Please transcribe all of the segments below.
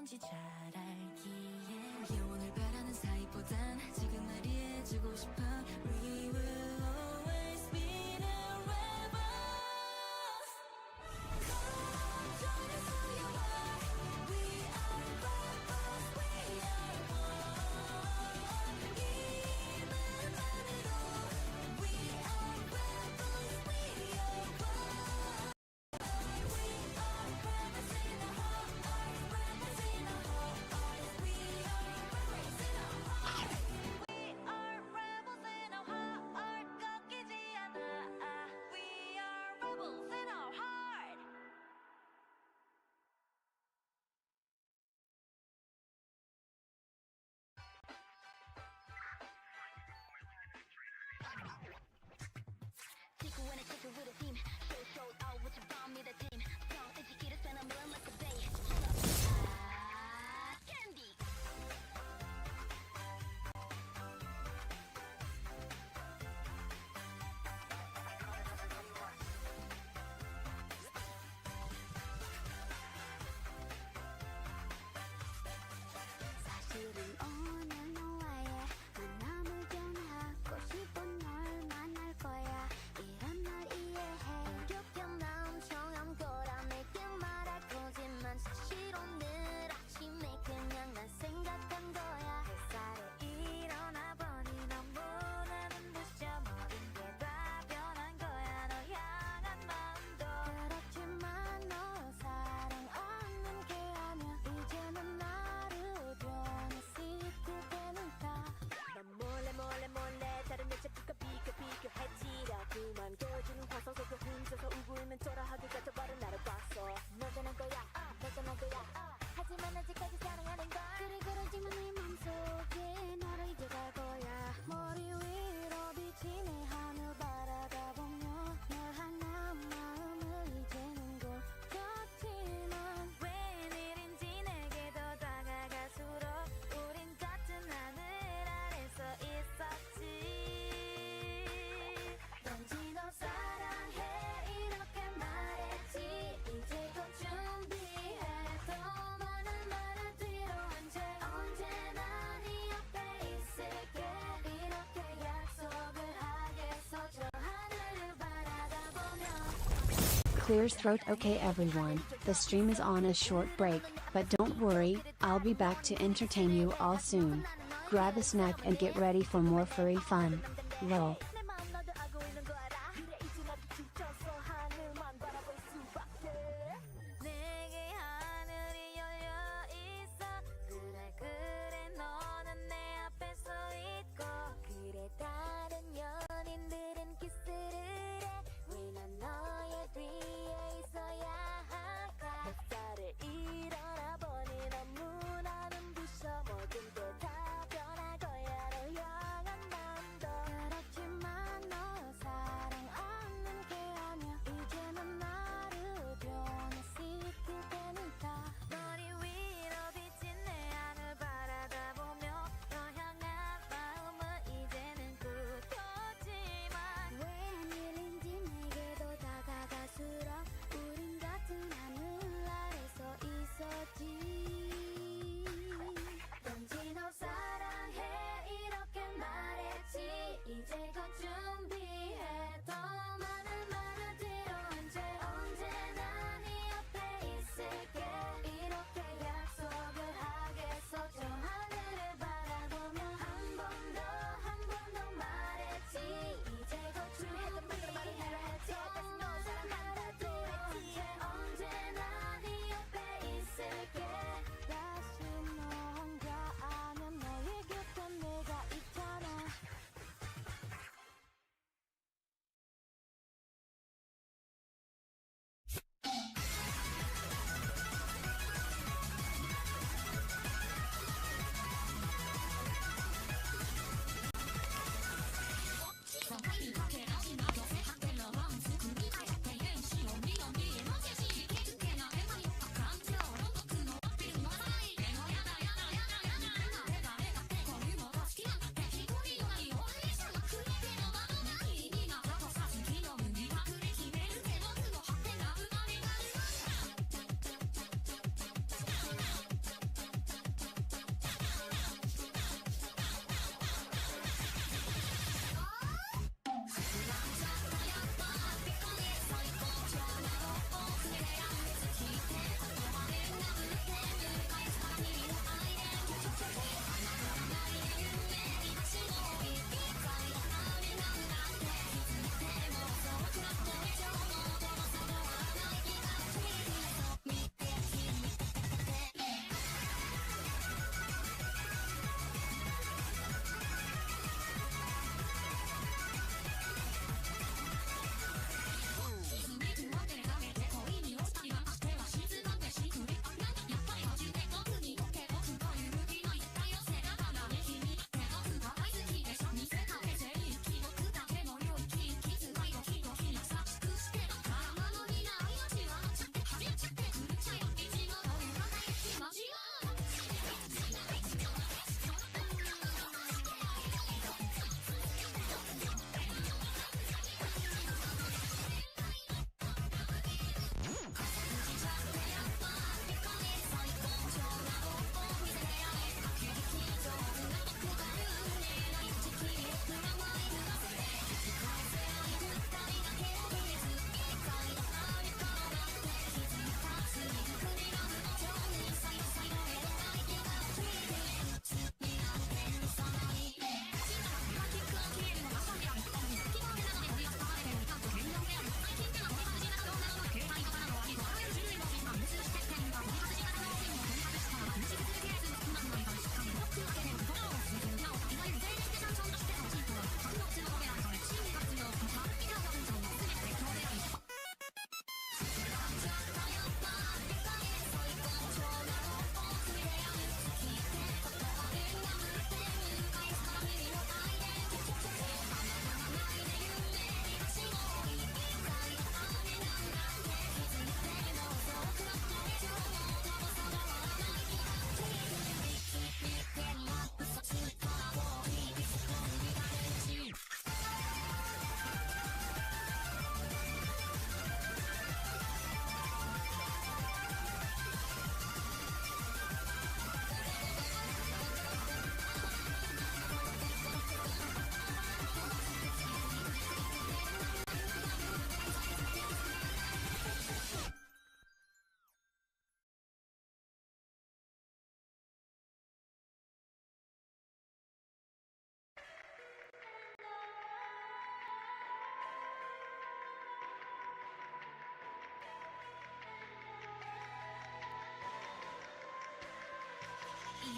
건지 잘 알기에 영혼을 바라는 사이보단 지금 말해주고 싶어. We will always be the rebels. Join us who you are. We are rebels. We are one. 이름만으로 We are rebels. We are one. We are rebels in our heart. Rebels in our heart. We are rebels in our heart. We are rebels in our heart. 꺾이지 않아. We are rebels in our heart. Take it when I take it with a team. Show out what you found me the team. Strong educated phenomenon like a bay. Candy. 사실은 오늘 너와의 만남을 변하고 싶은 널 만날 거야. 이런 날 이해해. 욕견 엄청 거라 내게 말하고지만 사실 오늘 아침에 그냥 난 생각한 거야. 햇살에 일어나 보니 너무나 눈부셔. 모든 게 다 변한 거야. 너 향한 마음도. 그렇지만 너 사랑 없는 게 아니야. 이제는 나를 변했을 때니까. 난 몰래 다른 여자 비교했지라. 그만 거진 화성 속에 훔쳐서 울고 있는 초라하게 갇혀버린 나를 봤어. 너잖아 거야 하지만 아직까지 사랑하는 걸. 그래 그러지만 내 맘속에 너를 이제 갈 거야. 머리 위로 비치네 하늘 바라다 보며 널 향한 마음을 이제는 골랐지만 웬일인지 내게 더 다가갈수록 우린 같은 하늘 아래서 있었지. 왠지 너 사랑해 이렇게 말했지. 이제 곧 준비해. 더 많은 말을 뒤로 한 채 언제나 네 옆에 있을게. 이렇게 약속을 하겠어. 저 하늘을 바라다 보면. Clears throat. Okay everyone, the stream is on a short break, but don't worry, I'll be back to entertain you all soon. Grab a snack and get ready for more furry fun. Lol. 내 마음 너도 알고 있는 거 알아. 그래 이제 나도 지쳐서 하늘만 바라볼 수밖에. 내게 하늘이 열려 있어. 그래 너는 내 앞에 서 있고. 그래 다른 연인들은 키스를 해. 왜 난 너의 뒤에 있어야 할까. 햇살에 일어나 보니 너무나 눈부셔. 모든 게 다 변할 거야. 너 향한 마음도. 그렇지만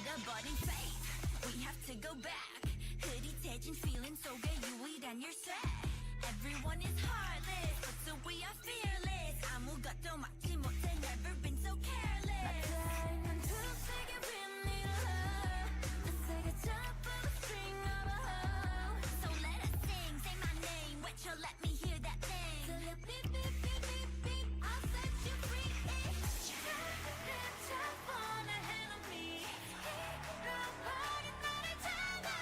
잃어버린 faith. We have to go back. 흐릿해진 feeling 속에 유일한 열쇠. Everyone is heartless, but so we are fearless. 아무것도 막지 못해, never been so careless. 난 두색의 winner. 내 세계 top of a string of a hoe. So let us sing, say my name, 외쳐 let me hear that thing. 들려 beep beep beep beep beep, I'll set you free. Top on ahead of me. 잃어버린 나를 잡아.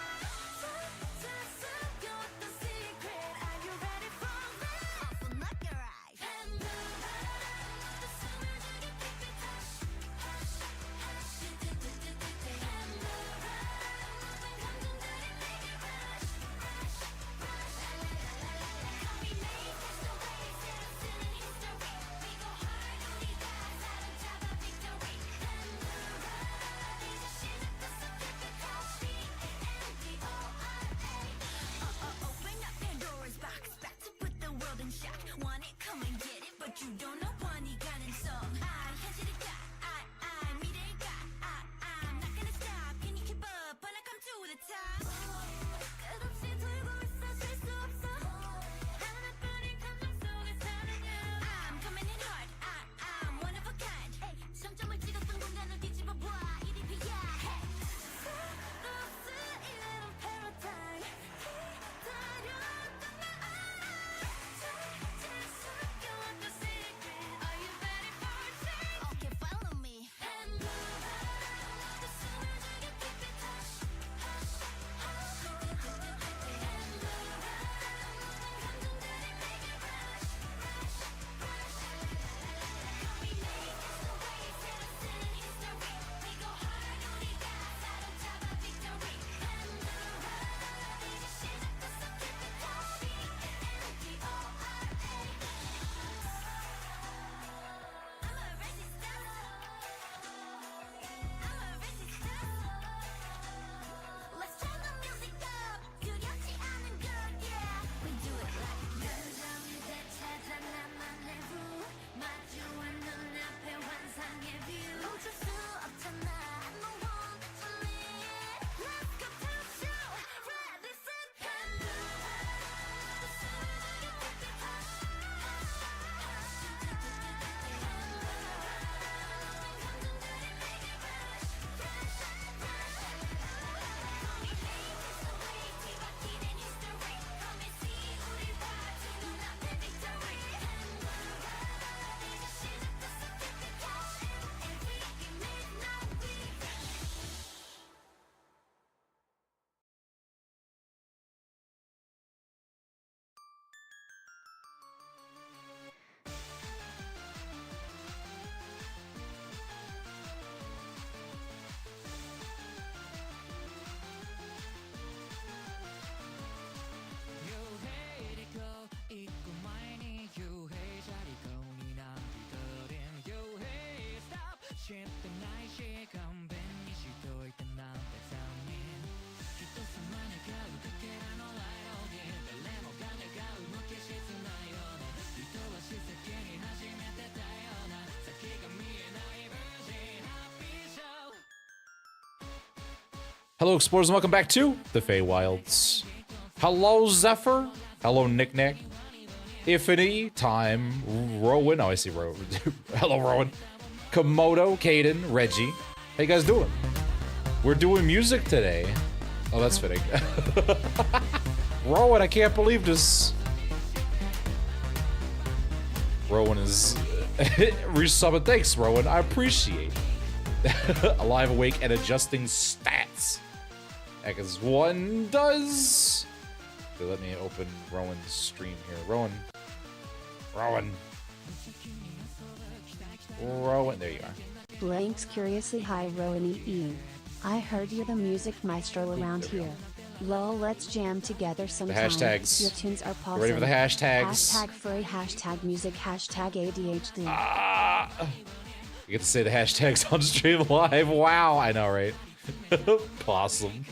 숨겨왔던 secret. Are you ready for this? Open up your eyes. And the 숨을 죽여 keep it hush, hush, hush. And the 모든 감정들이 내게 rush, rush, rush. Call me May, catch the waves, set us in history. We go hard, 우리가 사로잡아 victory. And the 이제 시작됐어, keep it hush. B-A-N-D-O-R-A. Open up Pandora's box, back to put the world in shock. Want it, come and get it, but you don't know 원이 가능성. 현실이가, 미래가, I'm not gonna stop. Can you keep up? When I come to the top. 끝없이 돌고 있어, 쉴 수 없어. 하나뿐인 감정 속에 사는 you. I'm coming in hard, I'm one of a kind. 점점을 찍었던 공간을 뒤집어 봐, 이리 비야. 로스 이런 paradigm. 기다렸던 나 알아. 제일 숨겨왔던 secret. Are you ready for change? Okay, follow me. And the 숨을 죽여 keep it hush, hush, hush. And the 모든 감정들이 내게 rush, rush, rush. Call me May, catch the waves, set us in history. We go hard, 우리가 사로잡아 victory. And 이제 시작됐어, keep it hush. B-A-N-D-O-R-A. I'm a resistance. Let's turn the music up. 두렵지 않은 것, yeah. We do it like this. 점점 되찾아 나만의 루. 마주한 눈앞에 환상의 view. 멈출 수 없잖아. No one to lead. Let's go to the show. Ready, set, and do. 숨을 죽여 keep it hush, hush, hush. And 모든 감정들이 내게 rush, rush, rush. Call me May, catch the waves, 뒤바뀌는 history. Come and see, 우리 봐줘 눈앞에 victory. And 이제 시작됐어, keep it hush. And we make no beat. 유해리고 있고 많이 유해 자리고 네 남들은 유해 stop 쉽던 나의 시간 벤이 시도할 땐 나한테 상인 기도 수만의 가루 그게란 올라오게 벨레모가 내 가루 묻게 씻으나요 이도와 시세끼리 하시면 됐다요 나 사기가 미에 나의 version happy show. Hello, explorers, and welcome back to the Fae Wilds. Hello, Zephyr. Hello, Knick-Knack. Ifany, Time, Rowan. Oh, I see Rowan. Hello, Rowan. Komodo, Caden, Reggie. How you guys doing? We're doing music today. Oh, that's fitting. Rowan, I can't believe this. Rowan is resubbing. Thanks, Rowan. I appreciate it. Alive, awake, and adjusting stats. As one does. Okay, let me open Rowan's stream here. Rowan. There you are. Blanks curiously hi Rowan E. I heard you're the music maestro around here. Lol, let's jam together sometime. hashtags. Your tunes are awesome. Ready for the hashtags? Hashtag furry, hashtag music, hashtag ADHD. You get to say the hashtags on stream live. Wow, I know, right? Possum.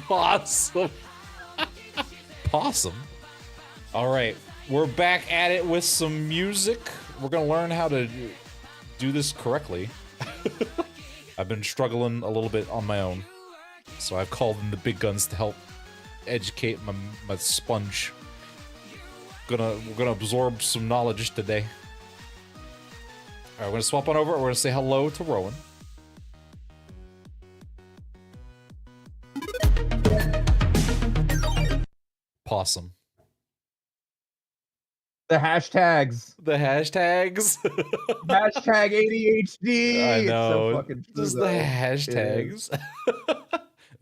Possum. Possum. All right, we're back at it with some music. We're gonna learn how to do this correctly. I've been struggling a little bit on my own, so I've called in the big guns to help educate my sponge. We're gonna absorb some knowledge today. All right, we're gonna swap on over. We're gonna say hello to Rowan. Possum. The hashtags. The hashtags. Hashtag ADHD. I know. It's so fucking true, Just the though. hashtags.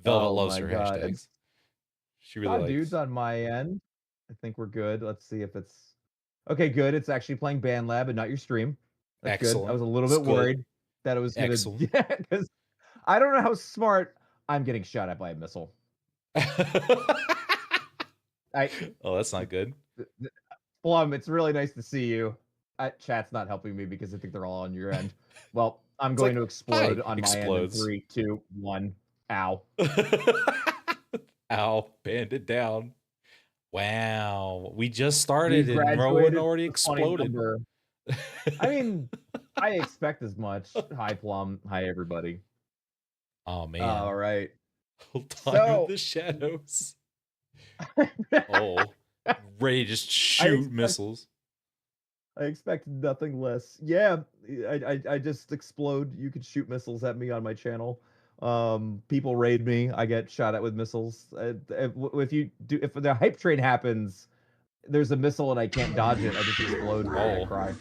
Velvet loves my her God. hashtags. She really likes. Dudes on my end. I think we're good. Let's see if it's okay. Good. It's actually playing Band Lab and not your stream. That's Excellent. good. I was a little It's bit good. worried that it was gonna. Excellent. Yeah, because I don't know how smart I'm getting shot at by a missile. Oh, that's not good. Plum, it's really nice to see you. Chat's not helping me because I think they're all on your end. Well, I'm It's going like, to explode hi, on explodes. my end in 3, 2, 1. Ow. Ow, band it down. Wow. We just started We and Rowan graduated already with a funny exploded. number. I mean, I expect as much. Hi, Plum. Hi, everybody. Oh, man. All right. Hold on So- in the shadows. Oh. Ready to just shoot expect- missiles. I expect nothing less. Yeah, I just explode. You could shoot missiles at me on my channel. People raid me. I get shot at with missiles. If the hype train happens, there's a missile and I can't dodge it. I just explode. Oh. I cry.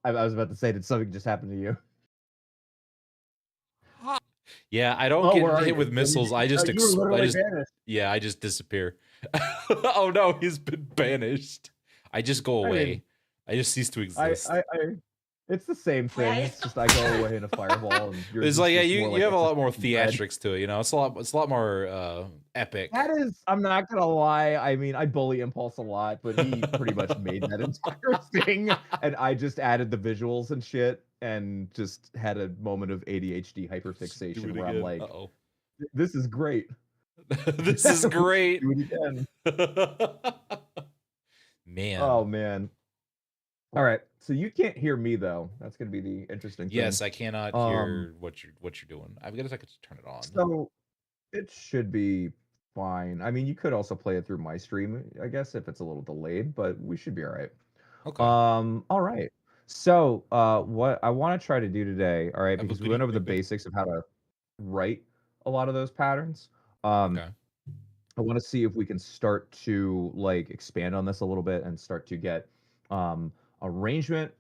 I was about to say, did something just happen to you? Yeah, I don't where are get hit you? with missiles. I just You were literally vanished. vanished. I just disappear. Oh no, he's been banished. I just go I away. mean, I just cease to exist. It's the same thing. It's just I go away in a fireball. And you're It's just- like, yeah, it's you more like have a lot more red. theatrics to it, you know. It's a lot more epic. That is, I'm not gonna lie. I mean, I bully Impulse a lot, but he pretty much made that entire thing, and I just added the visuals and shit, and just had a moment of ADHD Do hyperfixation it where I'm again. like, Uh-oh. "This is great. This is great. Do it again." Man. Oh man. All right, so you can't hear me though. That's gonna be the interesting thing. Yes, I cannot hear what you're doing. I've got to turn it on. So it should be fine. I mean, you could also play it through my stream, I guess, if it's a little delayed, but we should be all right. Okay. All right. So, what I want to try to do today, all right, because we went over the basics of how to write a lot of those patterns. Okay. I want to see if we can start to like expand on this a little bit and start to get arrangement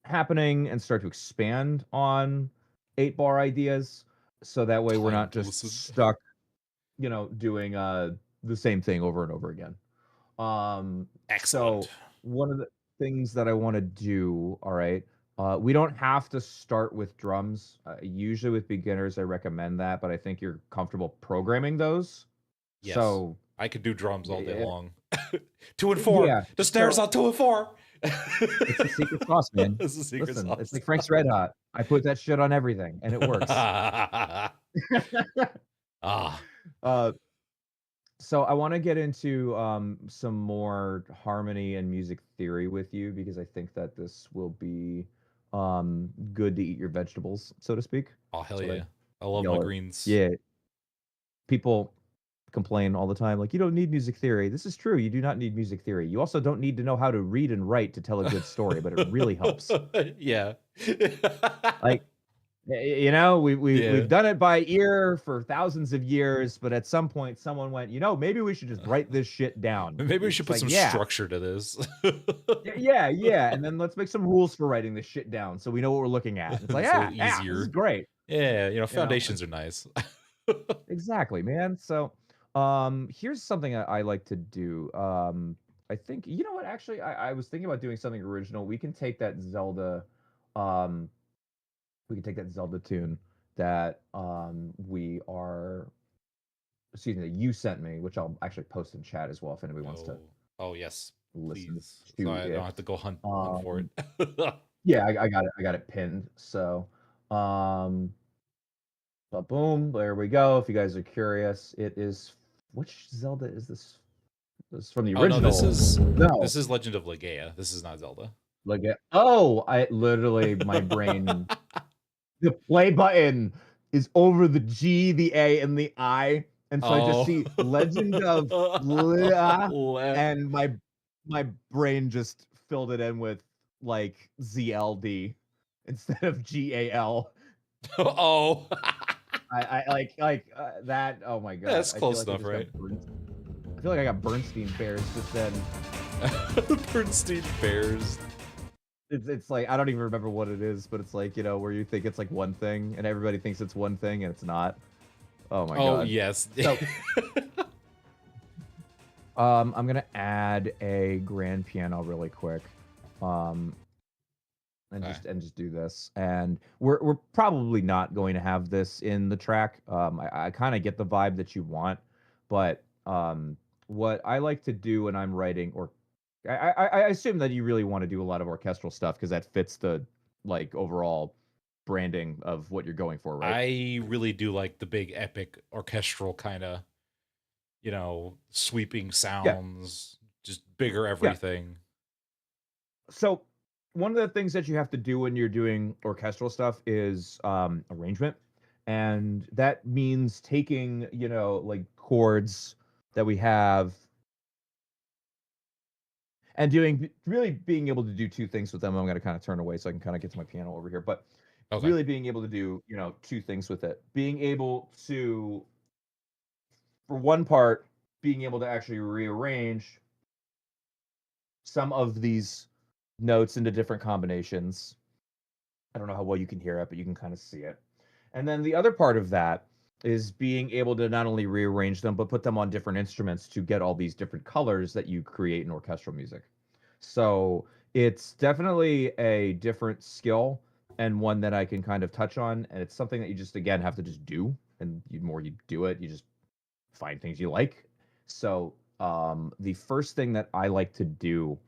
happening and start to expand on 8-bar ideas, so that way we're not just stuck, doing the same thing over and over again. Excellent. So one of the things that I want to do, all right, we don't have to start with drums. Usually with beginners, I recommend that, but I think you're comfortable programming those. Yes. So I could do drums all day Yeah. long. 2 and 4. Yeah. The snares on 2 and 4. it's a secret sauce, man. It's a secret Listen, sauce. it's like Frank's Red Hot. I put that shit on everything, and it works. So I want to get into some more harmony and music theory with you, because I think that this will be good to eat your vegetables, so to speak. Oh, hell So, yeah. like, I love my greens. Yeah. People complain all the time, like, you don't need music theory. This is true. You do not need music theory. You also don't need to know how to read and write to tell a good story, but it really helps. Yeah. Like, we've done it by ear for thousands of years, but at some point someone went, maybe we should just write this shit down. Maybe we should put It's some like, structure to this. yeah, and then let's make some rules for writing this shit down so we know what we're looking at. It's like, It's a little this easier. is great. Yeah, foundations are nice. Exactly, man. So here's something I like to do. I think, you know what, actually, I was thinking about doing something original. We can take that Zelda tune that that you sent me, which I'll actually post in chat as well if anybody wants to Oh yes, listen please. to So I it. don't have to go hunt for it. Yeah, I got it. I got it pinned. So, but boom, there we go. If you guys are curious, it is, which Zelda is this? This is from the Oh, original. no, this is Legend of Legaia. This is not Zelda. Look at I literally my brain the play button is over the G, the A, and the I, and so I just see Legend of Blah, and my brain just filled it in with like ZLD instead of GAL. Oh. I that. Oh my god! That's I feel close like enough, right? I feel like I got Bernstein Bears just then. The Bernstein Bears. It's like I don't even remember what it is, but it's like, you know, where you think it's like one thing and everybody thinks it's one thing and it's not. Oh my god. Oh yes. So, I'm gonna add a grand piano really quick, and just do this. And we're probably not going to have this in the track. I kind of get the vibe that you want, but what I like to do when I'm writing, or I assume that you really want to do a lot of orchestral stuff because that fits the like overall branding of what you're going for, right? I really do like the big epic orchestral kind of, you know, sweeping sounds, just bigger everything. So one of the things that you have to do when you're doing orchestral stuff is arrangement, and that means taking, you know, like chords that we have and really being able to do two things with them. I'm going to kind of turn away so I can kind of get to my piano over here, but really being able to do, you know, two things with it. Being able to, for one part, being able to actually rearrange some of these notes into different combinations. I don't know how well you can hear it, but you can kind of see it. And then the other part of that is being able to not only rearrange them, but put them on different instruments to get all these different colors that you create in orchestral music. So it's definitely a different skill and one that I can kind of touch on. And it's something that you just, again, have to just do. And the more you do it, you just find things you like. So the first thing that I like to do,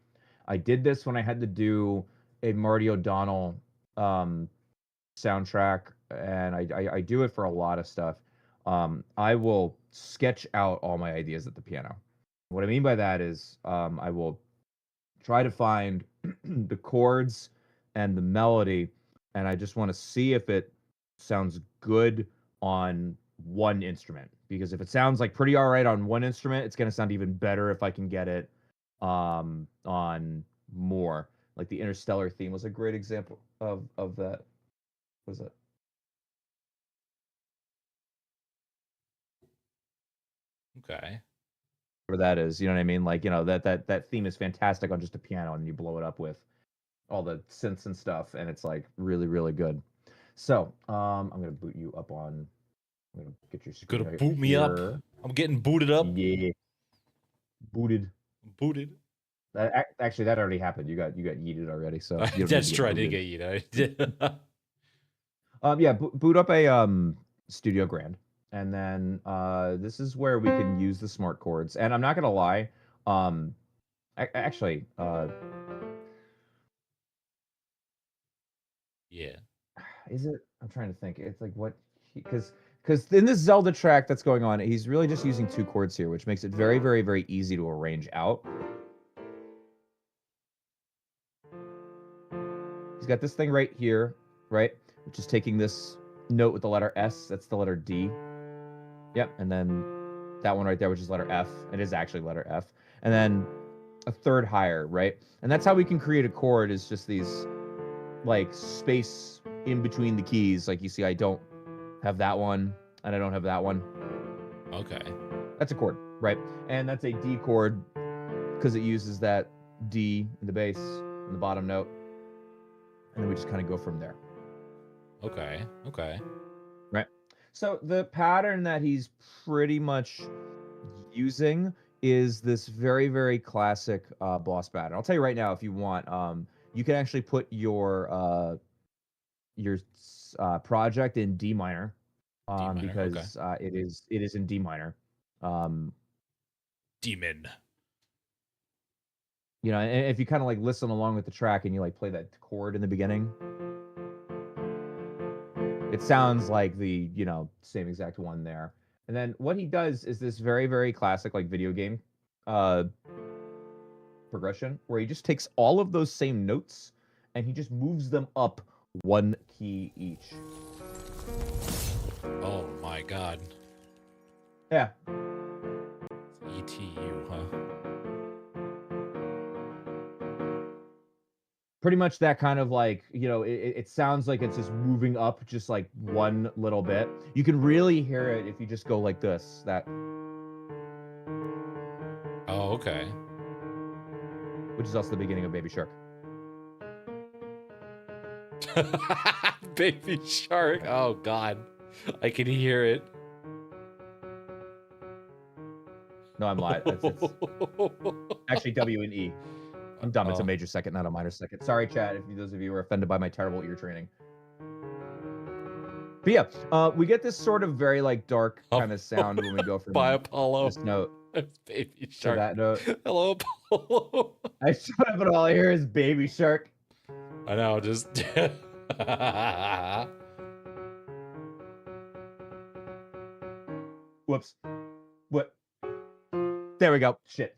I did this when I had to do a Marty O'Donnell soundtrack, and I do it for a lot of stuff. I will sketch out all my ideas at the piano. What I mean by that is I will try to find the chords and the melody, and I just want to see if it sounds good on one instrument. Because if it sounds like pretty all right on one instrument, it's going to sound even better if I can get it on more. Like the Interstellar theme was a great example of that. What is it? Okay. Whatever that is, you know what I mean? Like, you know, that theme is fantastic on just a piano, and you blow it up with all the synths and stuff, and it's like really, really good. So, I'm gonna boot you up on. I'm gonna get your screen. Gonna boot me up. I'm getting booted up. Yeah, booted. Booted. Actually, that already happened. You got yeeted already. So that's true. I did get yeeted. I did. Yeah, boot up a Studio Grand, and then this is where we can use the smart chords. And I'm not gonna lie, actually, yeah. Is it? I'm trying to think. It's like what because in this Zelda track that's going on, he's really just using two chords here, which makes it very, very, very easy to arrange out. He's got this thing right here, right? Which is taking this note with the letter S. That's the letter D. Yep. And then that one right there, which is letter F. It is actually letter F. And then a third higher, right? And that's how we can create a chord, is just these like space in between the keys. Like you see, I don't have that one and I don't have that one. Okay. That's a chord, right? And that's a D chord because it uses that D in the bass in the bottom note. And then we just kind of go from there. Okay. Right. So the pattern that he's pretty much using is this very, very classic boss pattern. I'll tell you right now, if you want, you can actually put your project in D minor, because it is in D minor. Demon. You know, and if you kind of like listen along with the track and you like play that chord in the beginning, it sounds like the, you know, same exact one there. And then what he does is this very, very classic like video game progression where he just takes all of those same notes and he just moves them up one key each. Oh my god. Yeah. ETU, huh? Pretty much that kind of like, you know, it sounds like it's just moving up just like one little bit. You can really hear it if you just go like this. That. Oh, okay. Which is also the beginning of Baby Shark. Baby Shark. Oh god. I can hear it. No, I'm lying. It's actually W and E. I'm dumb. It's a Oh. major second, not a minor second. Sorry, chat, if those of you are offended by my terrible ear training. But yeah, we get this sort of very like dark kind of sound when we go from by Apollo. this note Baby to Shark. that note. Hello, Apollo. I shut up and all I hear is Baby Shark. I know, just Whoops. What? There we go. Shit.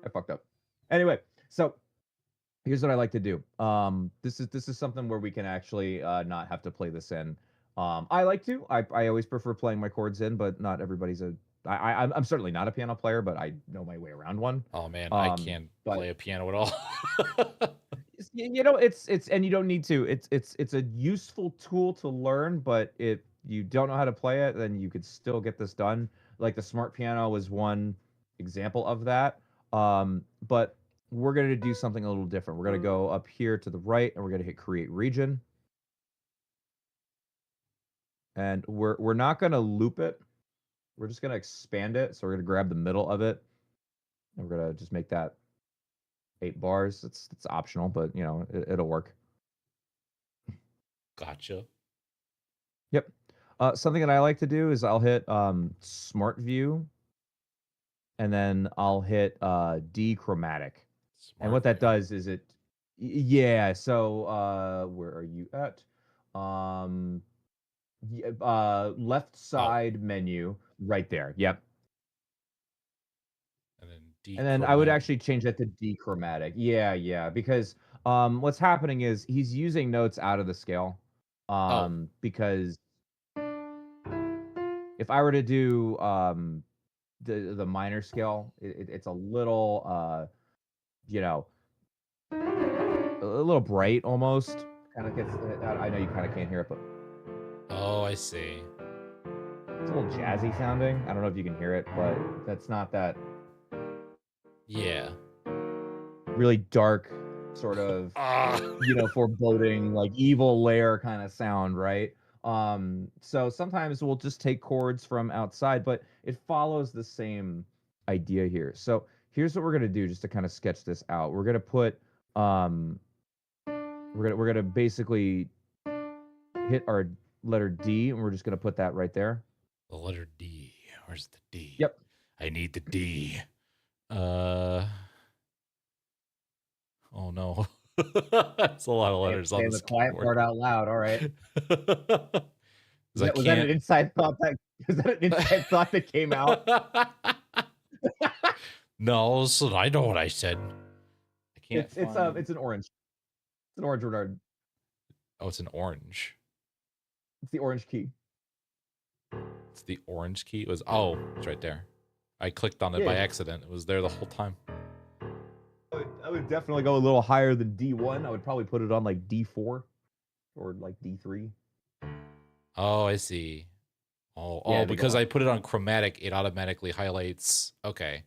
I fucked up. Anyway, so here's what I like to do. This is something where we can actually not have to play this in. I like to. I always prefer playing my chords in, but not everybody's a. I'm certainly not a piano player, but I know my way around one. Oh man, I can't play a piano at all. You know, it's and you don't need to. It's a useful tool to learn, but if you don't know how to play it, then you could still get this done. Like the smart piano was one example of that. But we're going to do something a little different. We're going to go up here to the right and we're going to hit create region. And we're not going to loop it. We're just going to expand it. So we're going to grab the middle of it and we're going to just make that 8 bars. It's optional, but you know, it'll work. Gotcha. Yep. Something that I like to do is I'll hit smart view and then I'll hit dechromatic. And what that does is it, yeah. So where are you at? Left side menu right there. Yep. And then I would actually change that to dechromatic. Yeah, because what's happening is he's using notes out of the scale. Because if I were to do the minor scale, it's a little you know, a little bright almost. Kind of gets. I know you kind of can't hear it, but oh, I see. it's a little jazzy sounding. I don't know if you can hear it, but that's not that. Yeah. Really dark, sort of, you know, foreboding, like evil lair kind of sound, right? So sometimes we'll just take chords from outside, but it follows the same idea here. So here's what we're gonna do just to kind of sketch this out. We're gonna put we're gonna basically hit our letter D and we're just gonna put that right there. The letter D. Where's the D? Yep. I need the D. Oh no. That's a lot of letters on the this quiet keyboard. part out loud. All right. Was Was that an inside thought that came out? No, so I know what I said. I can't. It's an orange. It's an orange renard. Oh, it's an orange. It's the orange key. It's the orange key. It was it's right there. I clicked on it by accident. It was there the whole time. I would definitely go a little higher than D1. I would probably put it on like D4 or like D3. Oh, I see. Oh, because I put it on chromatic, it automatically highlights. Okay.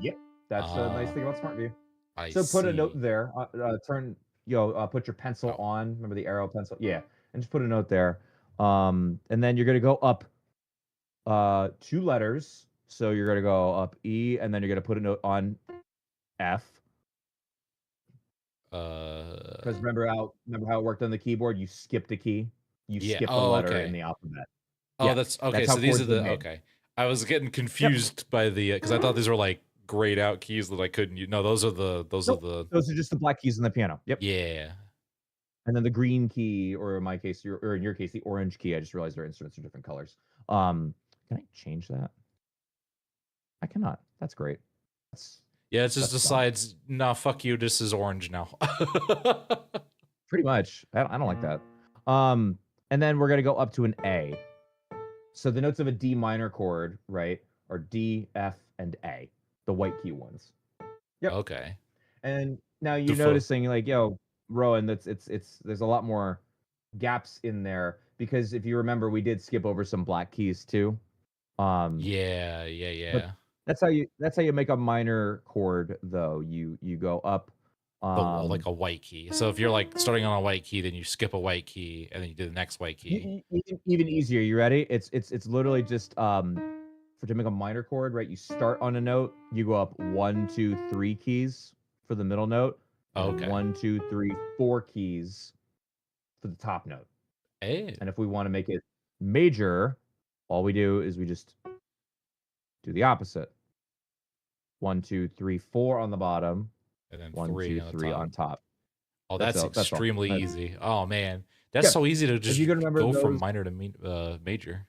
Yep. That's a nice thing about Smart View. So put a note there. Turn, put your pencil on. Remember the arrow pencil? Yeah. And just put a note there. And then you're going to go up 2 letters. So you're going to go up E, and then you're going to put a note on F. Because remember how it worked on the keyboard? You skipped a key. You skipped a letter in the alphabet. Oh, yeah, that's okay. So these are the okay. I was getting confused by the because I thought these were like grayed out keys that I couldn't use. No, those are those are just the black keys in the piano. Yep. Yeah. And then the green key, or in my case, or in your case, the orange key. I just realized our instruments are different colors. Can I change that? I cannot. That's great. That's Yeah, it just that's dumb. decides, nah, fuck you, this is orange now. Pretty much. I don't like that. And then we're gonna go up to an A. So the notes of a D minor chord, right, are D, F, and A, the white key ones. Yep. Okay. And now you're Defoe. noticing, like, yo, Rowan, that's it's there's a lot more gaps in there because if you remember, we did skip over some black keys too. Yeah. But that's how you make a minor chord, though. You go up, Like a white key. So if you're like starting on a white key, then you skip a white key, and then you do the next white key. even easier. You ready? It's literally just for to make a minor chord, right? You start on a note, you go up 1, 2, 3 keys for the middle note, and Okay. 1, 2, 3, 4 keys for the top note. Hey. And if we want to make it major, all we do is we just do the opposite. 1, 2, 3, 4 on the bottom, And then 1, 3 2, on the 3 top. on top. Oh, that's all. extremely That's- easy. Oh man, that's Yeah, so easy to if just you can remember go from those- minor to major.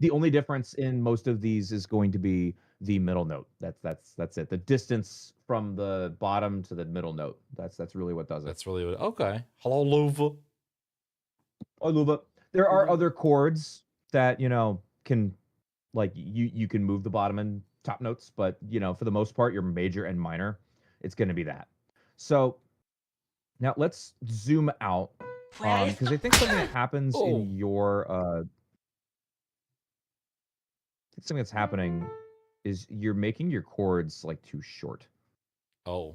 The only difference in most of these is going to be the middle note. That's it. The distance from the bottom to the middle note. That's really what does it. That's really what. Okay. Hello, Luva. Oh, Luba. There are other chords that can, like, you can move the bottom and top notes, but for the most part, your major and minor, it's going to be that. So now let's zoom out because I think something that happens in your something that's happening is you're making your chords like too short. Oh.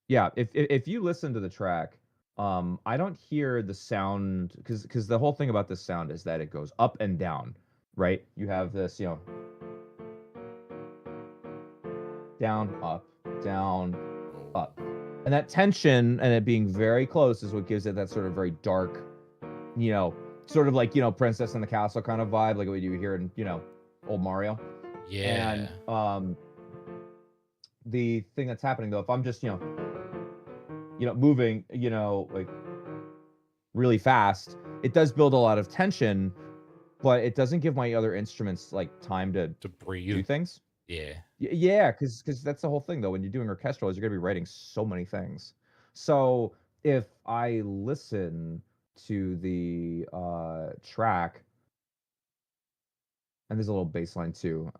Yeah, if you listen to the track, I don't hear the sound because the whole thing about this sound is that it goes up and down, right? You have this, down, up. And that tension and it being very close is what gives it that sort of very dark, sort of like, Princess in the Castle kind of vibe, like what you hear in, old Mario. Yeah. And the thing that's happening though, if I'm just, moving, like really fast, it does build a lot of tension, but it doesn't give my other instruments like time to breathe. do things. Yeah. Yeah, because that's the whole thing though. When you're doing orchestral, is you're gonna be writing so many things. So if I listen to the track, and there's a little bass line too.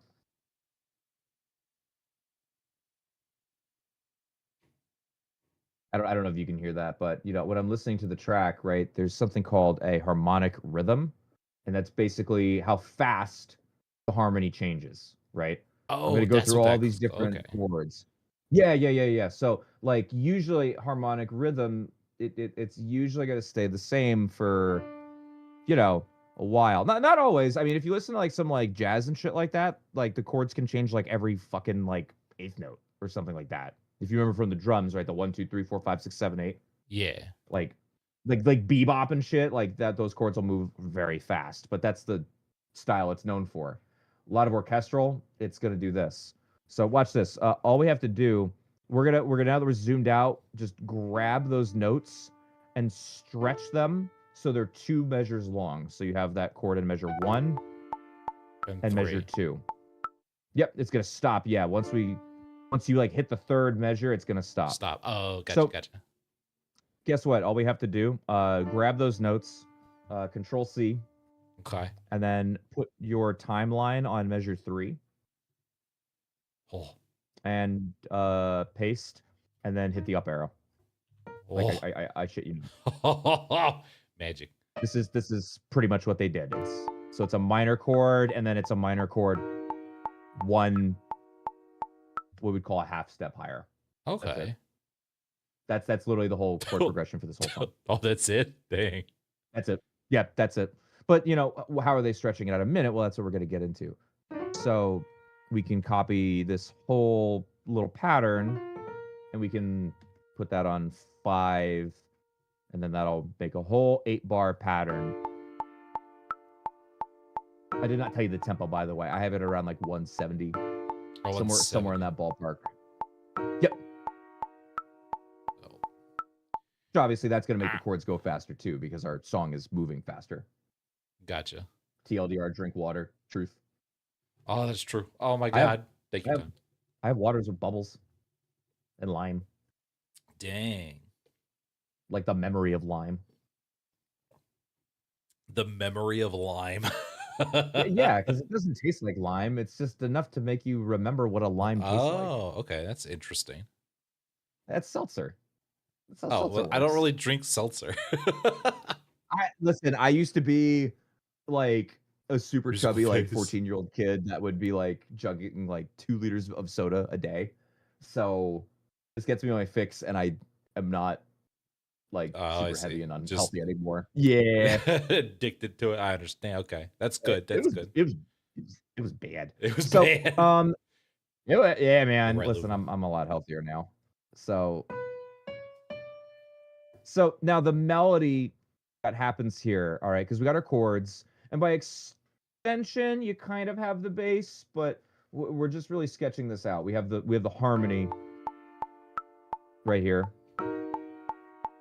I don't know if you can hear that, but when I'm listening to the track, right, there's something called a harmonic rhythm, and that's basically how fast the harmony changes, right? I'm Oh, going to go that's through what all that. these different Okay. chords. Yeah. So like usually harmonic rhythm, it's usually going to stay the same for, a while. Not always. I mean, if you listen to like some like jazz and shit like that, like the chords can change like every fucking like eighth note or something like that. If you remember from the drums, right? The 1, 2, 3, 4, 5, 6, 7, 8. Yeah. Like bebop and shit, like that, those chords will move very fast, but that's the style it's known for. A lot of orchestral, it's gonna do this. So watch this. All we have to do, we're gonna now that we're zoomed out, just grab those notes and stretch them so they're 2 measures long. So you have that chord in measure 1 and measure 2. Yep, it's gonna stop. Yeah, once you like hit the 3rd measure, it's gonna stop. Stop. Oh, gotcha. So, Gotcha. Guess what? All we have to do, grab those notes, Control C, Okay. and then put your timeline on measure 3, Oh. and paste, and then hit the up arrow. Like I shit you. Magic. This is pretty much what they did. It's a minor chord, and then it's a minor chord 1, what we'd call a half step higher. Okay. That's literally the whole chord progression for this whole song. Oh, that's it? Dang. That's it. Yeah, that's it. But how are they stretching it out a minute? Well, that's what we're going to get into. So we can copy this whole little pattern, and we can put that on 5, and then that'll make a whole 8-bar pattern. I did not tell you the tempo, by the way. I have it around like 170, somewhere in that ballpark. Yep. So obviously, that's going to make the chords go faster too, because our song is moving faster. Gotcha. TLDR, drink water, truth. Oh, that's true. Oh my I have- god. Thank you, Tom. I have waters with bubbles and lime, Dang. like the memory of lime. The memory of lime. Yeah, because it doesn't taste like lime. It's just enough to make you remember what a lime tastes like. Oh, okay. That's interesting. That's seltzer. That's how Oh, seltzer well, I don't works. really drink seltzer. Listen, I used to be like a super Musical chubby, like phase. 14-year-old kid that would be like jugging like 2 liters of soda a day. So this gets me on my fix, and I am not like Oh, I super heavy see. and Just unhealthy anymore. Yeah. addicted to it. I understand. Okay. That's good. It That's was good. it was bad. It was So, bad. yeah, man. Right, Listen, Luffy. I'm a lot healthier now. So now the melody that happens here, all right, because we got our chords, and by extension, you kind of have the bass, but we're just really sketching this out. We have the harmony right here.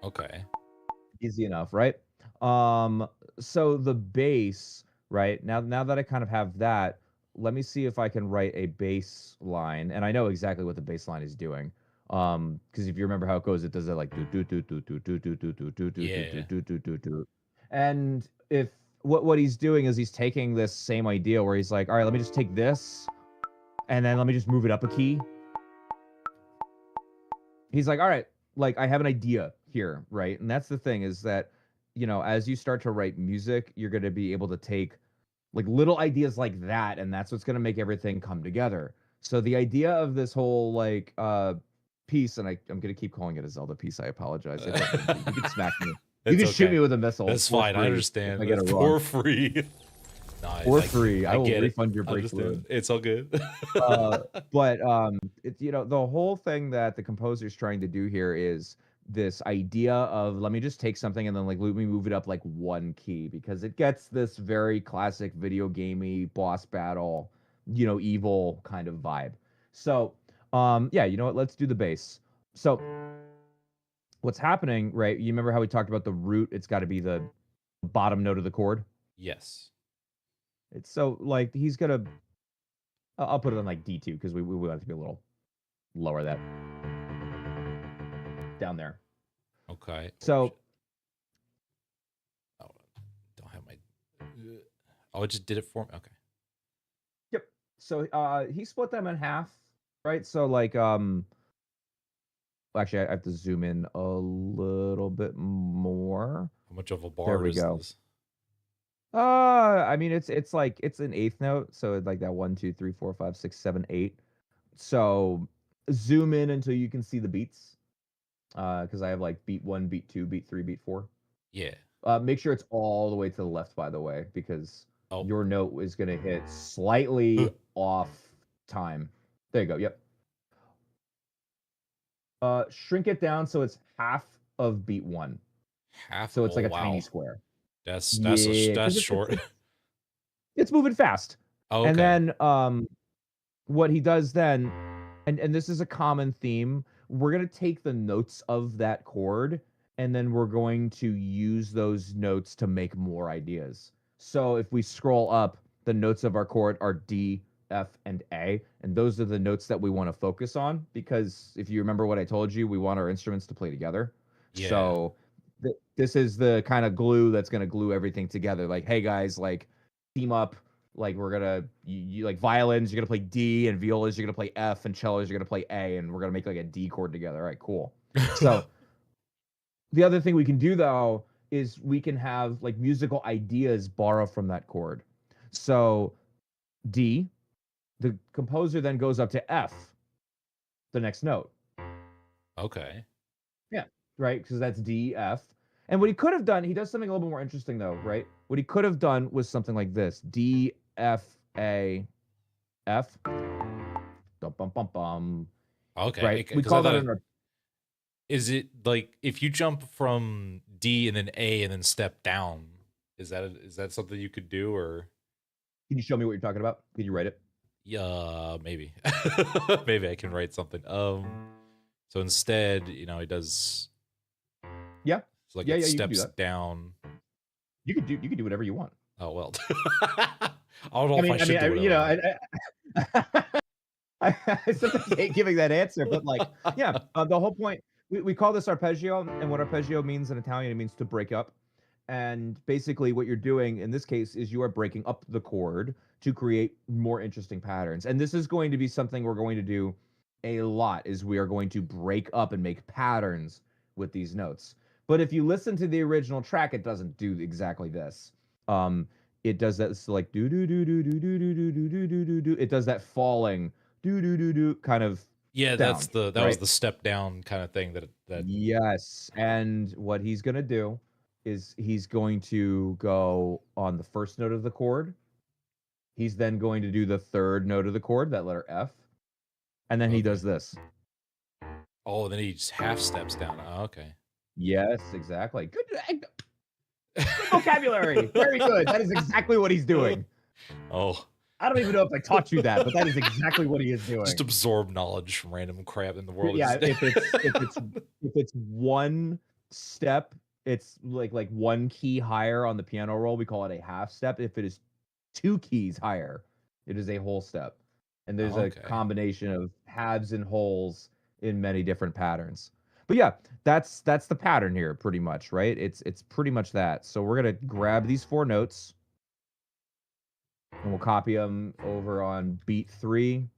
Okay. Easy enough, right? So the bass, right? Now that I kind of have that, let me see if I can write a bass line, and I know exactly what the bass line is doing. Because if you remember how it goes, it does it like do do do do do do do do do do do Yeah. do do do do. And if what he's doing is he's taking this same idea where he's like, all right, let me just take this, and then let me just move it up a key. He's like, all right, like I have an idea here, right? And that's the thing is that, as you start to write music, you're going to be able to take like little ideas like that, and that's what's going to make everything come together. So the idea of this whole like piece, and I'm going to keep calling it a Zelda piece. I apologize. You can smack me. You It's can shoot okay. me with a missile. That's for fine. I free understand. if I get it It's wrong. for free. No, For free. I will get it. refund your break Understand. fluid. It's all good. But the whole thing that the composer's trying to do here is this idea of let me just take something and then like let me move it up like one key, because it gets this very classic video gamey boss battle, evil kind of vibe. So yeah, you know what, let's do the bass. So what's happening, right? You remember how we talked about the root? It's got to be the bottom note of the chord. Yes. It's so like he's gonna I'll put it on like D2 because we want it to be a little lower that down there. Okay. So Oh, don't have my. Oh, it just did it for me. Okay. yep. So he split them in half, right? So like actually I have to zoom in a little bit more. How much of a bar There we is go. this? I mean it's like it's an eighth note, so it's like that 1, 2, 3, 4, 5, 6, 7, 8. So zoom in until you can see the beats. Because I have like beat 1, beat 2, beat 3, beat 4. Yeah. Make sure it's all the way to the left, by the way, because Oh. your note is going to hit slightly off time. There you go. Yep. Shrink it down so it's half of beat 1. Half. So it's like a wow. tiny square. That's It's short. It's moving fast. Oh, okay. And then what he does then, and this is a common theme, we're going to take the notes of that chord and then we're going to use those notes to make more ideas. So if we scroll up, the notes of our chord are D, F, and A, and those are the notes that we want to focus on, because if you remember what I told you, we want our instruments to play together. Yeah. So this is the kind of glue that's going to glue everything together. Like, hey guys, like team up. Like we're gonna you like violins, you're gonna play D, and violas, you're gonna play F, and cellos, you're gonna play A, and we're gonna make like a D chord together. All right, cool. So the other thing we can do though is we can have like musical ideas borrow from that chord. So D, the composer then goes up to F, the next note. Okay. Yeah, right, because that's D, F. And what he could have done, he does something a little bit more interesting though, right? What he could have done was something like this: D, F, A, F. Bum, bum, bum, bum. Okay. Right. We call that an. Is it like if you jump from D and then A and then step down? Is that something you could do, or? Can you show me what you're talking about? Can you write it? Yeah, maybe. Maybe I can write something. So instead, he does. Yeah. So like Yeah, it you can do steps that. down. You could do whatever you want. Oh well. I don't know if I should do it. I sometimes hate giving that answer, but like, yeah, the whole point. We call this arpeggio, and what arpeggio means in Italian, it means to break up. And basically, what you're doing in this case is you are breaking up the chord to create more interesting patterns. And this is going to be something we're going to do a lot. Is we are going to break up and make patterns with these notes. But if you listen to the original track, it doesn't do exactly this. It does that. It's like do do do do do do do do do do do do. It does that falling do do do do kind of. Yeah, down, that's the that right? was the step down kind of thing that. Yes, and what he's gonna do is he's going to go on the first note of the chord. He's then going to do the third note of the chord, that letter F, and then he does this. Oh, then he just half steps down. Oh, okay. Yes, exactly. Good vocabulary. Very good. That is exactly what he's doing. Oh. I don't even know if I taught you that, but that is exactly what he is doing. Just absorb knowledge from random crap in the world. Yeah, if it's one step, it's like one key higher on the piano roll, we call it a half step. If it is 2 keys higher, it is a whole step. And there's a combination of halves and wholes in many different patterns. But yeah, that's the pattern here pretty much, right? It's pretty much that. So we're going to grab these 4 notes and we'll copy them over on beat 3.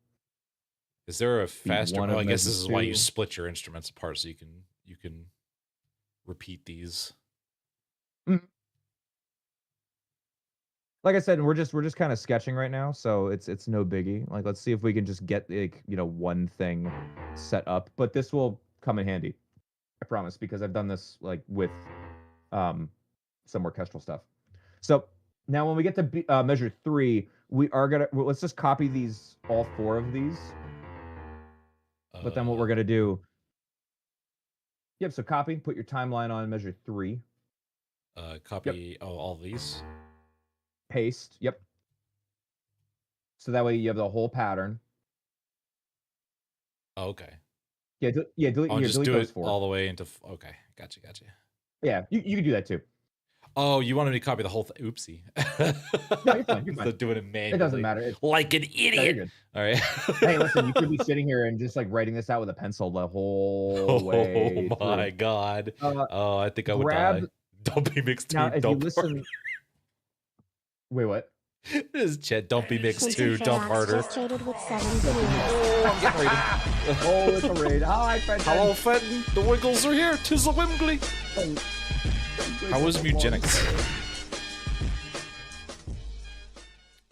Is there a faster? Well, I guess this is why you split your instruments apart, so you can repeat these. Like I said, we're just kind of sketching right now, so it's no biggie. Like, let's see if we can just get like one thing set up. But this will come in handy, I promise, because I've done this like with some orchestral stuff. So now when we get to measure 3, we are gonna let's just copy these, all 4 of these. But then what we're gonna do? Yep. So copy, put your timeline on measure 3. Copy. Yep. All these. Paste. Yep. So that way you have the whole pattern. Oh, okay. Yeah. Delete. I'll just delete do those it 4. all the way into. Okay. Gotcha. Yeah. You can do that too. Oh, you wanted me to copy the whole thing? Oopsie. No, you're fine. You're fine. Doing it manually. It doesn't matter. Like an idiot. No, all right. Hey, listen, you could be sitting here and just like writing this out with a pencil the whole way. Oh my god. Oh, I think I would die. Don't be mixed now, too. If don't you listen. Wait, what? This is Chet. Don't be mixed too. Dump harder. Oh, I'm getting raided. Oh, it's a raid. Hi, Fenton. Hello, Fenton. The Wiggles are here. 'Tis a Wimbley. How was Eugenics?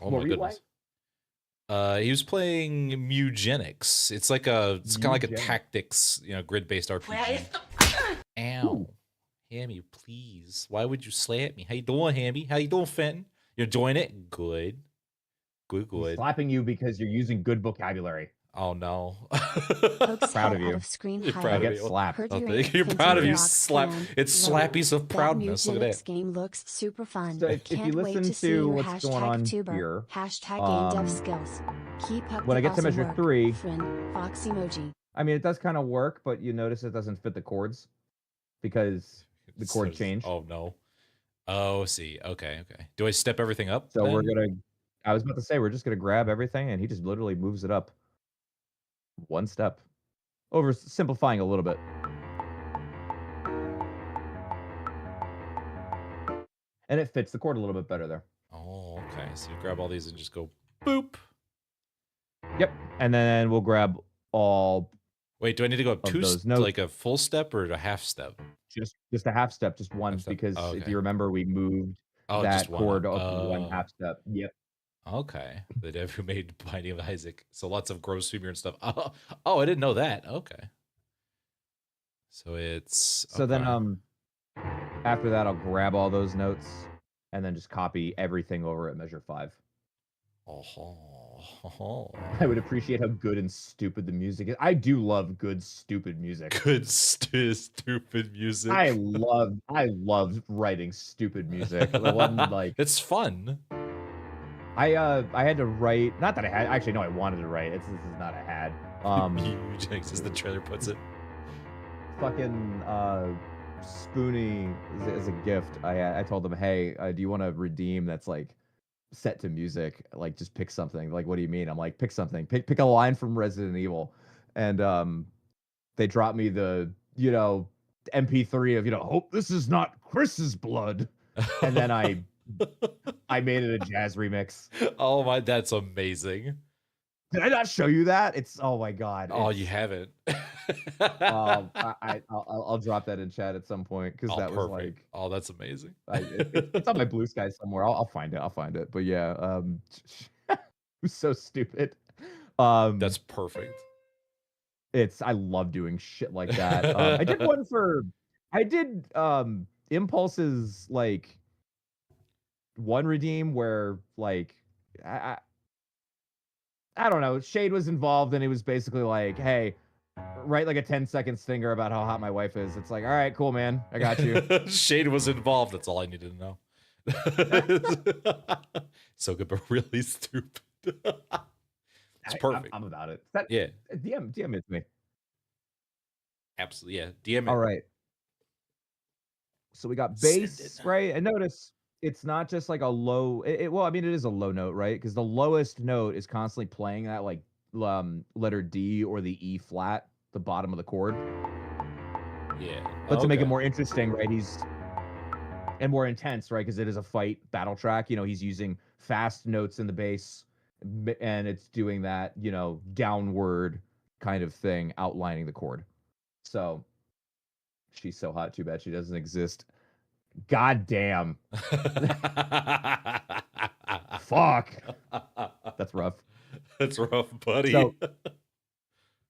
Oh my goodness. He was playing Eugenics. It's like it's kind of like a tactics, grid-based RPG. Ow. Hammy, please. Why would you slap me? How you doing, Hammy? How you doing, Fenton? You're enjoying it? Good. Good. I'm slapping you because you're using good vocabulary. Oh no. Proud of you. You're proud of you. Slapped. You're proud of you. Slap. It's slappies of proudness. Look at that. This game looks super fun. So if you listen to what's going on tuber, here, game dev skills. Keep up when I get to measure 3, friend, fox emoji. I mean, it does kind of work, but you notice it doesn't fit the chords because the chord changed. Oh no. Oh, see. Okay. Do I step everything up? So then? I was about to say, we're just gonna grab everything, and he just literally moves it up 1 step, oversimplifying a little bit. And it fits the chord a little bit better there. Oh, okay. So you grab all these and just go boop. Yep. And then we'll grab all. Wait, do I need to go up 2 like a full step or a half step? Just a half step, just one, because if you remember, we moved that chord up 1 half step. Yep. Okay. The dev who made Binding of Isaac. So lots of gross humor and stuff. Oh, I didn't know that. Okay. So it's then after that I'll grab all those notes and then just copy everything over at measure 5. I would appreciate how good and stupid the music is. I do love good stupid music. Good stupid music. I love writing stupid music. It's fun. I had to write, not that I had, actually no, I wanted to write. This is not a had. Eugenics, as the trailer puts it. Fucking Spoonie as a gift. I told them, hey, do you want to redeem that's like set to music? Like, just pick something. Like, what do you mean? I'm like, pick something. Pick a line from Resident Evil, and they dropped me the MP3 of hope this is not Chris's blood, and then I made it a jazz remix. Oh my, that's amazing. Did I not show you that? It's oh my god. Oh, you haven't. I'll drop that in chat at some point because that was like, oh, that's amazing. It's on my Bluesky somewhere. I'll find it. I'll find it. But yeah, it was so stupid. That's perfect. I love doing shit like that. I did Impulse's like one redeem where like I don't know, Shade was involved and he was basically like, hey, write like a 10-second stinger about how hot my wife is. It's like, all right, cool, man. I got you. Shade was involved. That's all I needed to know. So good, but really stupid. It's perfect. I'm about it. Yeah. DM it to me. Absolutely. Yeah. DM it. All right. So we got bass, right? And notice it's not just like a low. Well, I mean, it is a low note, right? Because the lowest note is constantly playing that like letter D or the E flat, the bottom of the chord. Yeah. But to make it more interesting, right? And more intense, right? Because it is a fight battle track. He's using fast notes in the bass, and it's doing that, downward kind of thing, outlining the chord. So she's so hot. Too bad she doesn't exist. God damn. Fuck. That's rough. That's rough, buddy. So,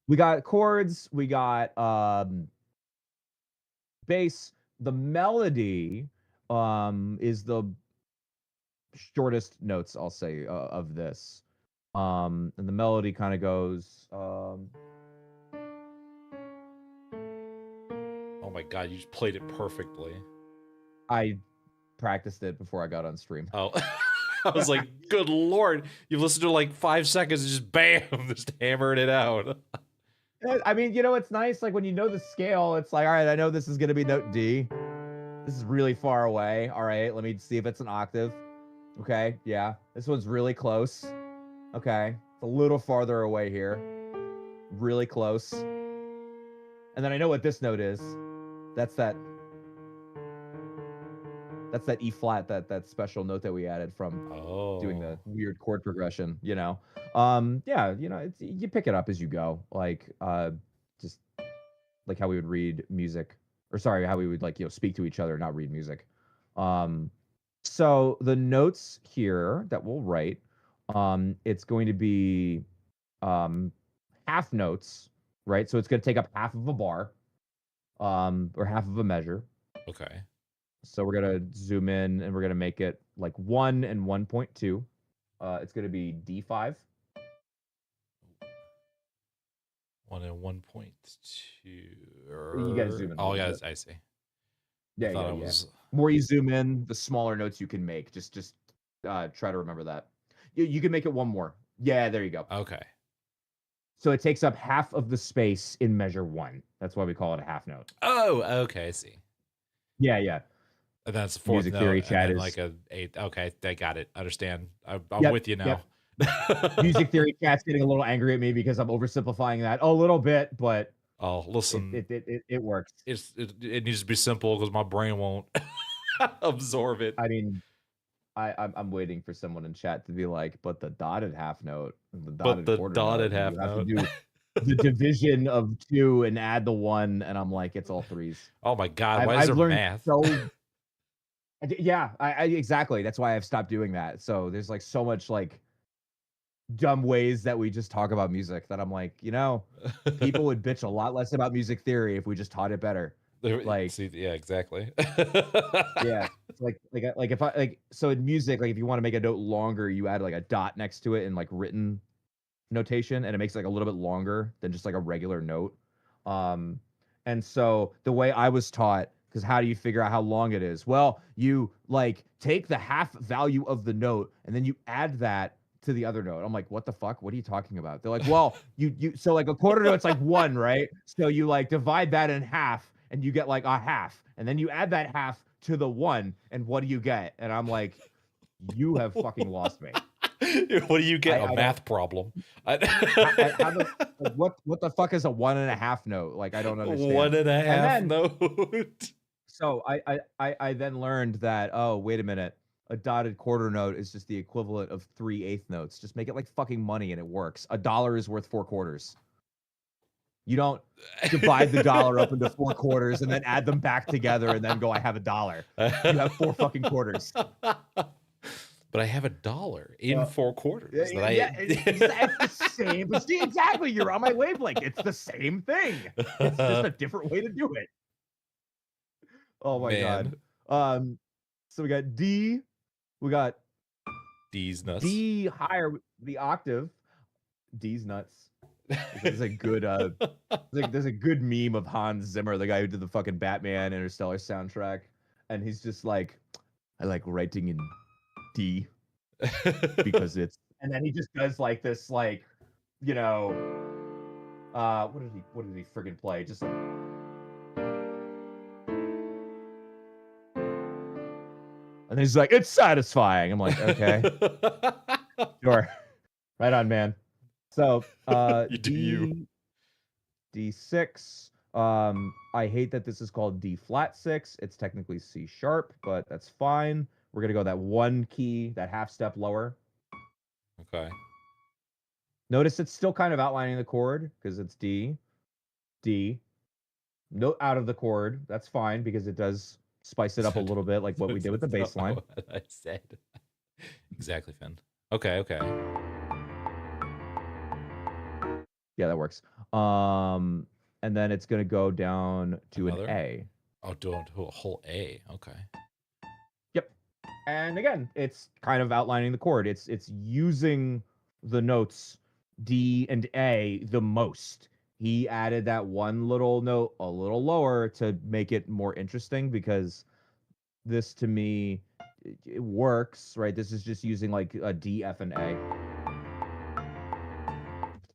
we got chords, we got bass. The melody is the shortest notes, I'll say, of this. And the melody kind of goes oh my god, you just played it perfectly. I practiced it before I got on stream. Oh. I was like, good lord, you've listened to like 5 seconds and just bam, just hammering it out. I mean, it's nice, like when you know the scale, it's like, all right, I know this is going to be note D. This is really far away. All right, let me see if it's an octave. Okay, yeah. This one's really close. Okay, it's a little farther away here. Really close. And then I know what this note is. That's that E flat, that special note that we added from doing the weird chord progression, Yeah, you pick it up as you go, like just like how we would read music, or sorry, how we would like speak to each other, not read music. So the notes here that we'll write, it's going to be half notes, right? So it's going to take up half of a bar, or half of a measure. Okay. So we're going to zoom in and we're going to make it like 1 and 1.2. It's going to be D5. 1 and 1.2. You got to zoom in. Oh, yeah, I see. Yeah, yeah. The more you zoom in, the smaller notes you can make. Just try to remember that. You can make it one more. Yeah, there you go. Okay. So it takes up half of the space in measure 1. That's why we call it a half note. Oh, okay, I see. Yeah, yeah. And that's the fourth Music note, theory and chat then is like a 8th. Okay, I got it. Understand. I'm with you now. Yep. Music theory chat's getting a little angry at me because I'm oversimplifying that a little bit, but oh, listen, it works. It needs to be simple because my brain won't absorb it. I mean, I'm waiting for someone in chat to be like, but the dotted half note, the dotted half note. You have to do the division of 2 and add the 1, and I'm like, it's all 3s. Oh my god, why is there math? Yeah, I exactly. That's why I've stopped doing that. So there's like so much like dumb ways that we just talk about music that I'm like, people would bitch a lot less about music theory if we just taught it better. Like, see, yeah, exactly. Yeah, like if I like, so in music, like if you want to make a note longer, you add like a dot next to it in like written notation, and it makes like a little bit longer than just like a regular note. And so the way I was taught, because how do you figure out how long it is? Well, you like take the half value of the note and then you add that to the other note. I'm like, what the fuck? What are you talking about? They're like, well, you so like a quarter note's like 1, right? So you like divide that in half and you get like a half, and then you add that half to the 1, and what do you get? And I'm like, you have fucking lost me. What do you get? I A math problem. how what the fuck is a 1.5 note? Like, I don't understand. 1.5 then- note. So I then learned that, oh, wait a minute, a dotted quarter note is just the equivalent of 3/8 notes. Just make it like fucking money and it works. $1 is worth 4 quarters. You don't divide the dollar up into 4 quarters and then add them back together and then go, I have $1. You have 4 fucking quarters. But I have $1 in 4 quarters. It's the same. See, exactly. You're on my wavelength. It's the same thing. It's just a different way to do it. Oh my god. So we got D. We got D's nuts. D higher, the octave. D's nuts. There's a good there's a good meme of Hans Zimmer, the guy who did the fucking Batman Interstellar soundtrack, and he's just like, I like writing in D because it's, and then he just does like this, like, you know, what did he friggin' play? Just like, and he's like, it's satisfying. I'm like, okay, sure, right on, man. So You do you. D6. I hate that this is called D flat 6. It's technically C sharp, but that's fine. We're gonna go that 1 key, that half step lower. Okay. Notice it's still kind of outlining the chord because it's D, D. Note out of the chord. That's fine because it does spice it up a little bit, like what we did with the bass line. What I said. Exactly, Finn. Okay. Yeah, that works. And then it's gonna go down to Another? an A. Oh, do a whole A. Okay. Yep. And again, it's kind of outlining the chord. It's using the notes D and A the most. He added that one little note a little lower to make it more interesting, because this, to me, it works, right? This is just using like a D, F, and A.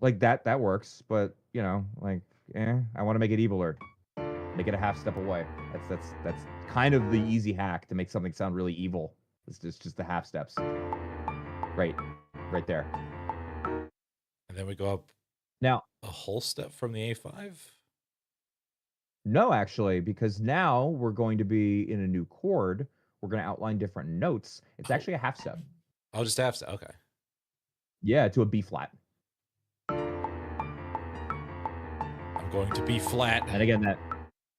Like that works, but you know, like, I want to make it eviler. Make it a half step away. That's kind of the easy hack to make something sound really evil. It's just the half steps. Right there. And then we go up Now, a whole step from the A5. no, actually, because now we're going to be in a new chord. We're going to outline different notes. It's actually a half step. Oh, just half step. Okay. Yeah, to a B flat. I'm going to be flat. And again,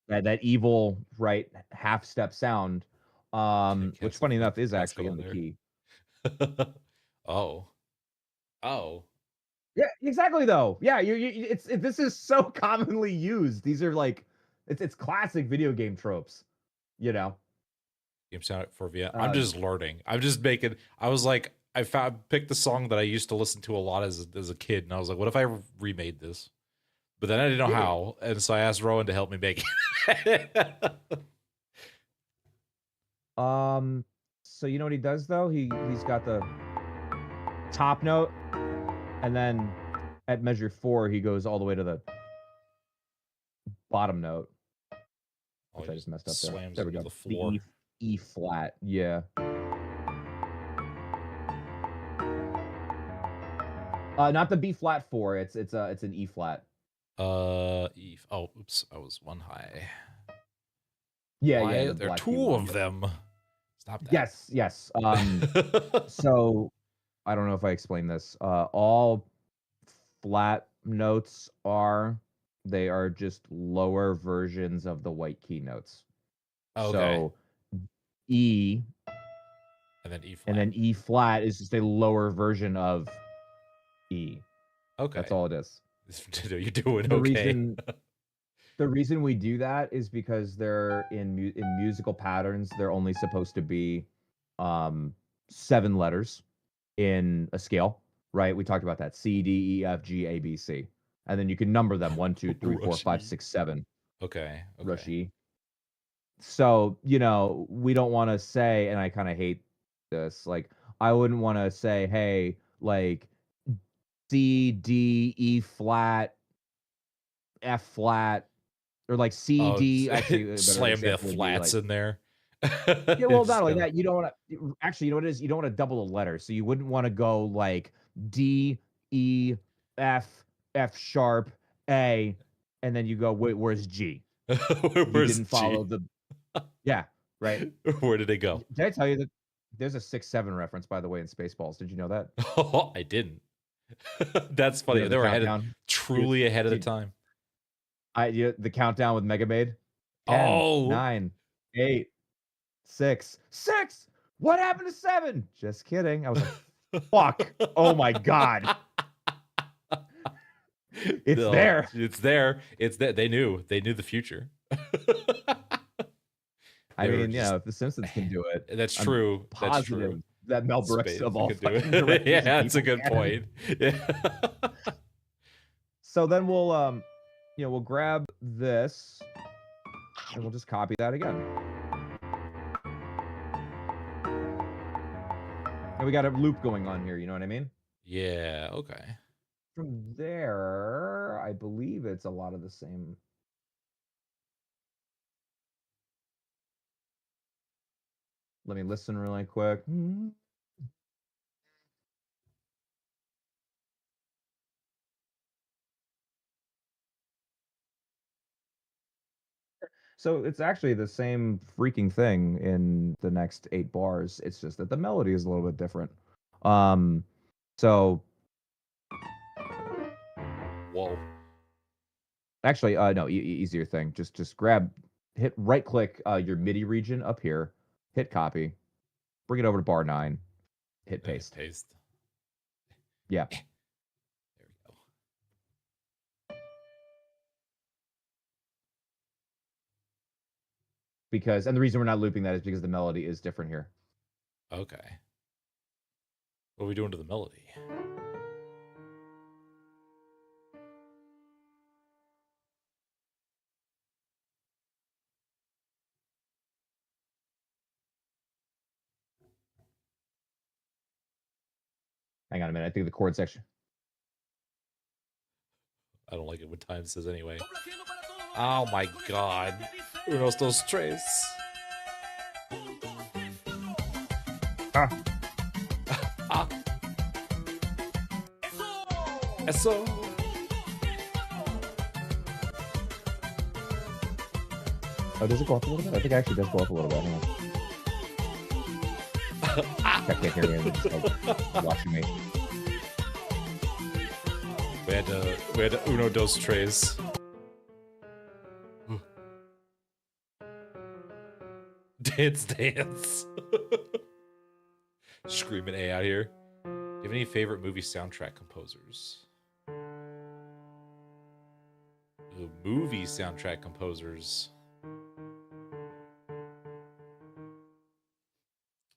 that evil, right, half step sound, which funny enough is actually in the key. Oh. Yeah, exactly though. Yeah, this is so commonly used. These are like, it's classic video game tropes, you know. Game sound for Vienna. I'm just learning. I'm just making. I was like, picked the song that I used to listen to a lot as a kid, and I was like, what if I remade this? But then I didn't know how, and so I asked Rowan to help me make it. So you know what he does though? He's got the top note, and then at measure 4 he goes all the way to the bottom note. Which I just messed up there. There we go. The floor. The E flat. Yeah. Not the B flat 4. It's an E flat. E. Oh, oops. I was one high. Yeah. There are 2 of them. Stop that. Yes. So I don't know if I explained this. All flat notes are just lower versions of the white key notes. Okay. So E and then E flat. And then E flat is just a lower version of E. Okay. That's all it is. You're doing okay. The reason we do that is because they're in musical patterns, they're only supposed to be 7 letters in a scale, right? We talked about that. C, D, E, F, G, A, B, C. And then you can number them 1, 2, 3, 4, 5, 6, 7. Okay. Rush E. So, you know, we don't want to say, and I kind of hate this, like, I wouldn't want to say, hey, like, C, D, E flat, F flat, or like C, D. Actually, better slam the example would be, flats like, in there. yeah, well, not only Just that, you don't want to. Actually, you know what it is? You don't want to double a letter, so you wouldn't want to go like D, E, F, F sharp, A, and then you go, wait, where's G? You where's didn't follow G? yeah, right. Where did it go? Did I tell you that there's a 6-7 reference, by the way, in Spaceballs? Did you know that? Oh, I didn't. That's funny. You know, They the were countdown? truly ahead of the Dude, time. the countdown with Mega Maid. 10, Oh, 9, 8, 6. What happened to 7? Just kidding. I was like, fuck. Oh my god. It's no, there. It's there. It's that they knew the future. I mean, yeah, if the Simpsons can do it, That's I'm true. That's positive true. that Mel Brooks of all could do fucking it. directors Yeah, and that's a people good can. point. Yeah. So then we'll we'll grab this and we'll just copy that again. And we got a loop going on here, you know what I mean? Yeah, okay. From there, I believe it's a lot of the same. Let me listen really quick. So it's actually the same freaking thing in the next 8 bars. It's just that the melody is a little bit different. So Whoa. actually, no, easier thing. Just hit right click your MIDI region up here, hit copy, bring it over to bar 9, hit paste. Paste. Yeah. There we go. Because, and the reason we're not looping that is because the melody is different here. Okay. What are we doing to the melody? Hang on a minute. I think the chord section. I don't like it when time says anyway. Oh my god. Unos dos tres. Ah. Ah. Eso. Oh, does it go up a little bit? I think it actually does go up a little bit. Hang on. I can't hear me. It's watching me. We had uno dos tres. Dance. Screaming A out here. Do you have any favorite movie soundtrack composers? Ooh, movie soundtrack composers.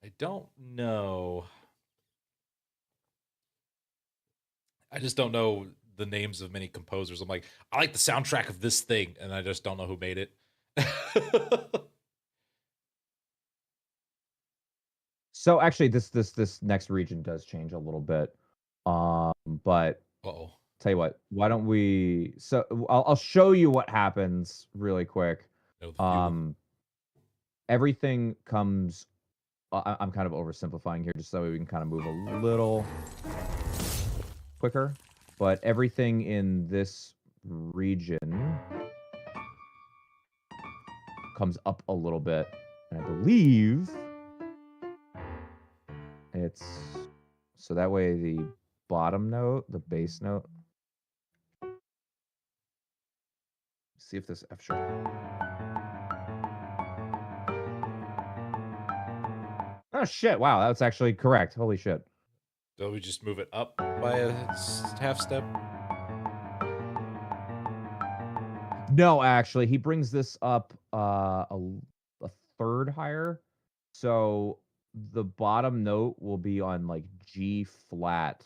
I don't know. I just don't know the names of many composers. I'm like, I like the soundtrack of this thing, and I just don't know who made it. So actually, this next region does change a little bit. But Uh-oh. tell you what, why don't we? So I'll show you what happens really quick. Everything comes. I'm kind of oversimplifying here, just so we can kind of move a little quicker. But everything in this region comes up a little bit, and I believe it's so that way the bottom note, the bass note. See if this F sharp. Oh shit! Wow, that's actually correct. Holy shit! So we just move it up by a half step. No, actually, he brings this up a third higher. So the bottom note will be on like G flat.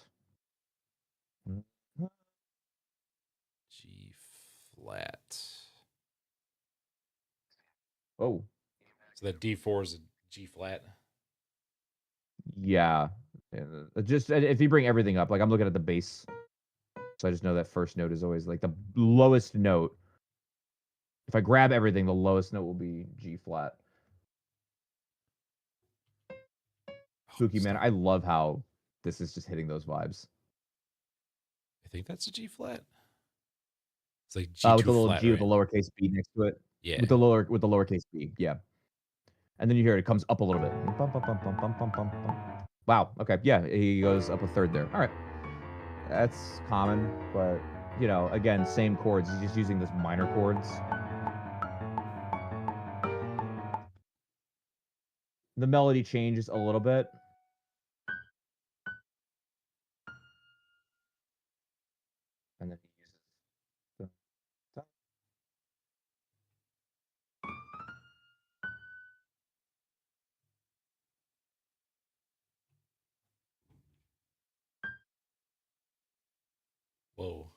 G flat. Oh. So that D4 is a G flat. Yeah. Just if you bring everything up, like I'm looking at the bass. So I just know that first note is always like the lowest note. If I grab everything, the lowest note will be G flat. Spooky man, I love how this is just hitting those vibes. I think that's a G flat. It's like G2 with the little flat, G right? with the lowercase b next to it. Yeah. With the lowercase b, yeah. And then you hear it comes up a little bit. Bum, bum, bum, bum, bum, bum, bum, bum. Wow. Okay. Yeah, he goes up a third there. All right. That's common, but you know, again, same chords. He's just using this minor chords. The melody changes a little bit. And then he uses the Whoa.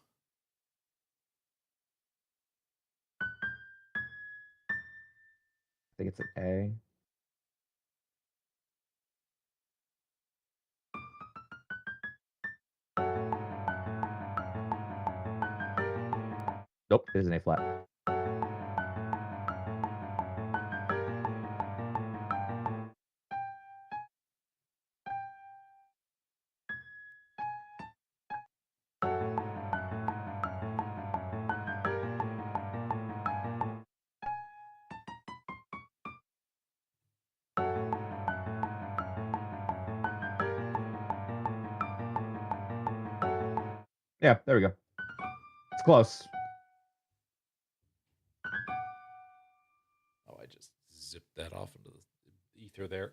I think it's an A. Nope, it is an A flat. Yeah, there we go. It's close. Oh, I just zipped that off into the ether there.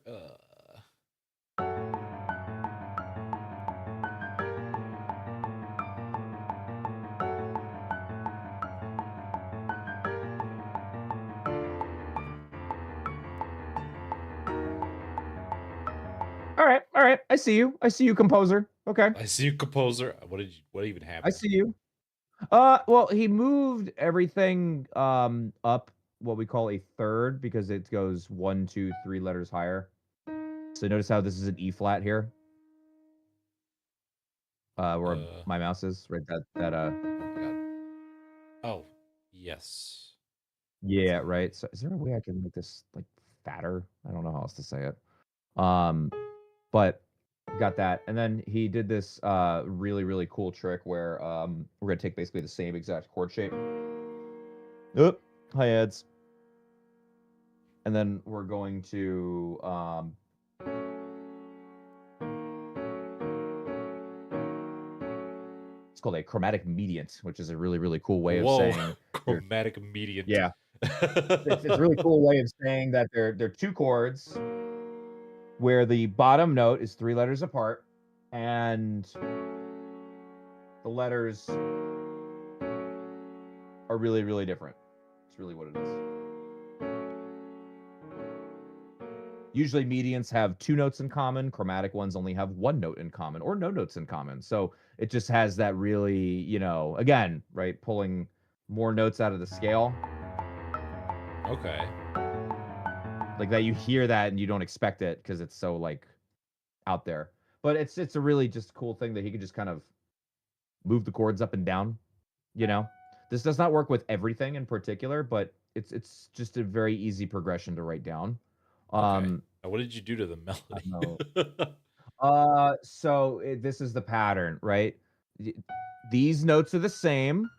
All right. I see you. I see you, composer. Okay. I see you, composer. What even happened? I see you. Well, he moved everything up what we call a third because it goes 1, 2, 3 letters higher. So notice how this is an E flat here. Where my mouse is, right? Oh, yes. Yeah, right. So is there a way I can make this like fatter? I don't know how else to say it. But got that. And then he did this really, really cool trick where we're gonna take basically the same exact chord shape. Oop, hi Eds. And then we're going to it's called a chromatic mediant, which is a really, really cool way of saying chromatic mediant. Yeah. It's a really cool way of saying that they're two chords where the bottom note is 3 letters apart and the letters are really, really different. It's really what it is. Usually mediants have 2 notes in common. Chromatic ones only have 1 note in common or no notes in common. So it just has that really, you know, again, right, pulling more notes out of the scale. Okay. Like that you hear that and you don't expect it because it's so like out there. But it's a really just cool thing that he can just kind of move the chords up and down, you know. This does not work with everything in particular, but it's just a very easy progression to write down. Okay. Now, what did you do to the melody? So this is the pattern, right? These notes are the same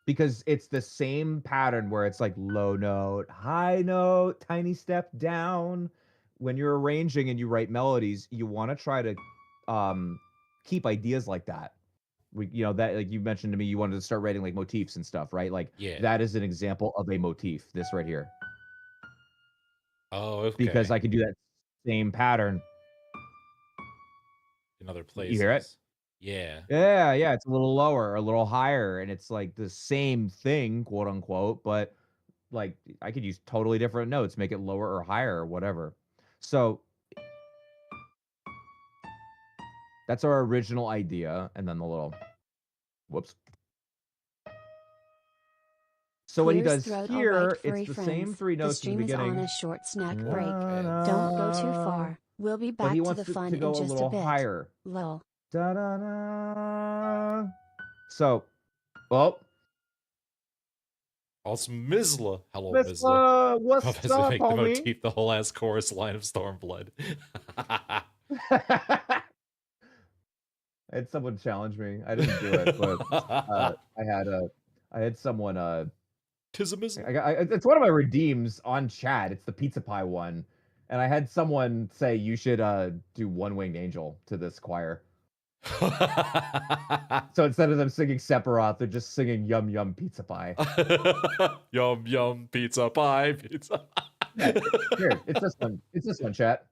because it's the same pattern where it's like low note, high note, tiny step down. When you're arranging and you write melodies, you want to try to keep ideas like that. You know, that like you mentioned to me, you wanted to start writing like motifs and stuff, right? Like that is an example of a motif, this right here. Oh, okay. Because I can do that same pattern in other places. You hear it? Yeah. Yeah. It's a little lower or a little higher, and it's like the same thing, quote unquote, but like I could use totally different notes, make it lower or higher or whatever. So that's our original idea, and then the little whoops. So what he does here, it's the same 3 notes in the beginning. The stream is on a short snack break. Don't go too far. We'll be back to the fun in just a bit. Higher. Lol. Da, da, da. So, well. Also, Mizla. Hello, Mizla. Mizla, what's Professor up, make the homie? motif the whole ass chorus line of Stormblood. I had someone challenge me. I didn't do it, but I had someone. Tis a Mizla. It's one of my redeems on chat. It's the pizza pie one, and I had someone say you should do One Winged Angel to this choir. So instead of them singing Sephiroth, they're just singing Yum Yum Pizza Pie. Yum yum pizza pie, pizza. Yeah, here, it's this one. It's this one, chat.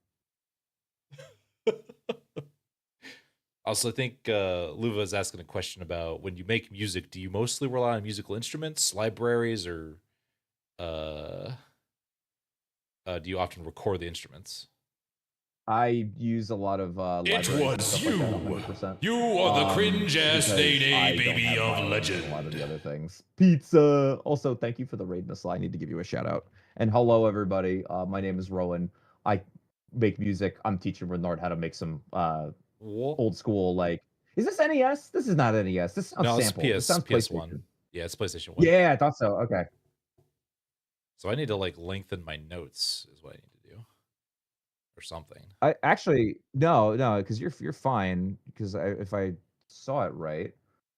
Also, I think Luva is asking a question about when you make music, do you mostly rely on musical instruments, libraries, or do you often record the instruments? I use a lot of It libraries and was stuff you. like that, 100%. You are the cringe ass because day I day don't baby have of power legend. in a lot of the other things. Pizza. Also, thank you for the raid, Miss. I need to give you a shout out. And hello, everybody. My name is Rowan. I make music. I'm teaching Renard how to make some old school, like, is this NES? This is not NES. This sounds No, it's sample. This sounds PS1. PlayStation. Yeah, it's PlayStation 1. Yeah, I thought so. Okay. So I need to like lengthen my notes is what I need to do. Or something. I actually no, because you're fine. Because if I saw it right,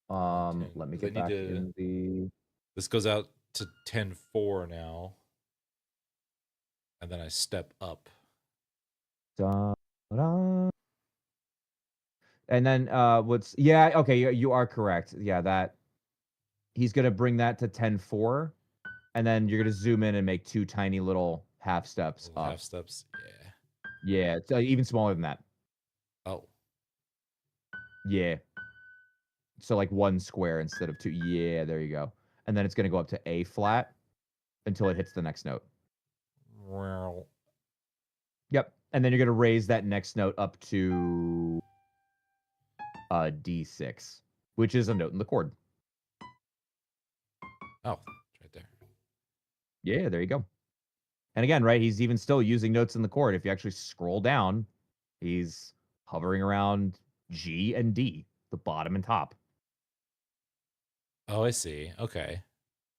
let me get back in the. This goes out to 10:4 now, and then I step up. Da, da. And then what's okay, you are correct. Yeah, that he's gonna bring that to 10:4, and then you're gonna zoom in and make two tiny little half steps up. Half steps, yeah. Yeah, it's even smaller than that. Oh. Yeah. So like one square instead of two. Yeah, there you go. And then it's gonna go up to A flat until it hits the next note. Well. Yep. And then you're gonna raise that next note up to D6, which is a note in the chord. Oh, it's right there. Yeah, there you go. And again, right, he's even still using notes in the chord. If you actually scroll down, he's hovering around G and D, the bottom and top. Oh, I see. Okay.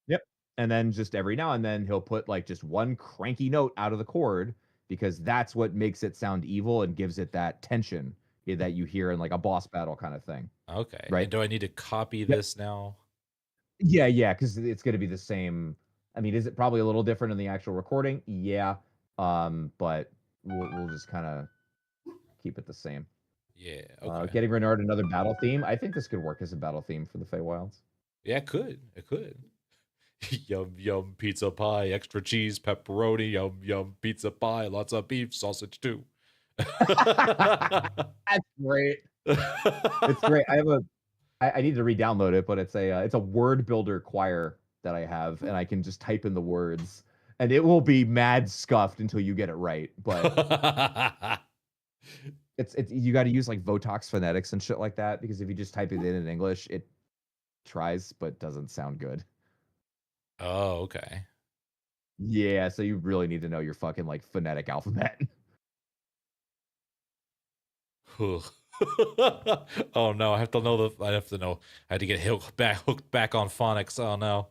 Yep. And then just every now and then he'll put like just one cranky note out of the chord, because that's what makes it sound evil and gives it that tension that you hear in like a boss battle kind of thing. Okay. Right. And do I need to copy this now? Yeah, because it's going to be the same. I mean, is it probably a little different in the actual recording? Yeah. But we'll just kind of keep it the same. Yeah. Okay. Getting Renard another battle theme. I think this could work as a battle theme for the Fae Wilds. Yeah, it could. It could. Yum yum pizza pie, extra cheese, pepperoni, yum yum pizza pie, lots of beef, sausage too. That's great. It's great. I need to re-download it, but it's a word builder choir that I have, and I can just type in the words, and it will be mad scuffed until you get it right. But it's you got to use like Votox phonetics and shit like that, because if you just type it in English, it tries but doesn't sound good. Oh, okay. Yeah, so you really need to know your fucking like phonetic alphabet. Oh no, I have to know I had to get hooked back on phonics. Oh no.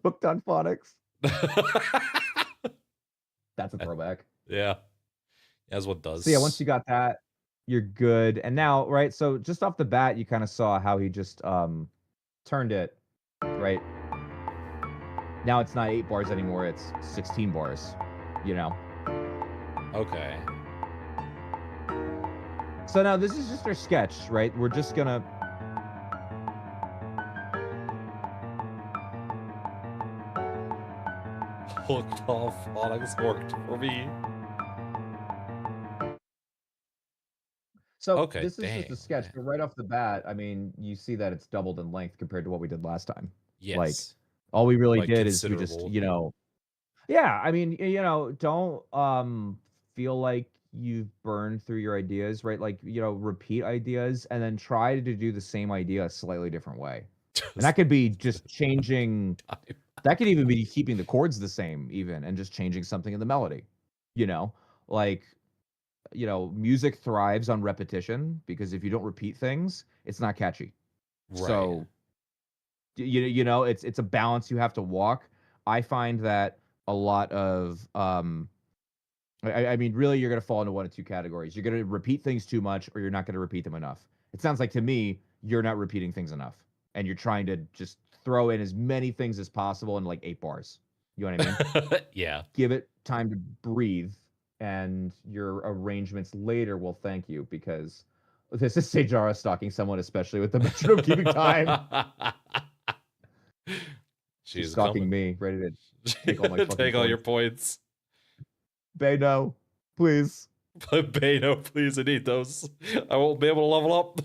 Hooked on phonics. That's a throwback. Yeah. As one does. So yeah, once you got that, you're good. And now, right, so just off the bat, you kind of saw how he just turned it, right? Now it's not 8 bars anymore, it's 16 bars, you know? Okay. So now this is just our sketch, right? We're just gonna... Hooked off phonics worked for me. So okay, this is just a sketch, but right off the bat, I mean, you see that it's doubled in length compared to what we did last time. Yes. Like, all we really like did is we just, yeah, I mean, don't feel like you've burned through your ideas, right? Like, repeat ideas and then try to do the same idea a slightly different way. And that could be just changing, that could even be keeping the chords the same even, and just changing something in the melody, like, music thrives on repetition, because if you don't repeat things, it's not catchy. Right. So You know, it's a balance you have to walk. I find that a lot of I mean, really, you're going to fall into one of two categories. You're going to repeat things too much, or you're not going to repeat them enough. It sounds like to me, you're not repeating things enough, and you're trying to just throw in as many things as possible in like 8 bars. You know what I mean? Yeah. Give it time to breathe, and your arrangements later will thank you, because this is Sejara stalking someone, especially with the metronome keeping time. She's stalking coming. me, ready to take all my fucking take all points. your points. Bay, no, please. Bay, no, please. I need those. I won't be able to level up.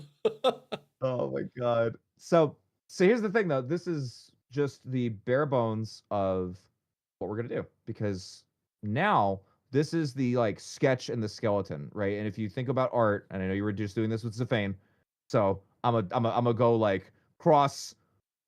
Oh my god. So here's the thing, though. This is just the bare bones of what we're gonna do, because now this is the like sketch and the skeleton, right? And if you think about art, and I know you were just doing this with Zafane, so I'm a go like cross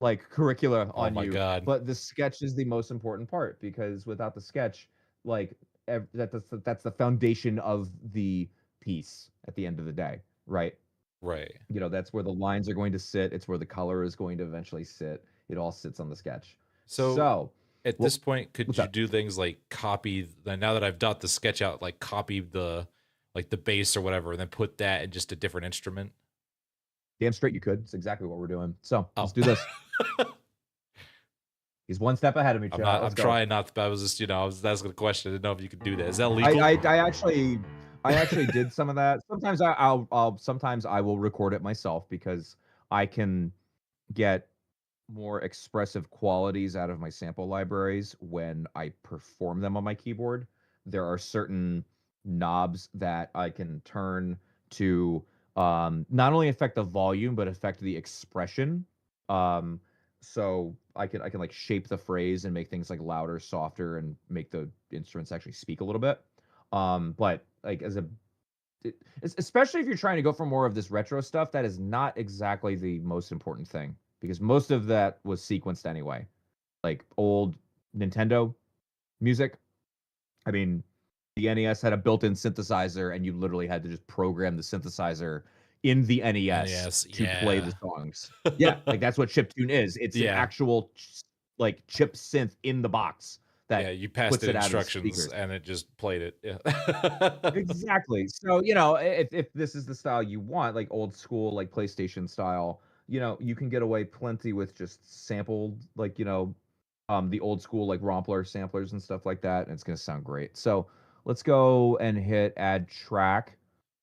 like curricula on my you. God. But the sketch is the most important part, because without the sketch, like that's the foundation of the piece at the end of the day, right? Right. You know, that's where the lines are going to sit. It's where the color is going to eventually sit. It all sits on the sketch. So at this point, could you up? do things like copy, now that I've dot the sketch out, like copy the bass or whatever, and then put that in just a different instrument? Damn straight you could. It's exactly what we're doing. So let's do this. He's one step ahead of me, Chad. I'm trying not to, but I was just, I was asking a question. I didn't know if you could do that. Is that legal? I actually did some of that. Sometimes sometimes I will record it myself, because I can get more expressive qualities out of my sample libraries when I perform them on my keyboard. There are certain knobs that I can turn to not only affect the volume, but affect the expression. So I can like shape the phrase and make things like louder, softer, and make the instruments actually speak a little bit. But like especially if you're trying to go for more of this retro stuff, that is not exactly the most important thing, because most of that was sequenced anyway. Like old Nintendo music. I mean, the NES had a built-in synthesizer, and you literally had to just program the synthesizer in the NES to play the songs. Yeah, like that's what chiptune is. It's an actual like chip synth in the box that you passed it instructions and it just played it. Yeah. Exactly. So, if this is the style you want, like old school, like PlayStation style, you can get away plenty with just sampled, like, the old school, like Rompler samplers and stuff like that, and it's going to sound great. So let's go and hit add track,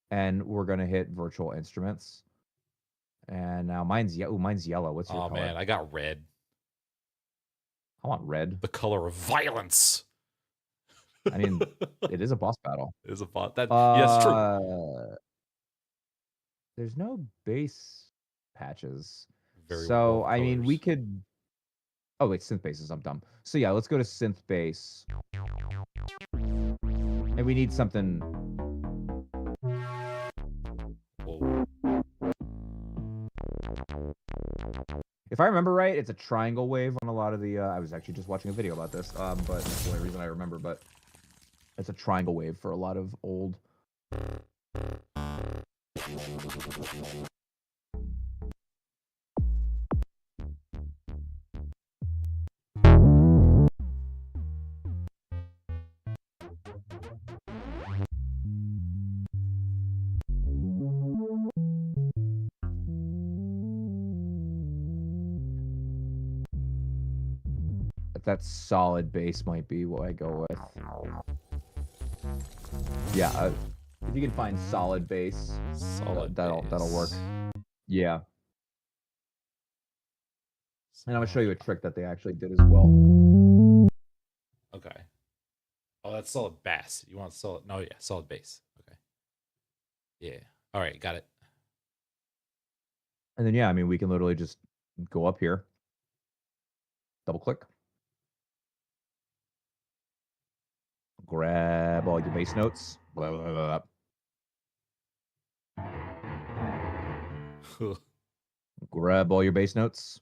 and we're going to hit virtual instruments. And now mine's yellow. What's your color? Oh, man, I got red. I want red. The color of violence. I mean, it is a boss battle. It is a boss. Yes, true. There's no bass patches. Very so, well I mean, we colors. could... Oh, wait, synth basses. I'm dumb. So, yeah, let's go to synth bass. And we need something... Whoa. If I remember right, it's a triangle wave on a lot of the... I was actually just watching a video about this, but that's the only reason I remember, but it's a triangle wave for a lot of old... That solid bass might be what I go with. Yeah, if you can find solid bass, that'll work. Yeah. And I'm gonna show you a trick that they actually did as well. Okay. Oh, that's solid bass. You want solid? No, yeah, solid bass. Okay. Yeah. All right, got it. And then yeah, I mean, we can literally just go up here, double click. Grab all your bass notes. Blah, blah, blah. Grab all your bass notes.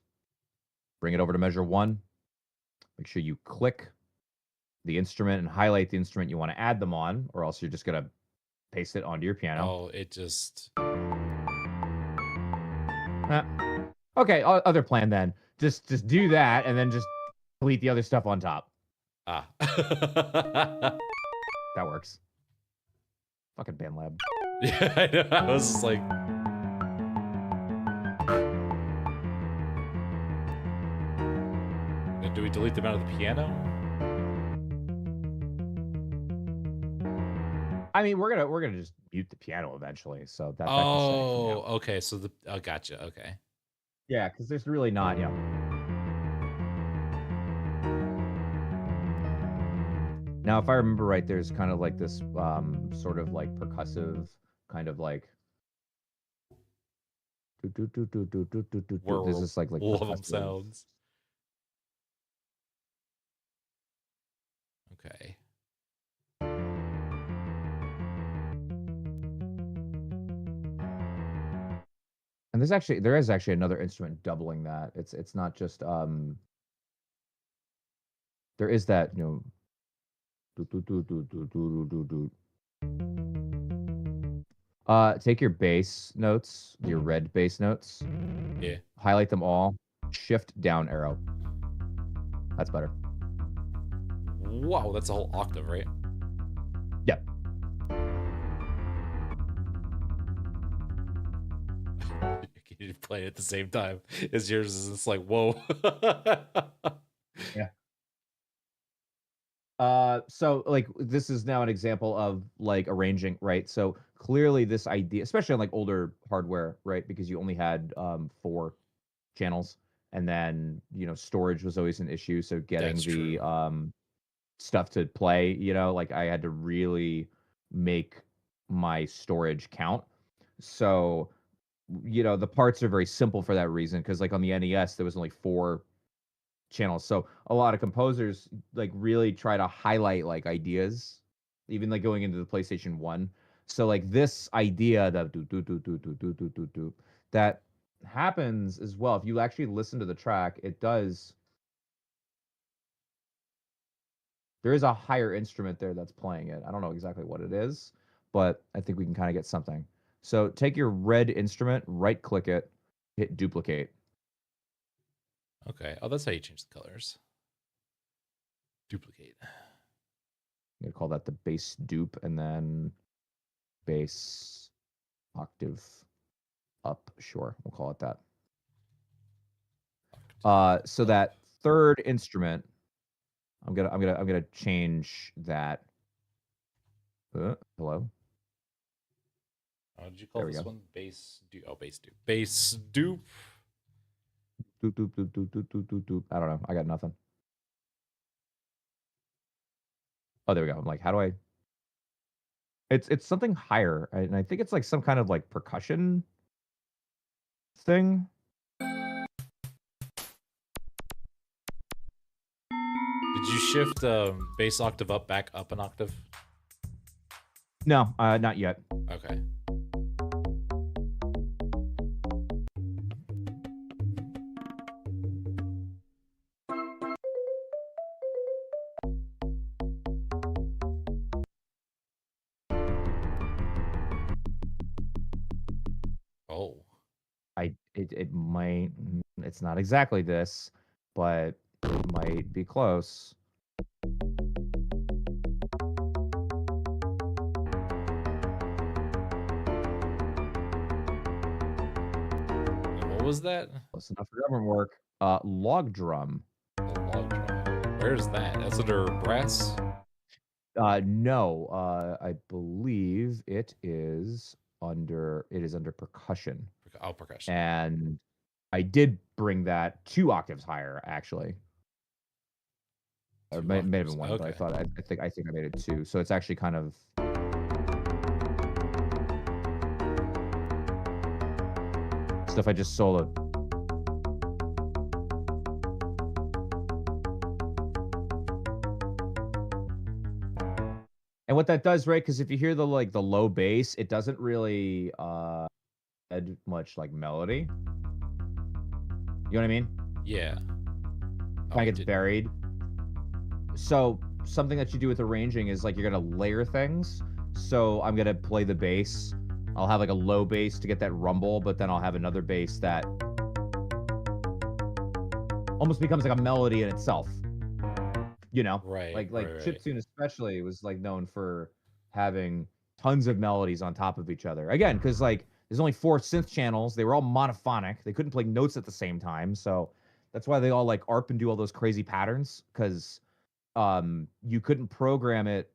Bring it over to measure 1. Make sure you click the instrument and highlight the instrument you want to add them on, or else you're just going to paste it onto your piano. Oh, it just... Okay, other plan then. just do that, and then just delete the other stuff on top. Ah. That works. Fucking BandLab. Yeah, I know. I was just like. Do we delete them out of the piano? I mean, we're gonna just mute the piano eventually, so that. Oh, okay. So gotcha. Okay. Yeah, because there's really not. Yeah. Now, if I remember right, there's kind of like this sort of like percussive kind of like. There's this like love them percussive sounds. Okay. And there is actually another instrument doubling that. It's not just there is that, you know, take your bass notes, your red bass notes. Yeah. Highlight them all. Shift down arrow. That's better. Wow, that's a whole octave, right? Yep. You play it at the same time as yours is. It's like, whoa. Yeah. So like this is now an example of like arranging, right? So clearly this idea, especially on like older hardware, right? Because you only had 4 channels, and then, you know, storage was always an issue. So getting That's the true. stuff to play, you know, like I had to really make my storage count. So, you know, the parts are very simple for that reason, because like on the NES there was only 4 channels. So a lot of composers like really try to highlight like ideas, even like going into the PlayStation 1. So like this idea that that happens as well. If you actually listen to the track, it does. There is a higher instrument there that's playing it. I don't know exactly what it is, but I think we can kind of get something. So take your red instrument, right click it, hit duplicate. Okay. Oh, that's how you change the colors. Duplicate. I'm gonna call that the bass dupe, and then bass octave up. Sure, we'll call it that. So that third instrument, I'm gonna change that. Hello. How did you call There we this go. one? Bass dupe. Oh, bass dupe. Bass dupe. Doop, doop, doop, doop, doop, doop, doop, doop. I don't know. I got nothing. Oh, there we go. I'm like, how do I? It's something higher, and I think it's like some kind of like percussion thing. Did you shift bass octave up, back up an octave? No, not yet. Okay. Oh. It might. It's not exactly this, but it might be close. What was that? Close enough for government work. Log drum. A log drum. Where's that? That's under brass? No. I believe it is under percussion. Oh, percussion. And I did bring that 2 octaves higher, actually. Or may have been 1, but I thought I think I made it 2. So it's actually kind of. Stuff I just soloed. And what that does, right? Because if you hear the low bass, it doesn't really add much like melody. You know what I mean? Yeah. Kind of gets buried. So something that you do with arranging is like you're gonna layer things. So I'm gonna play the bass. I'll have like a low bass to get that rumble, but then I'll have another bass that almost becomes like a melody in itself. You know, Right. like right. chiptune especially was like known for having tons of melodies on top of each other. Again, because like there's only 4 synth channels. They were all monophonic. They couldn't play notes at the same time. So that's why they all like ARP and do all those crazy patterns, because you couldn't program it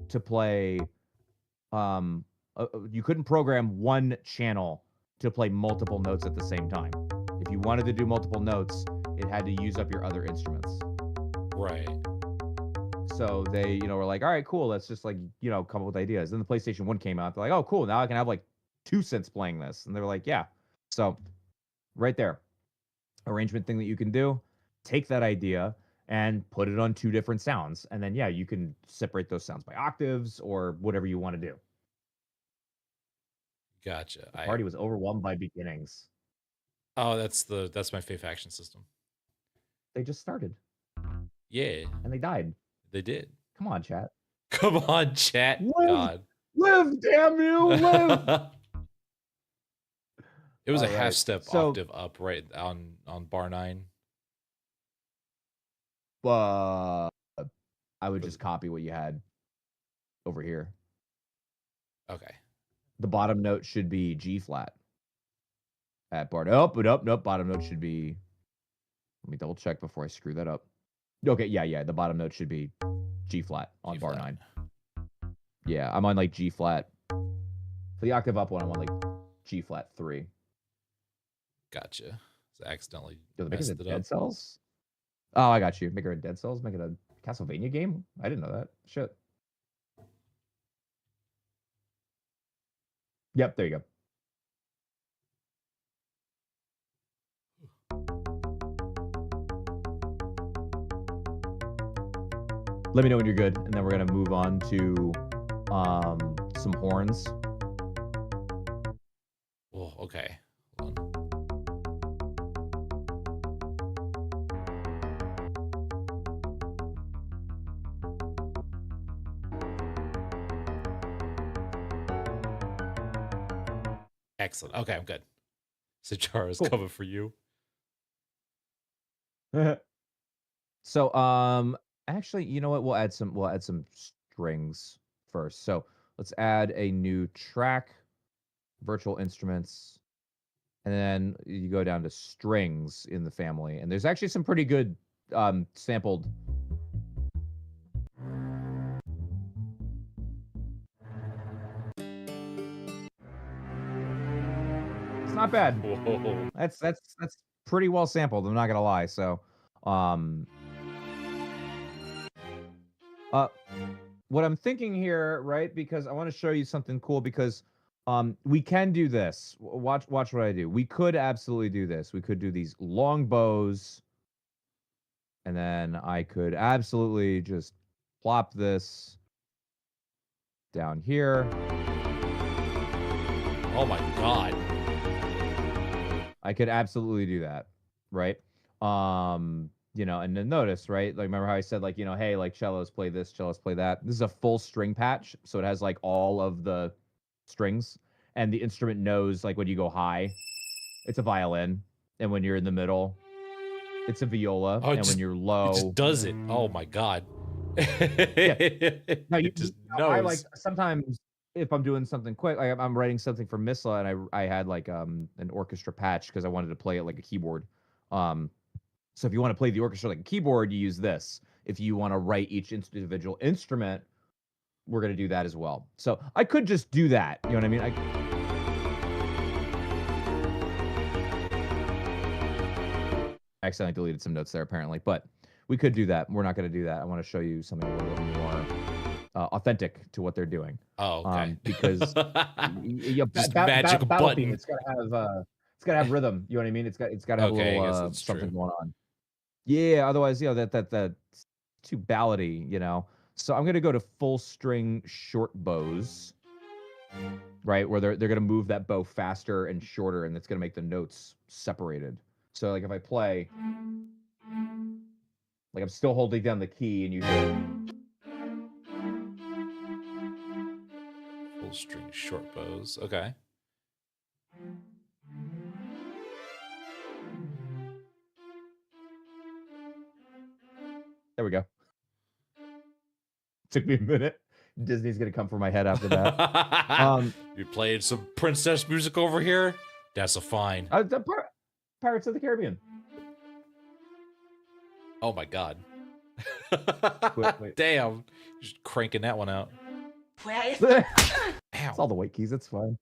to play you couldn't program one channel to play multiple notes at the same time. If you wanted to do multiple notes, it had to use up your other instruments. Right. So they, were like, all right, cool. Let's just like, come up with ideas. Then the PlayStation 1 came out. They're like, oh, cool. Now I can have like 2 synths playing this. And they were like, yeah. So right there, arrangement thing that you can do, take that idea and put it on 2 different sounds. And then, yeah, you can separate those sounds by octaves or whatever you want to do. Gotcha. The party was overwhelmed by beginnings. Oh, that's my Fae faction system. They just started. Yeah. And they died. They did. Come on, chat. Come on, chat. Live, God. Live, damn you, live. It was All a right. half step octave up right on bar 9. I would just copy what you had over here. Okay. The bottom note should be G flat. At bar. Nope. Bottom note should be. Let me double check before I screw that up. Okay, yeah. The bottom note should be G flat on bar 9. Yeah, I'm on like G flat. For the octave up one, I'm on like G flat 3. Gotcha. So accidentally Messed it Dead up. Cells? Oh, I got you. Make it a Dead Cells? Make it a Castlevania game? I didn't know that. Shit. Yep, there you go. Let me know when you're good, and then we're gonna move on to some horns. Oh, okay. Hold on. Excellent. Okay, I'm good. So Chara's coming for you. So actually, you know what? We'll add some strings first. So let's add a new track, virtual instruments, and then you go down to strings in the family. And there's actually some pretty good sampled. It's not bad. Whoa. That's pretty well sampled. I'm not gonna lie. So, what I'm thinking here, right? Because I want to show you something cool. Because we can do this. Watch what I do. We could absolutely do this. We could do these long bows, and then I could absolutely just plop this down here. Oh my god. I could absolutely do that, right? And then notice, right? Like, remember how I said, like, hey, like, cellos play this, cellos play that. This is a full string patch, so it has like all of the strings, and the instrument knows, like, when you go high, it's a violin, and when you're in the middle, it's a viola, and when you're low, it just does it. Oh my god. Yeah. No, it just knows. I like sometimes if I'm doing something quick, like I'm writing something for Missla, and I had like an orchestra patch because I wanted to play it like a keyboard. So if you want to play the orchestra like a keyboard, you use this. If you want to write each individual instrument, we're going to do that as well. So I could just do that. You know what I mean? I accidentally deleted some notes there, apparently. But we could do that. We're not going to do that. I want to show you something a little bit more authentic to what they're doing. Oh, okay. Because just magic button. Theme, it's gotta have rhythm. You know what I mean? It's got to have a little something going on. Yeah. Otherwise, that's too ballady. So I'm gonna go to full string short bows, right? Where they're gonna move that bow faster and shorter, and it's gonna make the notes separated. So like if I play, like I'm still holding down the key, and you hear. Full string short bows. Okay. There we go. Took me a minute. Disney's gonna come for my head after that. You played some princess music over here? That's a fine. Pirates of the Caribbean. Oh my god. Wait. Damn. Just cranking that one out. It's all the white keys, it's fine.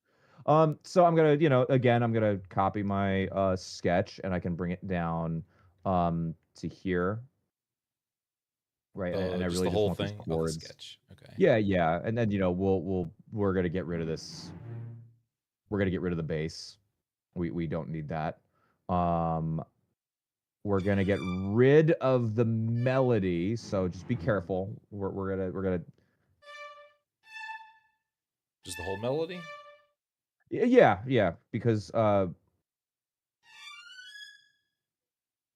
So I'm gonna, again, I'm gonna copy my sketch and I can bring it down to here. Right. And I just really the whole just want thing. these Oh, the chords. sketch. Okay. Yeah. And then we're gonna get rid of this. We're gonna get rid of the bass. We don't need that. We're gonna get rid of the melody, so just be careful. We're gonna Just the whole melody? yeah, because Oh,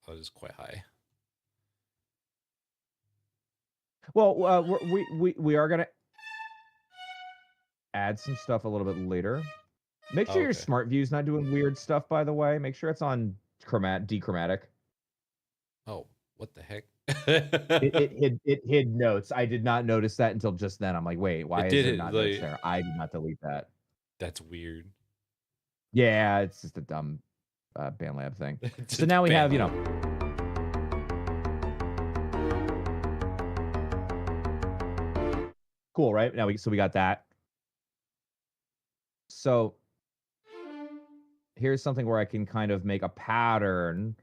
it is quite high. well, we are gonna add some stuff a little bit later. Make sure your smart view's not doing weird stuff, by the way. Make sure it's on dechromatic. Oh, what the heck? it hid notes. I did not notice that until just then. I'm like, wait, why is there not notes there? I did not delete that. That's weird. Yeah, it's just a dumb BandLab thing. So now we have, cool, right? Now we got that. So here's something where I can kind of make a pattern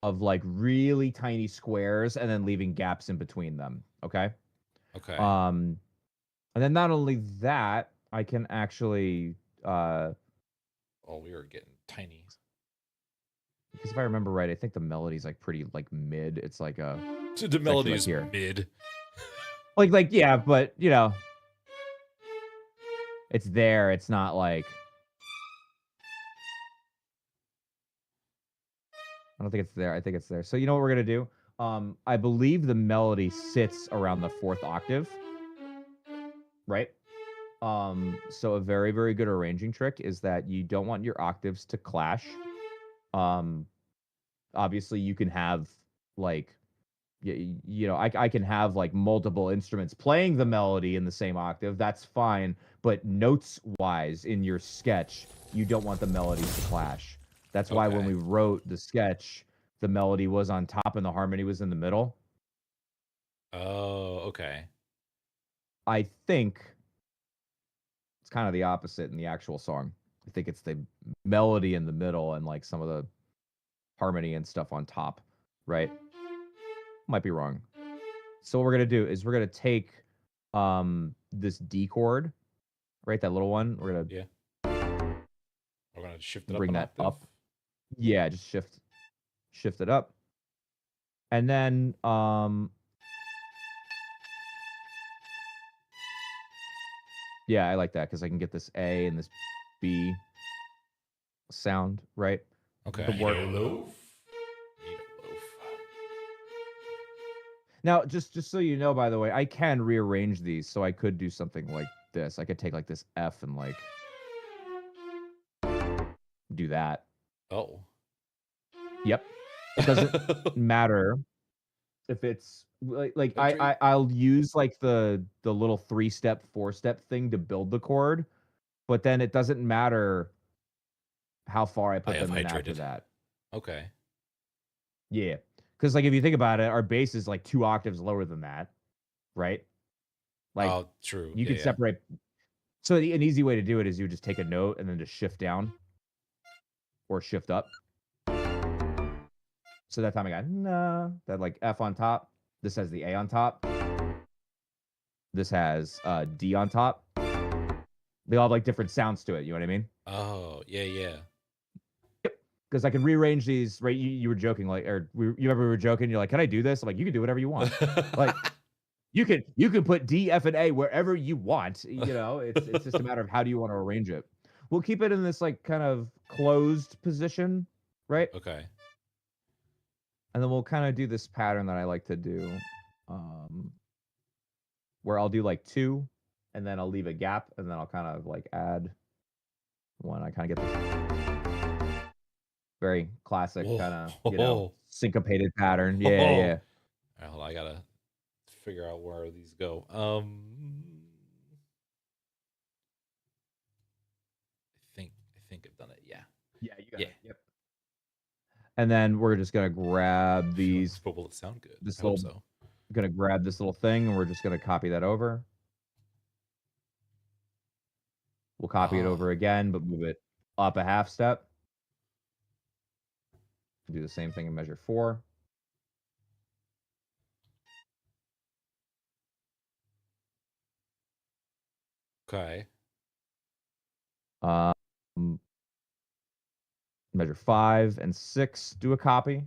of like really tiny squares and then leaving gaps in between them. Okay. And then not only that, I can actually oh, we were getting tiny. Because if I remember right, I think the melody's like pretty like mid. It's like a the melody is like mid. like yeah, but it's there. It's not like I don't think it's there. I think it's there. So you know what we're gonna do? I believe the melody sits around the 4th octave, right? So a very, very good arranging trick is that you don't want your octaves to clash. Obviously you can have like, I can have like multiple instruments playing the melody in the same octave. That's fine. But notes wise in your sketch, you don't want the melodies to clash. That's why when we wrote the sketch, the melody was on top and the harmony was in the middle. Oh, okay. I think it's kind of the opposite in the actual song. I think it's the melody in the middle and like some of the harmony and stuff on top, right? Might be wrong. So what we're gonna do is we're gonna take this D chord, right? That little one. We're gonna we're gonna shift it bring that up. Yeah, just shift it up. And then yeah, I like that because I can get this A and this B sound, right? Okay. Now, just so you know, by the way, I can rearrange these, so I could do something like this. I could take like this F and like do that. Oh. Yep. It doesn't matter if it's like I'll use like the little 3-step, 4-step thing to build the chord, but then it doesn't matter how far I put them in after that. Okay. Yeah. Because like if you think about it, our bass is like 2 octaves lower than that, right? Like, oh, true. You can separate. So an easy way to do it is you would just take a note and then just shift down or shift up. So that time I got that like F on top. This has the A on top. This has D on top. They all have like different sounds to it. You know what I mean? Oh, yeah. Because I can rearrange these, right? You were joking, like, or you ever were joking? You're like, can I do this? I'm like, you can do whatever you want. Like, you can put D, F, and A wherever you want. It's just a matter of how do you want to arrange it. We'll keep it in this like kind of closed position, right? Okay. And then we'll kind of do this pattern that I like to do, where I'll do like 2, and then I'll leave a gap, and then I'll kind of like add 1. I kind of get this very classic kind of syncopated pattern. Yeah. All right, hold on, I gotta figure out where these go. I think I've done it. Yeah. Yeah, you got Yeah. it. Yep. And then we're just gonna grab these. But will it sound good? This I hope little. so. Gonna grab this little thing, and we're just gonna copy that over. We'll copy it over again, but move it up a half step. Do the same thing in measure 4. Okay. Measure 5 and 6, do a copy.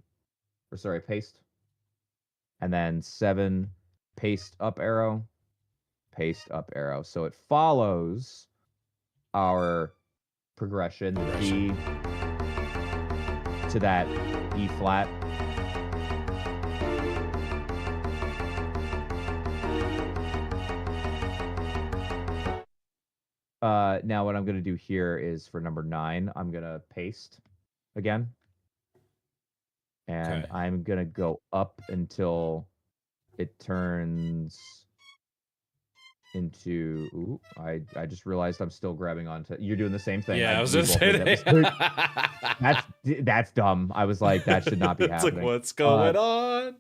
Or sorry, paste. And then 7, paste up arrow, paste up arrow. So it follows our progression, the D to that E flat. Now what I'm going to do here is for number 9, I'm going to paste again. And Okay. I'm going to go up until it turns into... Ooh, I just realized I'm still grabbing onto... You're doing the same thing. Yeah, I was going to say that. That's dumb. I was like, that should not be happening. It's like, what's going on?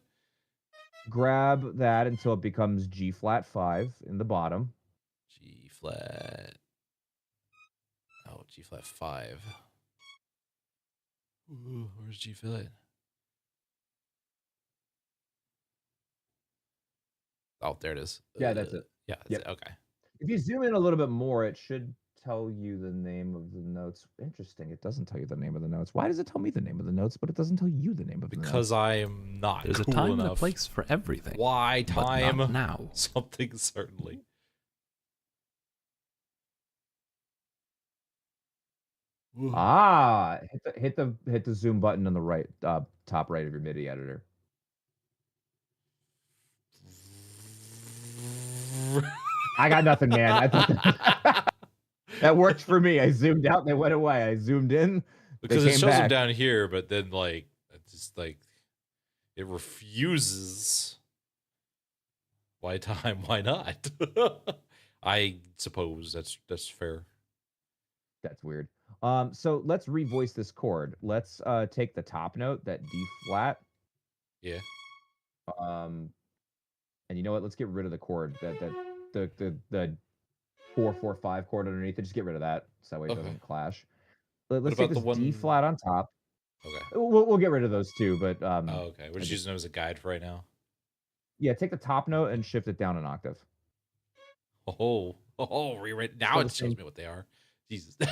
Grab that until it becomes G flat 5 in the bottom. G flat. Oh, G flat 5. Ooh, where's G flat? Oh, there it is. Yeah, that's it. Yeah, that's it. Okay. If you zoom in a little bit more, it should tell you the name of the notes. Interesting. It doesn't tell you the name of the notes. Why does it tell me the name of the notes, but it doesn't tell you the name of the notes? Because I am not There's cool a time enough. and a place for everything. Why but time? not now. Something certainly. Ah, hit the zoom button on the right, top right of your MIDI editor. I got nothing, man. I thought that worked for me. I zoomed out, they went away. I zoomed in, because they it came shows them back. down here, but then like it's just like it refuses. Why time? Why not? I suppose that's fair. That's weird. So let's revoice this chord. Let's take the top note, that D flat. Yeah. And you know what? Let's get rid of the chord, the 4-4-5 chord underneath it. Just get rid of that, so that way it doesn't clash. Let's take this D flat on top. Okay. We'll get rid of those two, but oh, okay. We're just using them as a guide for right now. Yeah, take the top note and shift it down an octave. Rewrite. Now it shows me what they are. Jesus. So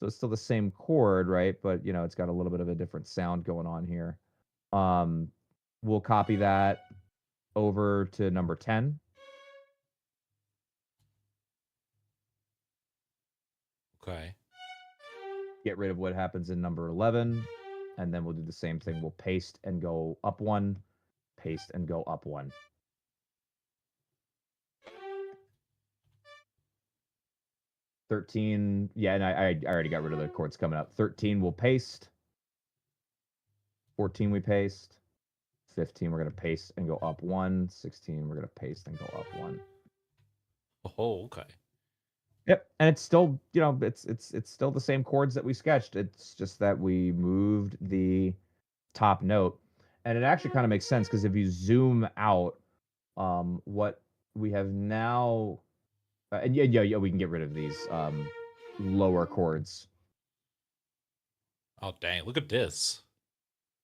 it's still the same chord, right? But you know, it's got a little bit of a different sound going on here. We'll copy that over to number 10. Okay. Get rid of what happens in number 11, and then we'll do the same thing. We'll paste and go up 1, paste and go up 1. $13, yeah, and I already got rid of the chords coming up. 13 we'll paste. 14 we paste. 15 we're gonna paste and go up 1. 16 we're gonna paste and go up 1. Oh, okay. Yep, and it's still, you know, it's still the same chords that we sketched. It's just that we moved the top note, and it actually kind of makes sense because if you zoom out, what we have now, and yeah, we can get rid of these lower chords. Oh dang! Look at this.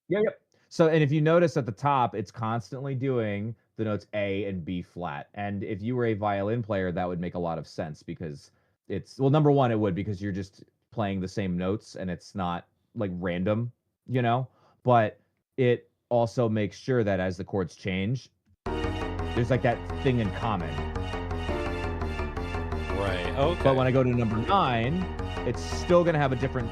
Yep. So, and if you notice at the top, it's constantly doing the notes A and B flat. And if you were a violin player, that would make a lot of sense because it's, well, number one, it would, because you're just playing the same notes and it's not like random, you know, but it also makes sure that as the chords change, there's like that thing in common. Right. Okay. But when I go to number 9, it's still going to have a different.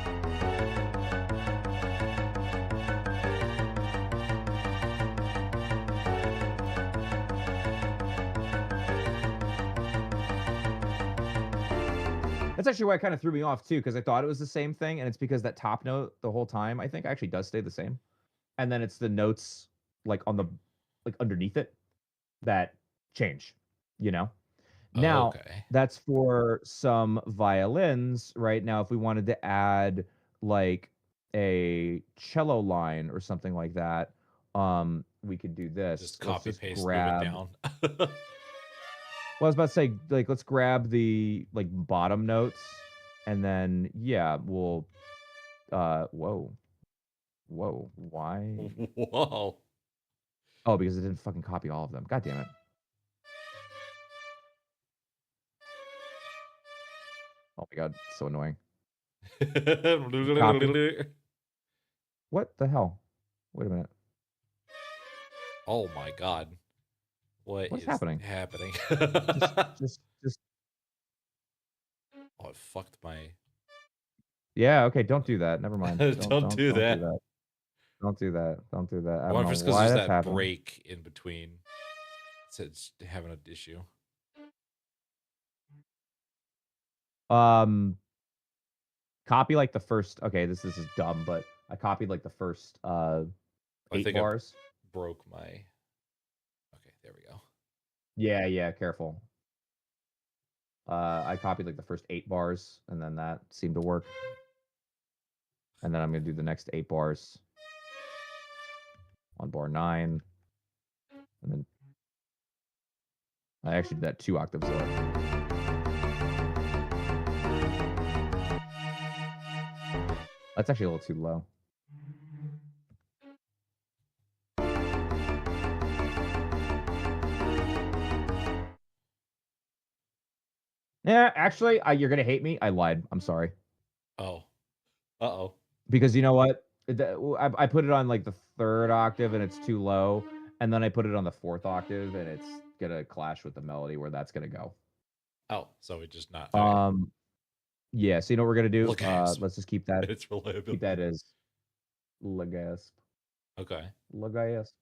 That's actually why it kind of threw me off too, because I thought it was the same thing, and it's because that top note the whole time, I think, actually does stay the same. and then it's the notes like on the like underneath it that change, you know. Now Okay. that's for some violins. Right now, if we wanted to add like a cello line or something like that, we could do this. Just Let's copy just paste, move it grab. down. Well, I was about to say, like, let's grab the like bottom notes, and then yeah, we'll. Whoa, why? Whoa. Oh, because it didn't fucking copy all of them. God damn it. Oh my god, so annoying. What the hell? Wait a minute. Oh my god. What What's is happening? happening? Just. Oh, it fucked my. Yeah. Okay. Don't do that. Never mind. Don't do Don't do that. that. Don't do that. Don't do that. I I don't wonder know if it's because why there's that's that happening. break in between. So it's having an issue. Copy like the first. Okay, this is dumb, but I copied like the first I 8 think bars. I broke my. Okay, there we go. Yeah. Careful. I copied like the first 8 bars, and then that seemed to work. And then I'm gonna do the next 8 bars on bar 9, and then I actually did that 2 octaves low. That's actually a little too low. Yeah, actually, you're gonna hate me. I lied. I'm sorry. Oh. Uh-oh. Because you know what? I put it on like the 3rd octave and it's too low, and then I put it on the 4th octave and it's gonna clash with the melody where that's gonna go. Oh, so we just not. Okay. Yeah. So you know what we're gonna do? Lagasp. Let's just keep that. It's reliability. Keep that as Lagasp. Okay. Lagasp.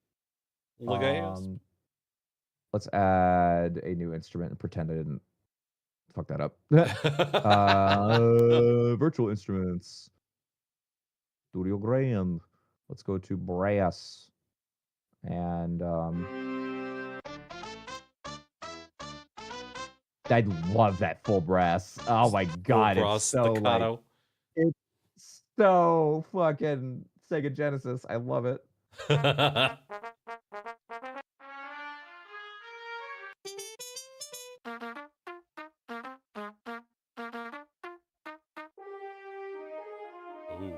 Lagasp. Let's add a new instrument and pretend I didn't fuck that up. Virtual instruments. Studio Grand. Let's go to brass. And I love that full brass. Oh my god, brass it's so staccato. like it's so fucking Sega Genesis. I love it. Ooh.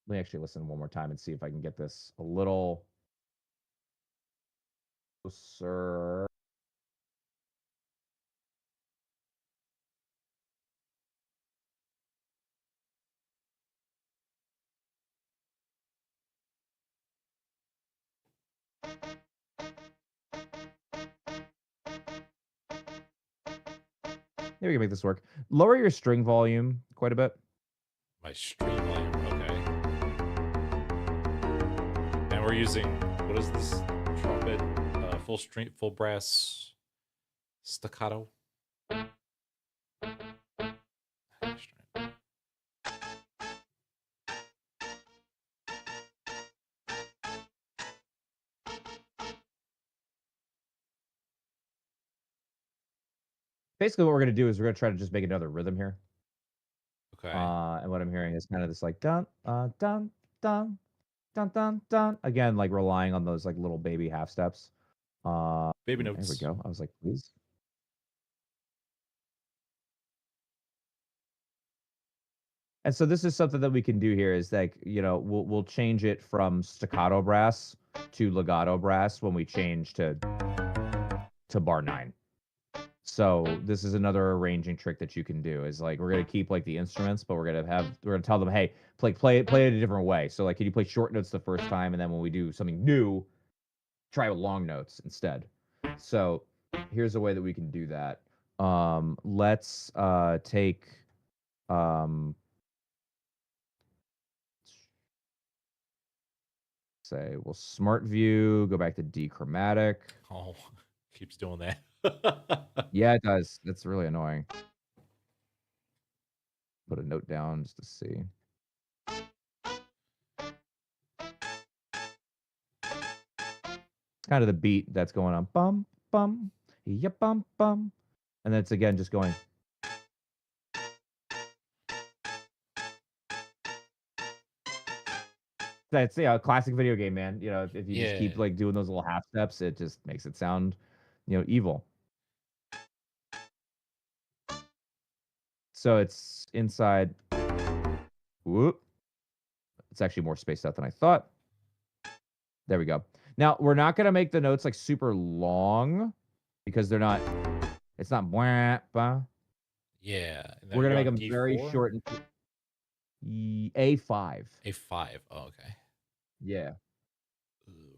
Let me actually listen one more time and see if I can get this a little closer. Maybe we can make this work. Lower your string volume quite a bit. My stream volume. Okay. And we're using, what is this trumpet? Full brass staccato. Basically, what we're gonna do is we're gonna try to just make another rhythm here. Okay. And what I'm hearing is kind of this like dun dun dun dun dun dun again, like relying on those like little baby half steps. Baby There notes. we go. I was like, please. And so this is something that we can do here is like, you know, we'll change it from staccato brass to legato brass when we change to bar 9. So this is another arranging trick that you can do is like we're gonna keep like the instruments, but we're gonna tell them, hey, play it a different way. So like, can you play short notes the first time, and then when we do something new, try with long notes instead. So here's a way that we can do that. Let's take Say we'll smart view, go back to dechromatic. Oh, keeps doing that. Yeah, it does. That's really annoying. Put a note down just to see. It's kind of the beat that's going on. Bum, bum, yeah, bum, bum. And then it's again just going. That's a classic video game, man. You know, if you just keep like doing those little half steps, it just makes it sound, evil. So it's inside. Whoop. It's actually more spaced out than I thought. There we go. Now we're not gonna make the notes like super long because they're not. It's not. Yeah. We're gonna make them very short and A5. A5. Oh, okay. Yeah.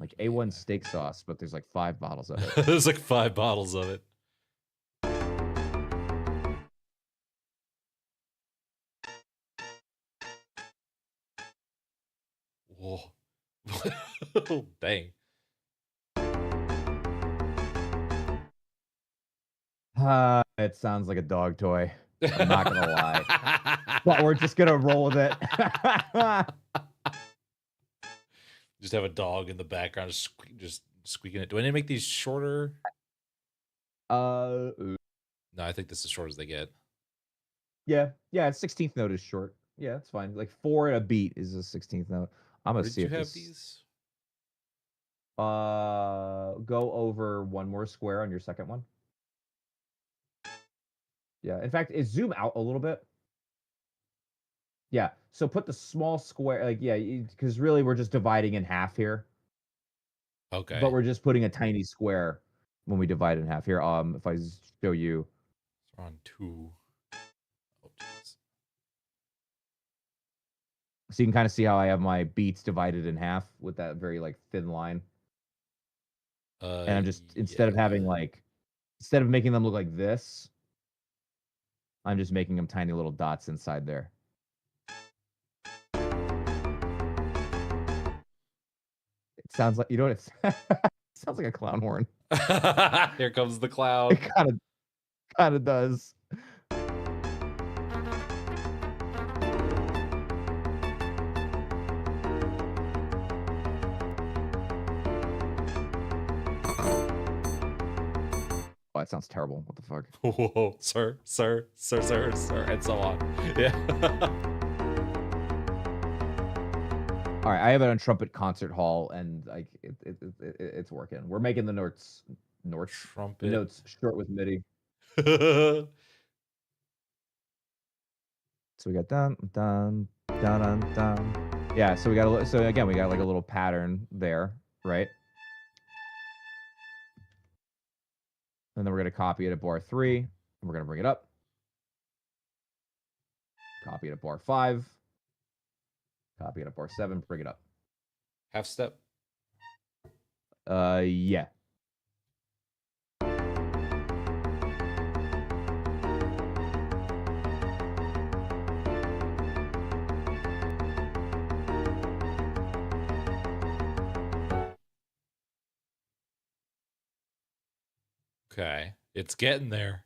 Like A1 steak sauce, but there's like 5 bottles of it. There's like 5 bottles of it. Whoa. Dang. It sounds like a dog toy. I'm not gonna lie. But we're just gonna roll with it. Just have a dog in the background just squeaking it. Do I need to make these shorter? No, I think this is as short as they get. Yeah, 16th note is short. Yeah, it's fine. Like 4 and a beat is a 16th note. I'm gonna see if you have this... these. Go over one more square on your second one. Yeah, in fact, zoom out a little bit. Yeah, so put the small square, like, yeah, because really we're just dividing in half here. Okay. But we're just putting a tiny square when we divide in half here. If I show you. We're on 2. Oh, so you can kind of see how I have my beats divided in half with that very, like, thin line. And I'm just, instead of having, like, instead of making them look like this, I'm just making them tiny little dots inside there. It sounds like, you know what it's sounds like a clown horn. Here comes the clown. It kind of does. Oh, that sounds terrible. What the fuck? Whoa, sir, and so on. Yeah. All right, I have it on Trumpet Concert Hall, and like it's working. We're making the notes Trumpet. The notes short with MIDI. So we got dun dun dun dun dun. Yeah, so we got so again we got like a little pattern there, right? And then we're gonna copy it at bar 3, and we're gonna bring it up. Copy it at bar 5. Copy it at bar 7, bring it up. Half step. Yeah. Okay, it's getting there.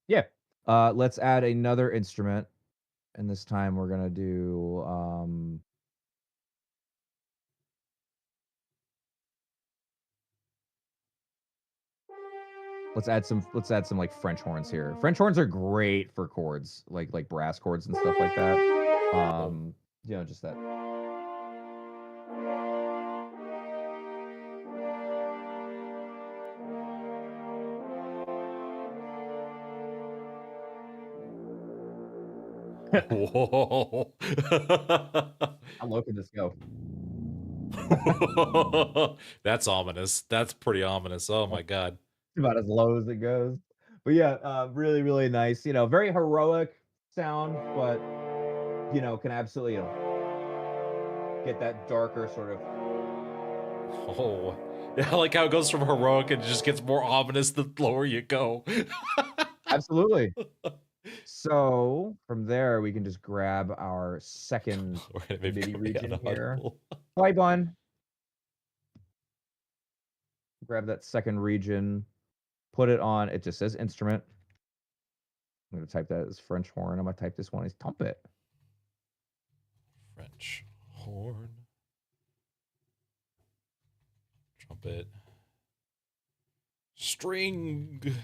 Yeah. Let's add another instrument. And this time we're gonna do let's add some like French horns here. French horns are great for chords, like brass chords and stuff like that. You know, just that. Whoa. How low can this go? That's ominous. That's pretty ominous. Oh my god. About as low as it goes. But yeah, really, really nice. You know, very heroic sound, but you know, can absolutely get that darker sort of. Oh, yeah, I like how it goes from heroic and just gets more ominous the lower you go. Absolutely. So from there, we can just grab our second We're gonna maybe MIDI go region here. unaudible. Bye, bun. Grab that second region, put it on. It just says instrument. I'm gonna type that as French horn. I'm gonna type this one as trumpet. French horn. Trumpet. Strings.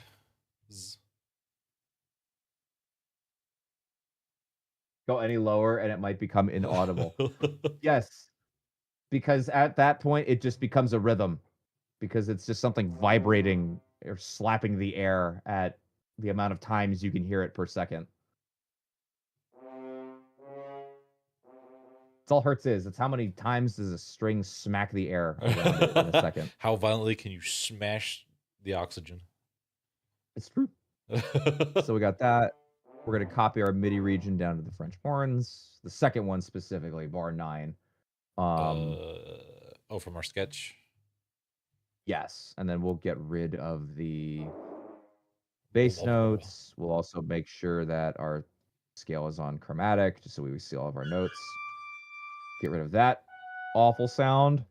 Go any lower and it might become inaudible. Yes, because at that point it just becomes a rhythm, because it's just something vibrating or slapping the air at the amount of times you can hear it per second. That's all Hertz is. It's how many times does a string smack the air around it in a second. How violently can you smash the oxygen? It's true. So we got that. We're going to copy our MIDI region down to the French horns. The second one specifically, bar 9. From our sketch? Yes. And then we'll get rid of the bass notes. We'll also make sure that our scale is on chromatic, just so we see all of our notes. Get rid of that awful sound.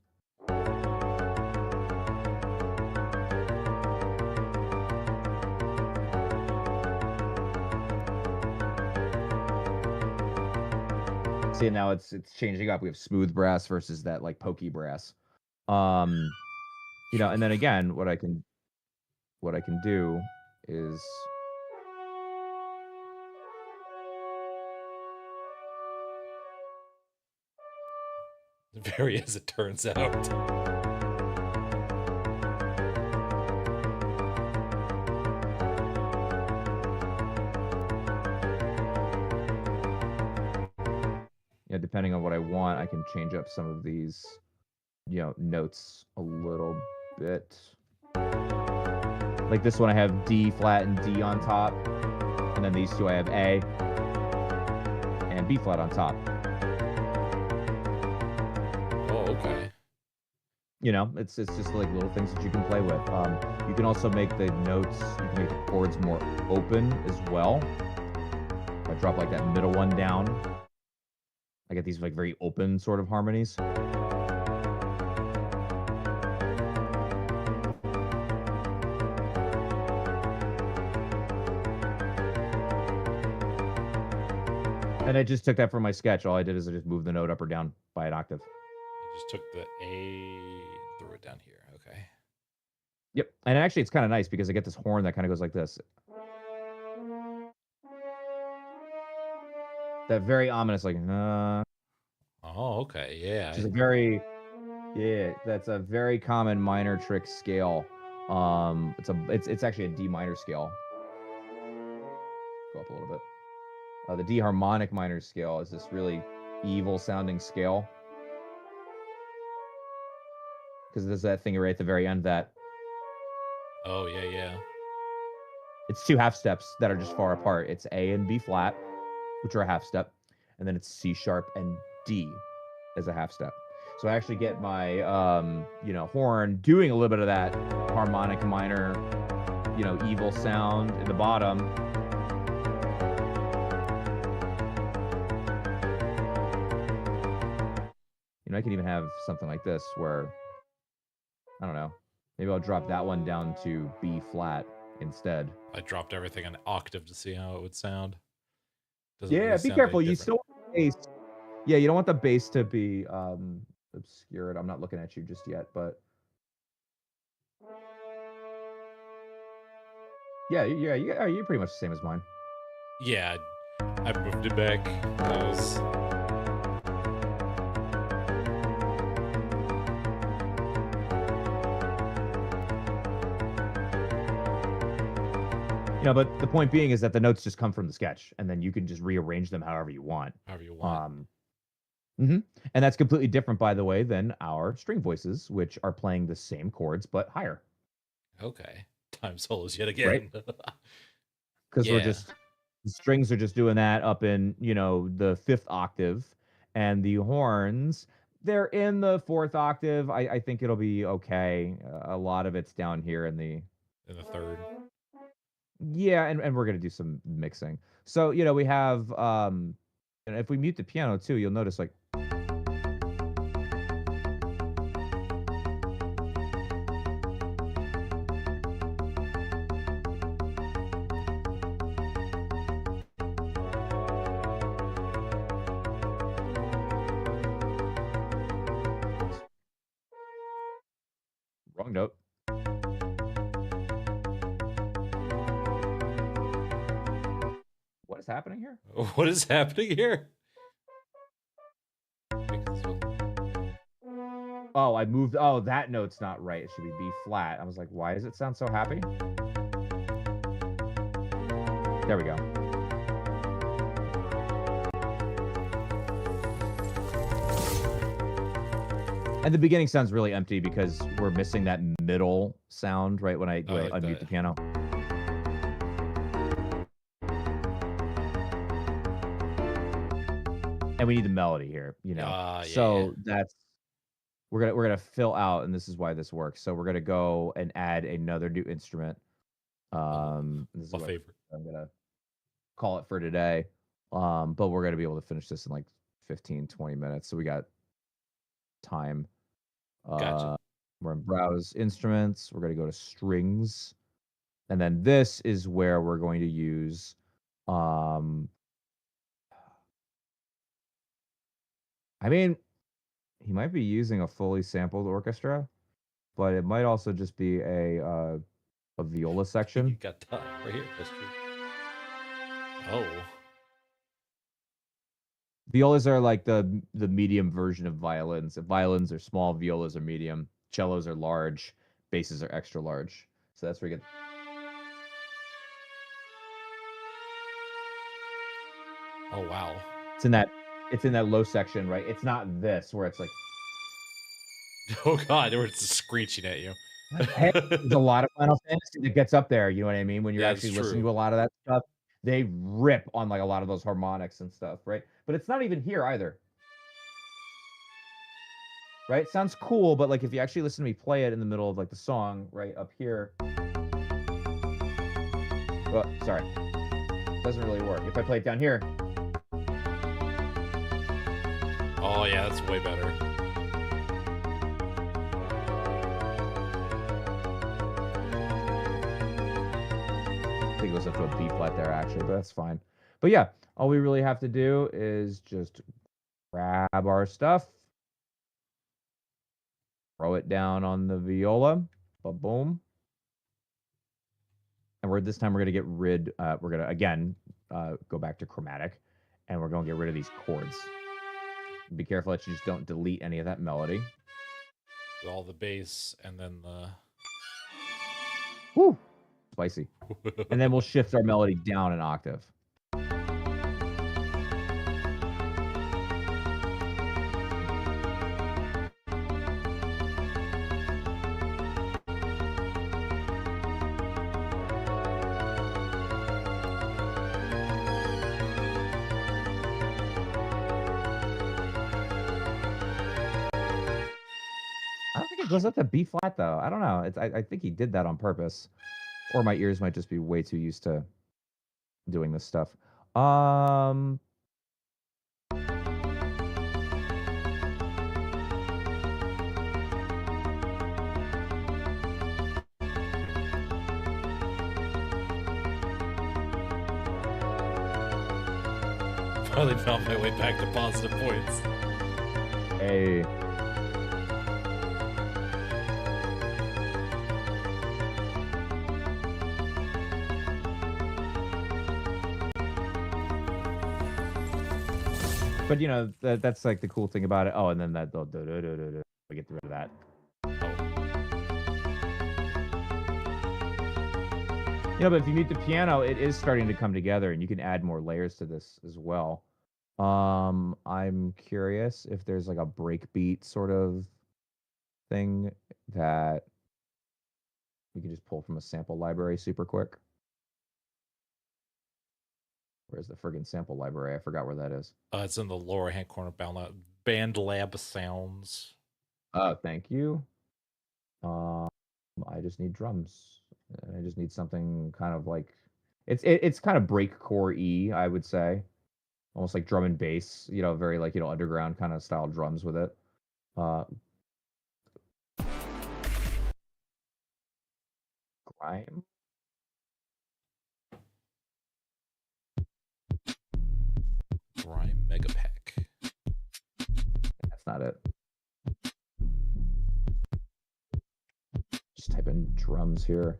See, now it's changing up. We have smooth brass versus that like pokey brass. And then again, what I can do is Very as it turns out. Depending on what I want, I can change up some of these, notes a little bit. Like this one, I have D flat and D on top. And then these two, I have A and B flat on top. Oh, okay. It's just like little things that you can play with. You can also make the notes, you can make the chords more open as well. If I drop like that middle one down, I get these like very open sort of harmonies. And I just took that from my sketch. All I did is I just moved the note up or down by an octave. You just took the A, threw it down here. Okay. Yep. And actually, it's kind of nice because I get this horn that kind of goes like this. That very ominous, like, Oh, okay. Yeah. Which is that's a very common minor trick scale. It's actually a D minor scale. Go up a little bit. The D harmonic minor scale is this really evil sounding scale. Because there's that thing right at the very end that. Oh, yeah. It's 2 half steps that are just far apart. It's A and B flat, which are a half step. And then it's C sharp and D as a half step. So I actually get my, horn doing a little bit of that harmonic minor, evil sound in the bottom. I can even have something like this where, I don't know, maybe I'll drop that one down to B flat instead. I dropped everything an octave to see how it would sound. Be careful. You still want the bass. Yeah, you don't want the bass to be obscured. I'm not looking at you just yet, but you're pretty much the same as mine. Yeah, I moved it back. That was... But the point being is that the notes just come from the sketch, and then you can just rearrange them however you want. And that's completely different, by the way, than our string voices, which are playing the same chords but higher. Okay, time solos yet again. Because the strings are just doing that up in the 5th octave, and the horns, they're in the 4th octave. I think it'll be okay. A lot of it's down here in the 3rd. Yeah, and we're gonna do some mixing. So we have and if we mute the piano too, you'll notice like wrong note. What is happening here? What is happening here? Oh, I moved. Oh, that note's not right. It should be B flat. I was like, why does it sound so happy? There we go. And the beginning sounds really empty because we're missing that middle sound, right? When I unmute the piano. And we need the melody here, So that's we're gonna fill out, and this is why this works. So we're gonna go and add another new instrument. This is my favorite. I'm gonna call it for today. But we're gonna be able to finish this in like 15, 20 minutes. So we got time. Gotcha. We're in browse instruments. We're gonna go to strings, and then this is where we're going to use I mean, he might be using a fully sampled orchestra, but it might also just be a viola section. You got that right here. That's true. Oh. Violas are like the medium version of violins. If violins are small, violas are medium. Cellos are large. Basses are extra large. So that's where you get. Oh wow. It's in that low section, right? It's not this where it's like. Oh god, where it's screeching at you. Hey, there's a lot of Final Fantasy that gets up there. You know what I mean? When you're actually listening to a lot of that stuff, they rip on like a lot of those harmonics and stuff, right? But it's not even here either. Right? It sounds cool, but like if you actually listen to me play it in the middle of like the song, right up here. Oh, sorry. Doesn't really work. If I play it down here. Oh yeah, that's way better. I think it goes up to a B flat there actually, but that's fine. But yeah, all we really have to do is just grab our stuff, throw it down on the viola, boom. And this time we're gonna get rid. We're gonna again go back to chromatic, and we're gonna get rid of these chords. Be careful that you just don't delete any of that melody. All the bass and then the. Woo, spicy. And then we'll shift our melody down an octave. It goes up to B flat though. I don't know. I think he did that on purpose, or my ears might just be way too used to doing this stuff. Probably found my way back to positive points. Hey. But that's like the cool thing about it. Oh, and then that we get rid of that. But if you mute the piano, it is starting to come together, and you can add more layers to this as well. I'm curious if there's like a breakbeat sort of thing that we can just pull from a sample library super quick. Where's the friggin' sample library? I forgot where that is. It's in the lower hand corner, Band Lab Sounds. Oh, thank you. I just need drums. And I just need something kind of like It's kind of breakcore I would say, almost like drum and bass. Very like underground kind of style drums with it. Uh, Grime. Grime Mega Pack. That's not it. Just type in drums here.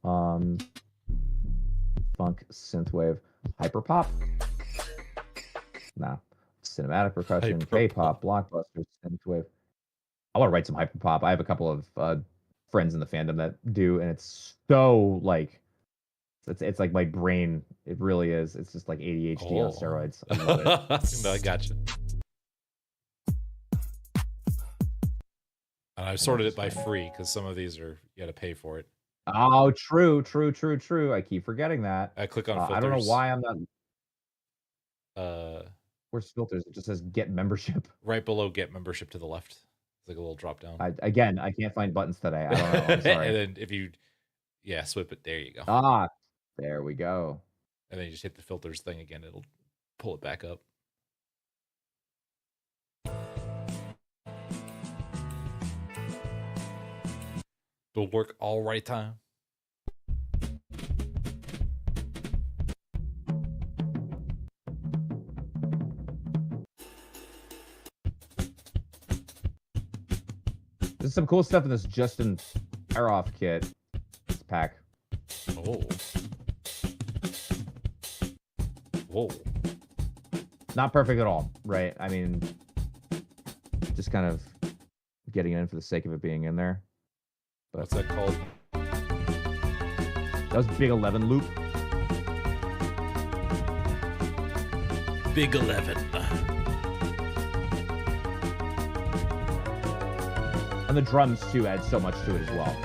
Funk, synthwave, hyperpop. Nah. Cinematic percussion, K-pop, blockbuster, synthwave. I want to write some hyperpop. I have a couple of friends in the fandom that do, and it's so like it's like my brain. It really is. It's just like ADHD on steroids. I love it. No, I got you. And I've sorted it by free because some of these are you got to pay for it. Oh, true. I keep forgetting that. I click on filters. I don't know why I'm not. Where's filters? It just says get membership. Right below get membership to the left. It's like a little drop down. I can't find buttons today. I don't know. I'm sorry. And then if you, swip it. There you go. Ah, there we go. And then you just hit the filters thing again. It'll pull it back up. It'll work all right time. There's some cool stuff in this Justin Aroff kit. This pack. Oh. Whoa. Not perfect at all, right? I mean, just kind of getting it in for the sake of it being in there. But what's that called? That was Big 11 loop. Big 11. And the drums, too, add so much to it as well.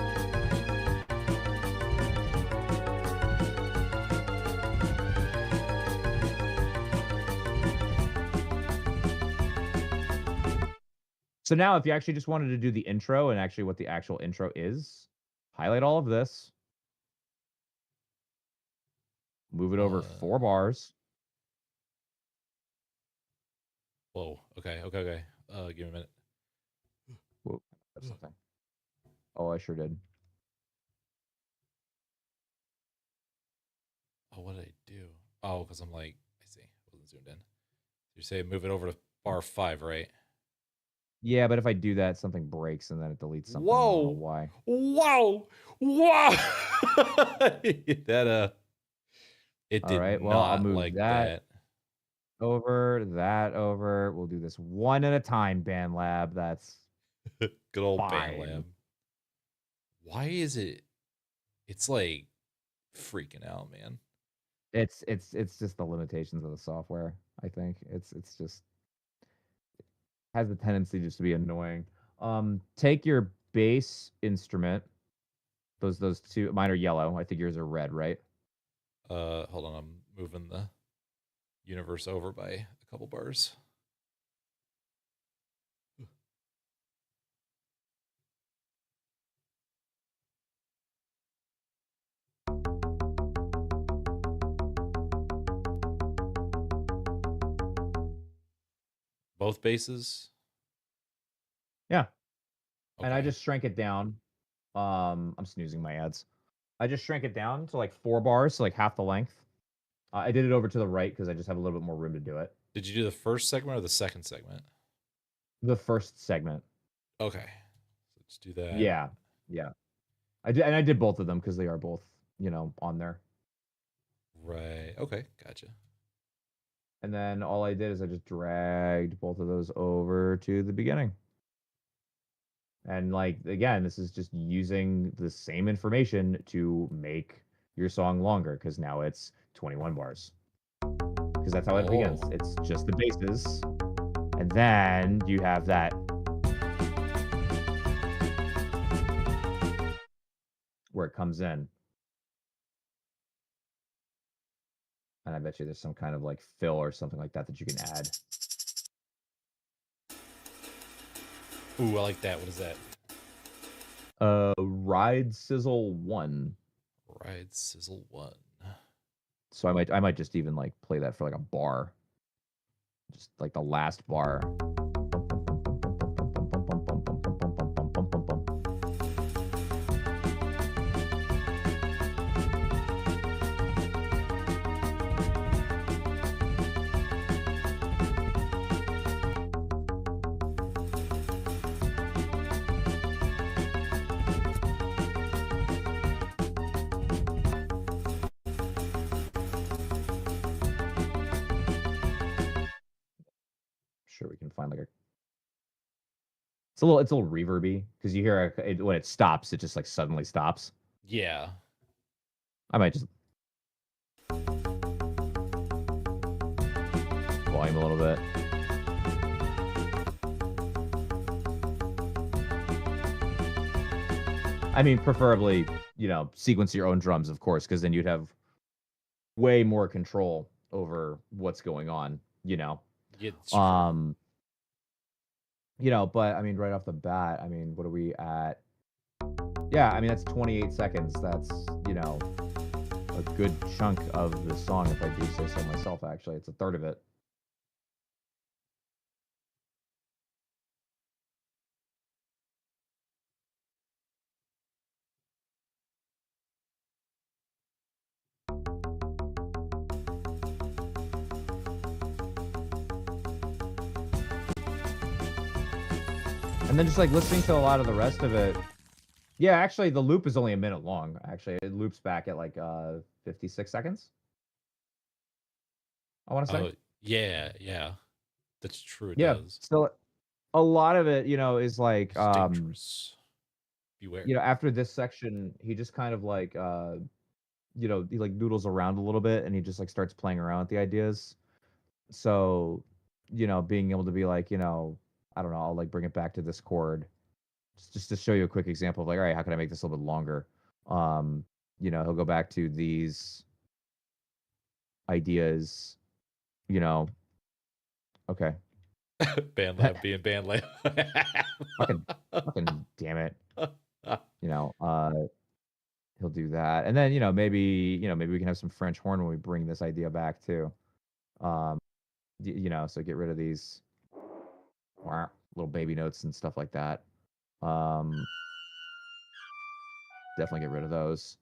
So now, if you actually just wanted to do the intro and actually what the actual intro is, highlight all of this. Move it over 4 bars. Whoa. Okay. Give me a minute. Whoa, that's something. Oh, I sure did. Oh, what did I do? Oh, because I'm like, I see. I wasn't zoomed in. You say move it over to bar 5, right? Yeah, but if I do that, something breaks and then it deletes something. Whoa! I don't know why? Wow! That it did. All right. Well, I'll move like that over. We'll do this one at a time. Band Lab. That's good old fine. Band Lab. Why is it? It's like freaking out, man. It's just the limitations of the software. I think it's just has the tendency just to be annoying. Take your bass instrument. Those two. Mine are yellow. I think yours are red, right? Hold on. I'm moving the universe over by a couple bars. Both bases? Yeah. Okay. And I just shrank it down. I'm snoozing my ads. I just shrank it down to like 4 bars, so like half the length. I did it over to the right because I just have a little bit more room to do it. Did you do the first segment or the second segment? The first segment. Okay. Let's do that. Yeah. I did both of them because they are both, on there. Right. Okay. Gotcha. And then all I did is I just dragged both of those over to the beginning. And like, again, this is just using the same information to make your song longer because now it's 21 bars. Because that's how it begins. It's just the basses. And then you have that. Where it comes in. And I bet you there's some kind of like fill or something like that you can add. Ooh, I like that. What is that? Ride Sizzle 1. Ride Sizzle 1. So I might just even like play that for like a bar, just like the last bar. Sure, we can find like a. It's a little reverby because you hear when it stops, it just like suddenly stops. Yeah. I might just volume a little bit. I mean, preferably, sequence your own drums, of course, because then you'd have way more control over what's going on, It's true. But I mean, right off the bat, I mean, what are we at? Yeah, I mean, that's 28 seconds. That's, a good chunk of the song, if I do say so myself, actually. It's a third of it. And then just like listening to a lot of the rest of it. Yeah, actually, the loop is only a minute long. Actually, it loops back at like 56 seconds. I want to say. Oh, yeah. That's true. It Yeah. does. So a lot of it, is like It's dangerous. Beware. After this section, he just kind of like he like noodles around a little bit and he just like starts playing around with the ideas. So, being able to be like, I don't know, I'll like bring it back to this chord. Just to show you a quick example of like, all right, how can I make this a little bit longer? He'll go back to these ideas, okay. Band lab being band lab. fucking damn it. He'll do that. And then, maybe we can have some French horn when we bring this idea back too. So get rid of these little baby notes and stuff like that. Definitely get rid of those.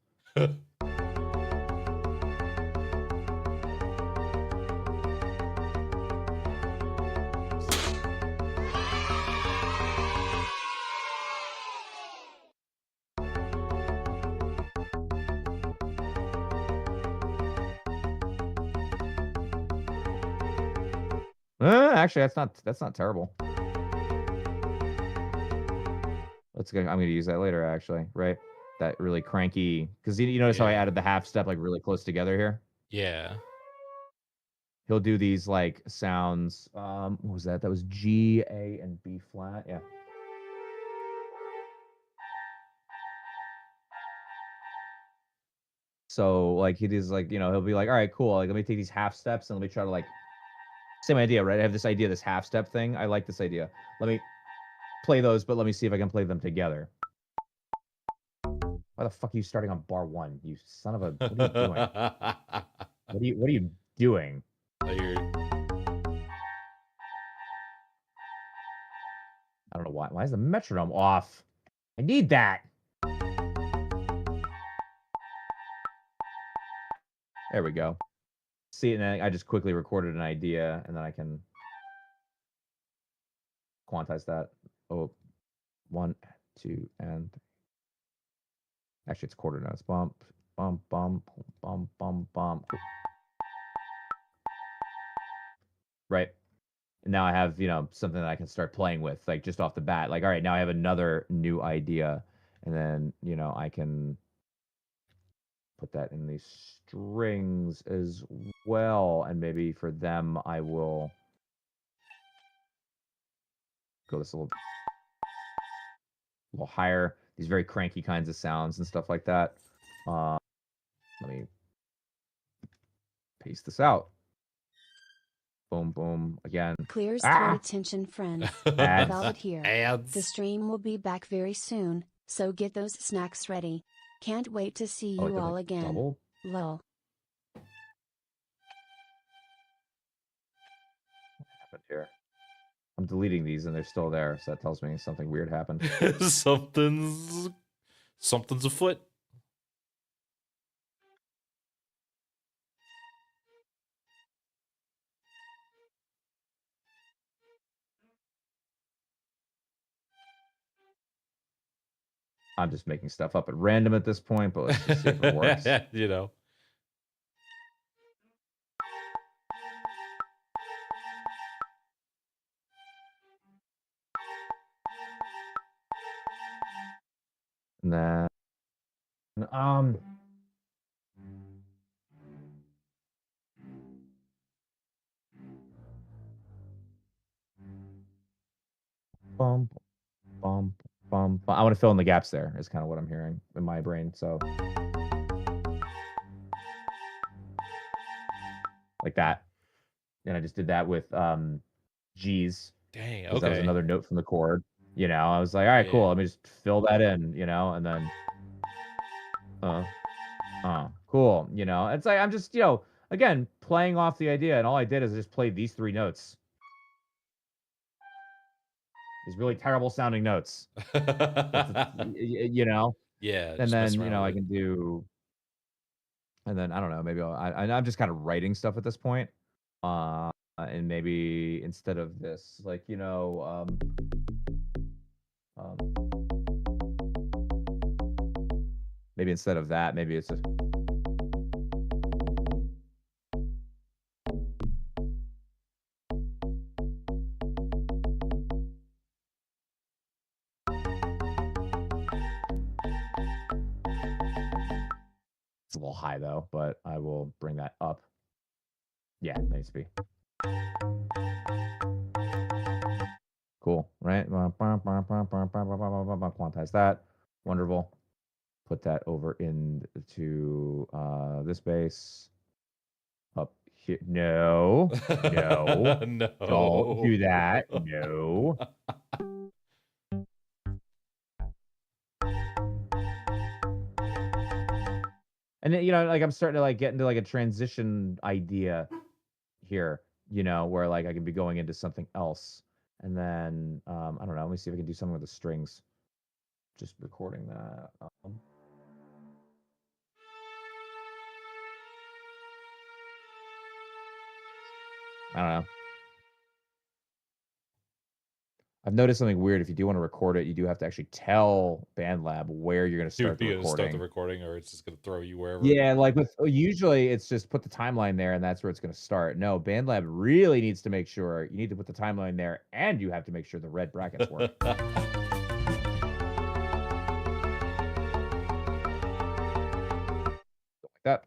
Actually, that's not terrible. I'm gonna use that later. Actually, right? That really cranky, because you notice how I added the half step like really close together here. Yeah. He'll do these like sounds. What was that? That was G, A, and B flat. Yeah. So like he does like he'll be like, all right, cool. Like let me take these half steps and let me try to like same idea, right? I have this idea, this half step thing. I like this idea. Let me play those, but let me see if I can play them together. Why the fuck are you starting on bar 1? You son of a! What are you doing? What are you doing? I don't know why. Why is the metronome off? I need that. There we go. See, and I just quickly recorded an idea, and then I can quantize that. Oh, 1, 2, and 3. Actually, it's quarter notes. Bump, bump, bump, bump, bump, bump. Right. And now I have, something that I can start playing with, like just off the bat. Like, all right, now I have another new idea. And then, I can put that in these strings as well. And maybe for them, I will go this a little higher. These very cranky kinds of sounds and stuff like that. Let me paste this out. Boom, boom. Again. Clears throat attention, friends. Ads. Velvet here. Ads. The stream will be back very soon, so get those snacks ready. Can't wait to see you all again. Double? Lol. here? I'm deleting these and they're still there, so that tells me something weird happened. Something's afoot. I'm just making stuff up at random at this point, but let's just see if it works. You know. And then, bum, bum, bum. I want to fill in the gaps there, is kind of what I'm hearing in my brain. So, like that. And I just did that with G's. Dang, Because that was okay. another note from the chord. You know, I was like, all right, cool. Yeah. Let me just fill that in, you know, and then, cool. You know, it's like I'm just, you know, again, playing off the idea, and all I did is just play these 3 notes. These really terrible sounding notes. You know? Yeah. And just mess then, you around know, I with it. can do, and then I don't know, maybe I'm just kind of writing stuff at this point. And maybe instead of this, like, you know, maybe instead of that, maybe it's just. It's a little high though, but I will bring that up. Yeah, it needs to be. Cool, right? Quantize that. Wonderful. Put that over into this bass. Up here. No. No. No. Don't do that. No. And then, you know, like I'm starting to like get into like a transition idea here, you know, where like I can be going into something else. And then I don't know, let me see if I can do something with the strings. Just recording that. I don't know. I've noticed something weird. If you do want to record it, you do have to actually tell BandLab where you're going to start the You're gonna start the recording. recording, or it's just gonna throw you wherever. Yeah, like with usually it's just put the timeline there and that's where it's going to start. No, BandLab really needs to make sure you need to put the timeline there and you have to make sure the red brackets work. Like that.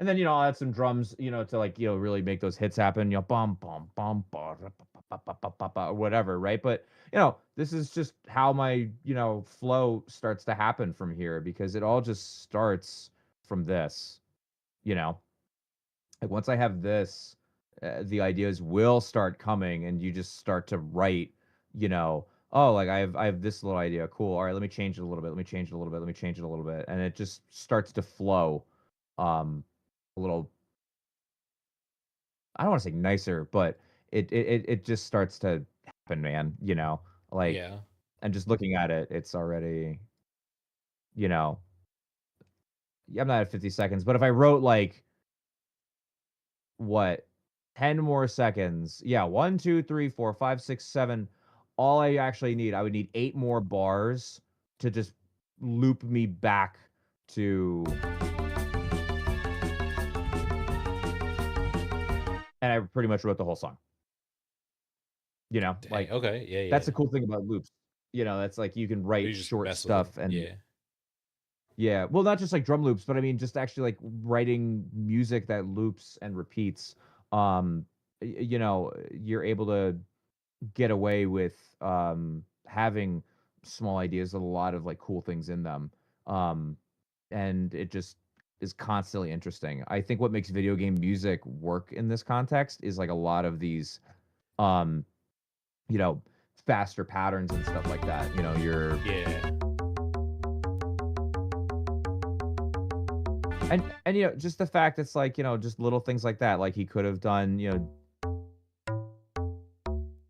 And then, you know, I'll add some drums, you know, to like, you know, really make those hits happen, you know, bum, bum, bum, ba, ra, pa, pa, pa, pa, pa, or whatever, right? But, you know, this is just how my, you know, flow starts to happen from here because it all just starts from this, you know. Like once I have this, the ideas will start coming and you just start to write, you know, oh, like I have this little idea. Cool. All right, let me change it a little bit. Let me change it a little bit. Let me change it a little bit. And it just starts to flow a little, I don't want to say nicer, but it just starts to happen, man, you know. Like Yeah. and just looking at it, it's already, you know, I'm not at 50 seconds, but if I wrote like what 10 more seconds, yeah, 1 2 3 4 5 6 7, all I actually need, I would need 8 more bars to just loop me back to, and I pretty much wrote the whole song. You know, Dang, like okay. Yeah. that's the cool thing about loops. You know, that's like you can write You just short mess with 'em. stuff and Yeah. yeah, well, not just like drum loops, but I mean just actually like writing music that loops and repeats. you know, you're able to get away with having small ideas with a lot of like cool things in them. Um, and it just is constantly interesting. I think what makes video game music work in this context is like a lot of these um, you know, faster patterns and stuff like that. You know, Yeah. and you know, just the fact it's like, you know, just little things like that. Like he could have done, you know,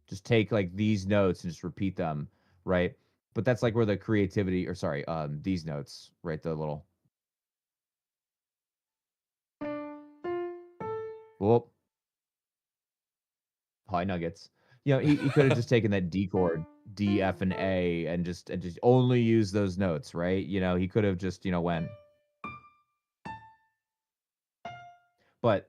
just take like these notes and just repeat them, right? But that's like where the creativity, or sorry, these notes, right? The little whoop, high nuggets. You know, he could have just taken that D chord, D, F, and A, and just only use those notes, right? You know, he could have just, you know, went, but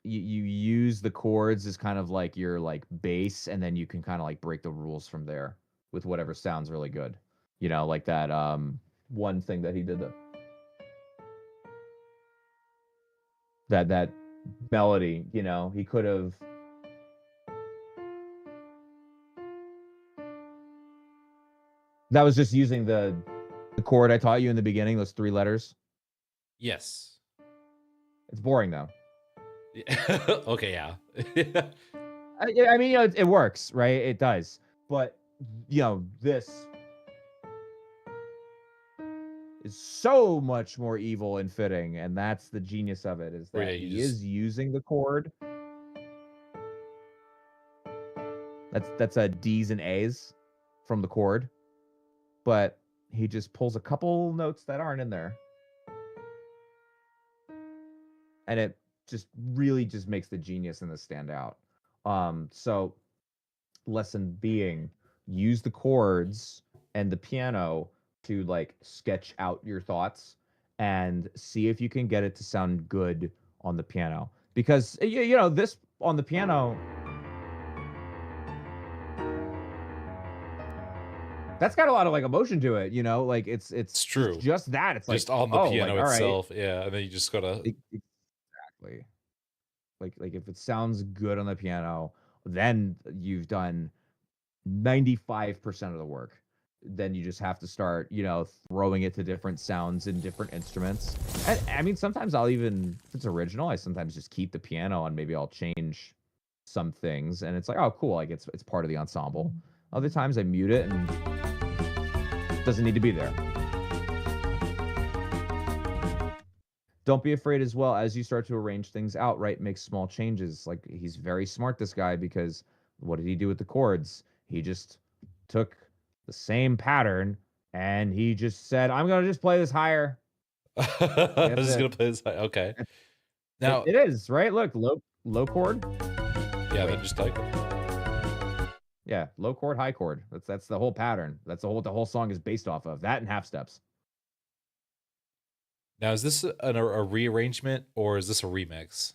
you use the chords as kind of like your like base, and then you can kind of like break the rules from there with whatever sounds really good. You know, like that one thing that he did, that melody, you know, he could have, that was just using the chord I taught you in the beginning, those 3 letters. Yes. It's boring though. Yeah. Okay, yeah. I mean, you know, it works, right? It does. But you know, this is so much more evil and fitting, and that's the genius of it, is Where, that yeah, you he just is using the chord. That's a D's and A's from the chord, but he just pulls a couple notes that aren't in there, and it just really just makes the genius in this stand out. So lesson being, use the chords and the piano to like sketch out your thoughts and see if you can get it to sound good on the piano, because you know, this on the piano, that's got a lot of like emotion to it, you know, like it's it's true. just that, it's like, Just on the oh, like, piano all right. itself, yeah, and then you just gotta Exactly. Like if it sounds good on the piano, then you've done 95% of the work. Then you just have to start, you know, throwing it to different sounds and different instruments. And I mean, sometimes I'll even, if it's original, I sometimes just keep the piano and maybe I'll change some things. And it's like, oh, cool. Like it's part of the ensemble. Other times I mute it and it doesn't need to be there. Don't be afraid as well, as you start to arrange things out, right? Make small changes. Like he's very smart, this guy, because what did he do with the chords? He just took the same pattern and he just said, I'm gonna just play this higher. I'm That's just it. gonna play this. Okay. Now, It is, right? Look, low chord. yeah, Wait. then just like Yeah, low chord, high chord. That's the whole pattern. That's the whole song is based off of. That and half steps. now is this a rearrangement or is this a remix?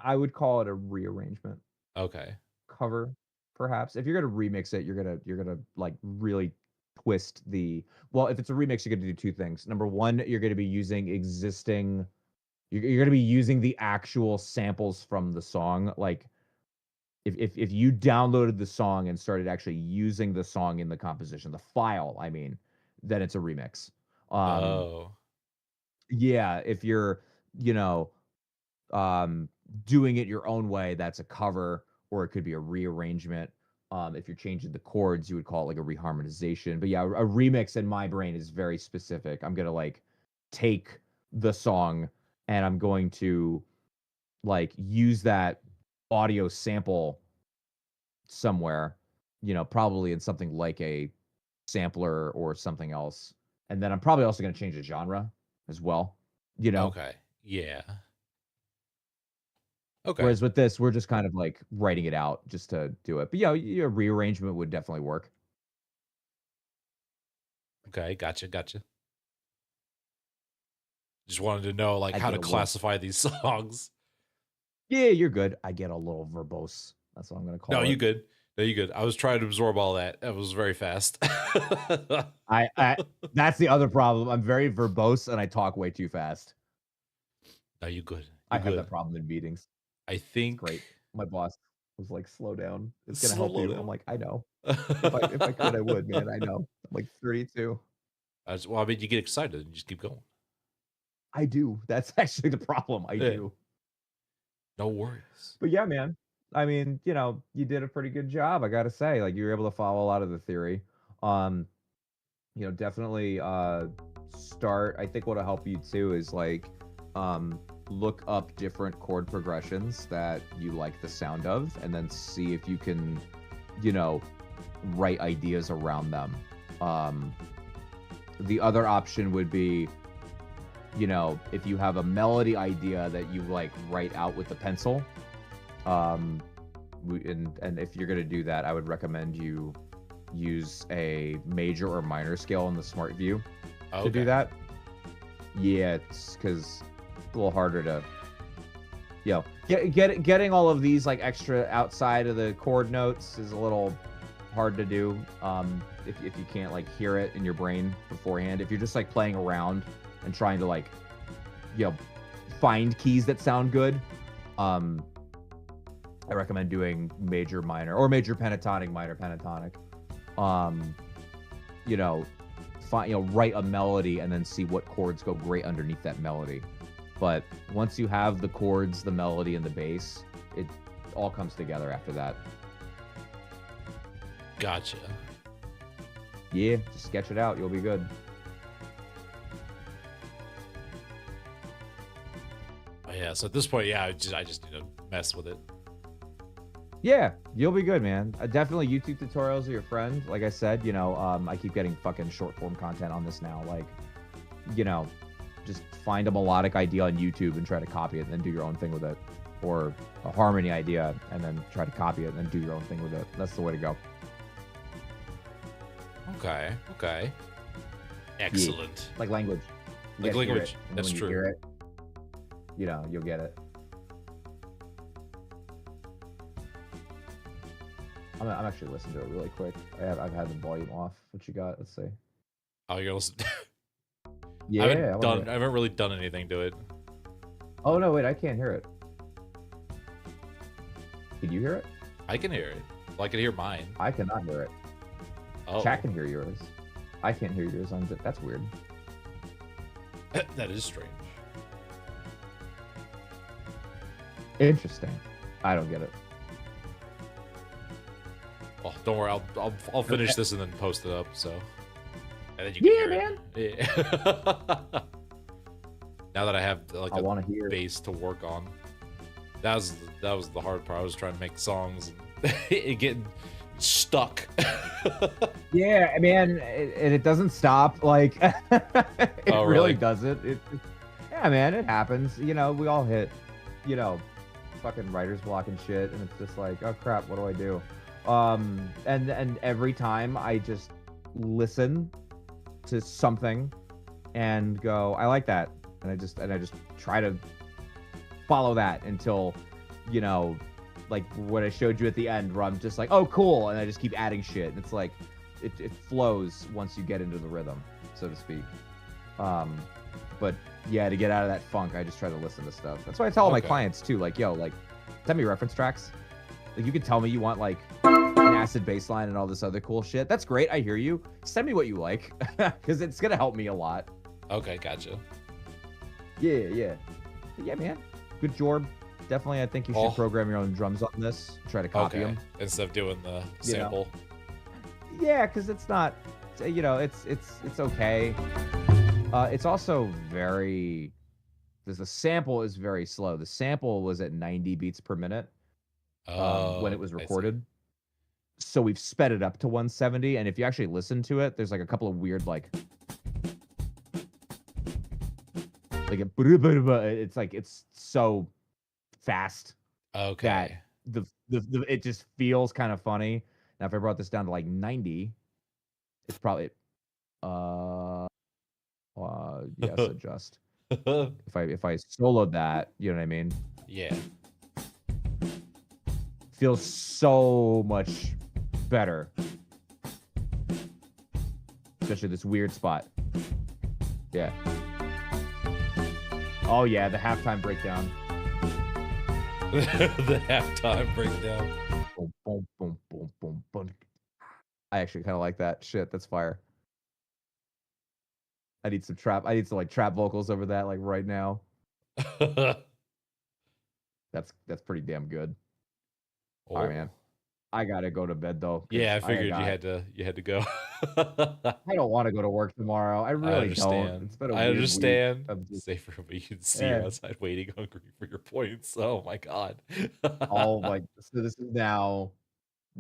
I would call it a rearrangement. Okay. Cover, perhaps. If you're gonna remix it, you're gonna like really twist the, well, if it's a remix, you're gonna do 2 things. Number one, you're gonna be using existing, you're gonna be using the actual samples from the song. Like if you downloaded the song and started actually using the song in the composition, the file, I mean, then it's a remix. Um, Oh. yeah, if you're, you know, doing it your own way, that's a cover, or it could be a rearrangement. If you're changing the chords, you would call it like a reharmonization. But yeah, a remix in my brain is very specific. I'm gonna like take the song and I'm going to like use that audio sample somewhere, you know, probably in something like a sampler or something else. And then I'm probably also going to change the genre as well, you know. Okay. Yeah. Okay. Whereas with this, we're just kind of like writing it out just to do it. But yeah, your rearrangement would definitely work. Okay. Gotcha. Just wanted to know like I how get to a little, classify these songs. yeah, you're good. I get a little verbose. That's what I'm going to call No, it. you good. No, you good. I was trying to absorb all that. That was very fast. I that's the other problem. I'm very verbose and I talk way too fast. No, you good. I You have good. that problem in meetings. I think Great. My boss was like, "Slow down. It's gonna help Slow you." down. I'm like, "I know. If I could, I would, man. I know." I'm like 32. Well, I mean, you get excited and you just keep going. I do. That's actually the problem. I Yeah. do. No worries. But yeah, man. I mean, you did a pretty good job, I gotta say. Like, you were able to follow a lot of the theory. Um, definitely start. I think what'll help you too is like look up different chord progressions that you like the sound of, and then see if you can, write ideas around them. The other option would be, if you have a melody idea that you like write out with the pencil. And if you're gonna do that, I would recommend you use a major or minor scale in the Smart View to do that. Yeah, it's because it's a little harder to, getting all of these like extra outside of the chord notes is a little hard to do. If you can't like hear it in your brain beforehand, if you're just like playing around and trying to like, find keys that sound good, I recommend doing major, minor, or major pentatonic, minor pentatonic. Write a melody and then see what chords go great underneath that melody. But once you have the chords, the melody, and the bass, it all comes together after that. Gotcha. Yeah, just sketch it out. You'll be good. Oh, yeah. So at this point, yeah, I just need to mess with it. Yeah, you'll be good, man. Definitely YouTube tutorials are your friend. Like I said, I keep getting fucking short form content on this now. Like, just find a melodic idea on YouTube and try to copy it and then do your own thing with it. Or a harmony idea and then try to copy it and then do your own thing with it. That's the way to go. Okay. Excellent. Yeah. Like language. Like language. That's true. You hear it, you'll get it. I'm actually listening to it really quick. I've had the volume off. What you got? Let's see. Oh, you're listen. Yeah, I haven't really done anything to it. Oh no, wait, I can't hear it. Can you hear it? I can hear it. Well, I can hear mine. I cannot hear it. Oh, Chat can hear yours. I can't hear yours. That's weird. That is strange. Interesting. I don't get it. Oh, don't worry. I'll finish this and then post it up. So, and then you can hear man. It. Yeah. Now that I have like a base to work on, that was the hard part. I was trying to make songs and it getting stuck. Yeah, man, it doesn't stop. Like it really doesn't. Yeah, man, it happens. We all hit, fucking writer's block and shit, and it's just like, oh crap, what do I do? And every time I just listen to something and go, I like that, and I just try to follow that until, like what I showed you at the end, where I'm just like, oh cool, and I just keep adding shit. And it's like it flows once you get into the rhythm, so to speak. But yeah, to get out of that funk, I just try to listen to stuff. That's why I tell all my clients too, like, yo, like, send me reference tracks. Like, you can tell me you want like an acid bass line and all this other cool shit. That's great. I hear you. Send me what you like, because it's gonna help me a lot. Okay, gotcha. Yeah. But yeah, man. Good job. Definitely, I think you should program your own drums on this. Try to copy them instead of doing the sample. Yeah, because it's not. It's okay. It's also very. The sample is very slow. The sample was at 90 beats per minute when it was recorded. So we've sped it up to 170, and if you actually listen to it, there's like a couple of weird it's like it's so fast that the it just feels kind of funny. Now if I brought this down to like 90, it's probably yes, adjust. If I soloed that, you know what I mean? Yeah. Feels so much better. Especially this weird spot. Yeah. Oh yeah, the halftime breakdown. The halftime breakdown. Boom, boom, boom, boom, boom, boom. I actually kind of like that. Shit, that's fire. I need some like trap vocals over that like right now. That's pretty damn good. Oh. All right, man. I gotta go to bed though. Yeah, I figured you had to go. I don't want to go to work tomorrow. I really don't. understand. It's been a I weird understand. week of just, Safer, but you can see Yeah. you outside waiting, hungry for your points. Oh my god. all like so. This is now.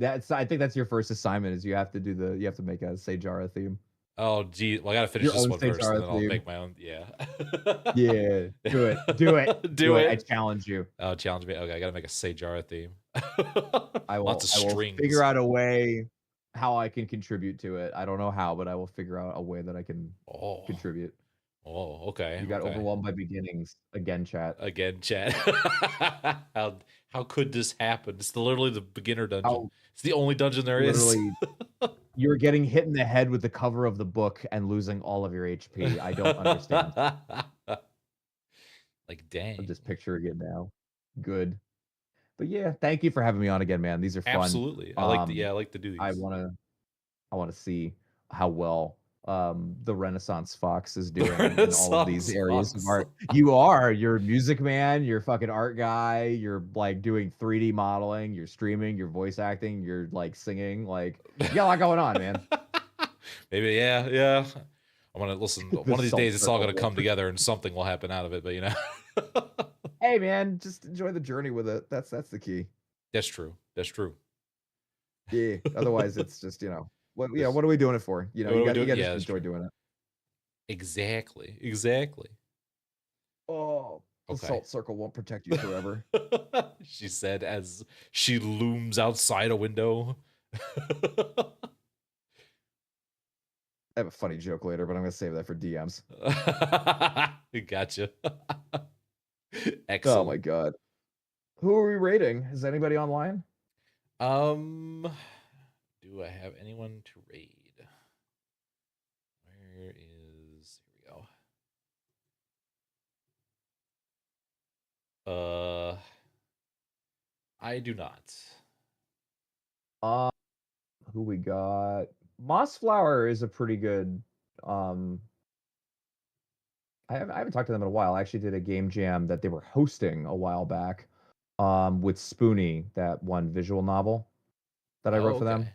I think that's your first assignment. Is you have to make a Sejara theme. Oh gee, well I gotta finish Your this own one first, and Sejara then I'll theme. make my own. Yeah. Yeah, do it, do it, Do it. I challenge you. Oh, challenge me. Okay, I gotta make a Sejara theme. I will. Lots of I will strings. figure out a way how I can contribute to it. I don't know how, but I will figure out a way that I can Oh. contribute. Oh, okay. You got okay. overwhelmed by beginnings again, chat. Again, chat. How could this happen? It's literally the beginner dungeon. It's the only dungeon there is. Literally, you're getting hit in the head with the cover of the book and losing all of your HP. I don't understand. Like, dang. I'm just picturing it now. Good. But yeah, thank you for having me on again, man. These are fun. Absolutely. I like to do these. I wanna see how well the Renaissance Fox is doing in all of these areas of art. You're a music man, you're a fucking art guy, you're like doing 3D modeling, you're streaming, you're voice acting, you're like singing, like you got a lot going on, man. Maybe, yeah. I want to listen. One of these days, it's all going to come circle. together and something will happen out of it. But you know, Hey, man, just enjoy the journey with it. That's the key. that's true. That's true. Yeah. Otherwise, it's just what are we doing it for? You What are we got doing? to Yeah, just that's enjoy true. doing it. Exactly. Oh, the Okay. salt circle won't protect you forever. She said as she looms outside a window. I have a funny joke later, but I'm gonna save that for DMs. Gotcha. Oh Excellent. my god. Who are we rating? Is anybody online? Do I have anyone to raid? Where is... Here we go. I do not. Who we got? Moss Flower is a pretty good. I haven't talked to them in a while. I actually did a game jam that they were hosting a while back, with Spoonie, that one visual novel that I wrote for them.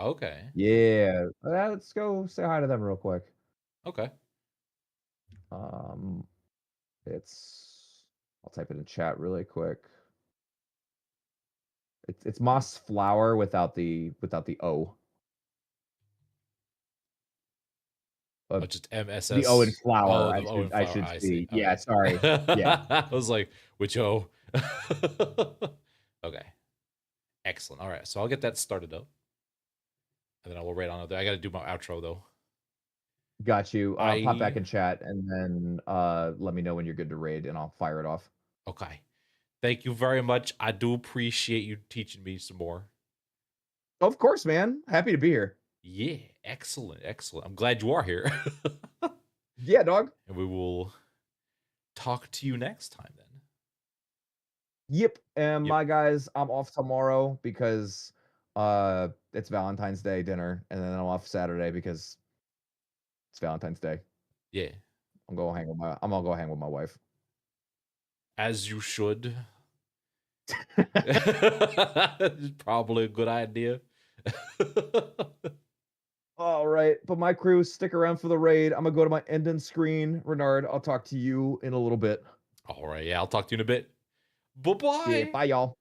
Okay. Yeah, let's go say hi to them real quick. Okay. I'll type it in chat really quick. It's Moss Flower without the O. Just MSS. The O in flower. Oh, the O in I flower. should see. see. Okay. Yeah, sorry. Yeah. I was like, which O? Okay. Excellent. All right. So I'll get that started up. And then I will write on it. I got to do my outro, though. Got you. Pop back in chat and then let me know when you're good to raid and I'll fire it off. Okay. Thank you very much. I do appreciate you teaching me some more. Of course, man. Happy to be here. Yeah. Excellent. I'm glad you are here. Yeah, dog. And we will talk to you next time then. Yep. And Yep. my guys, I'm off tomorrow because it's Valentine's Day dinner, and then I'm off Saturday because it's Valentine's Day. Yeah. I'm gonna go hang with my wife. As you should. Probably a good idea. All right, but my crew, stick around for the raid. I'm gonna go to my ending screen. Renard, I'll talk to you in a little bit. All right, yeah, I'll talk to you in a bit. Bye-bye. Yeah, bye, y'all.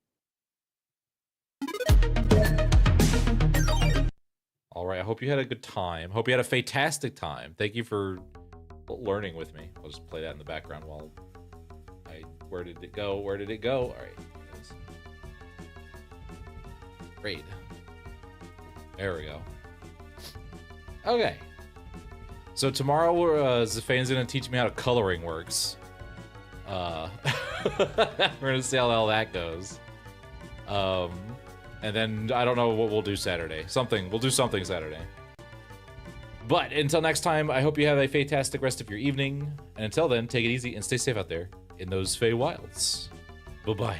All right, I hope you had a good time. Hope you had a fantastic time. Thank you for learning with me. I'll just play that in the background while where did it go? All right. Raid. There we go. Okay. So tomorrow, Zafane's gonna teach me how coloring works. We're gonna see how all that goes. And then I don't know what we'll do Saturday. We'll do something Saturday. But until next time, I hope you have a fantastic rest of your evening. And until then, take it easy and stay safe out there in those Fae Wilds. Bye-bye.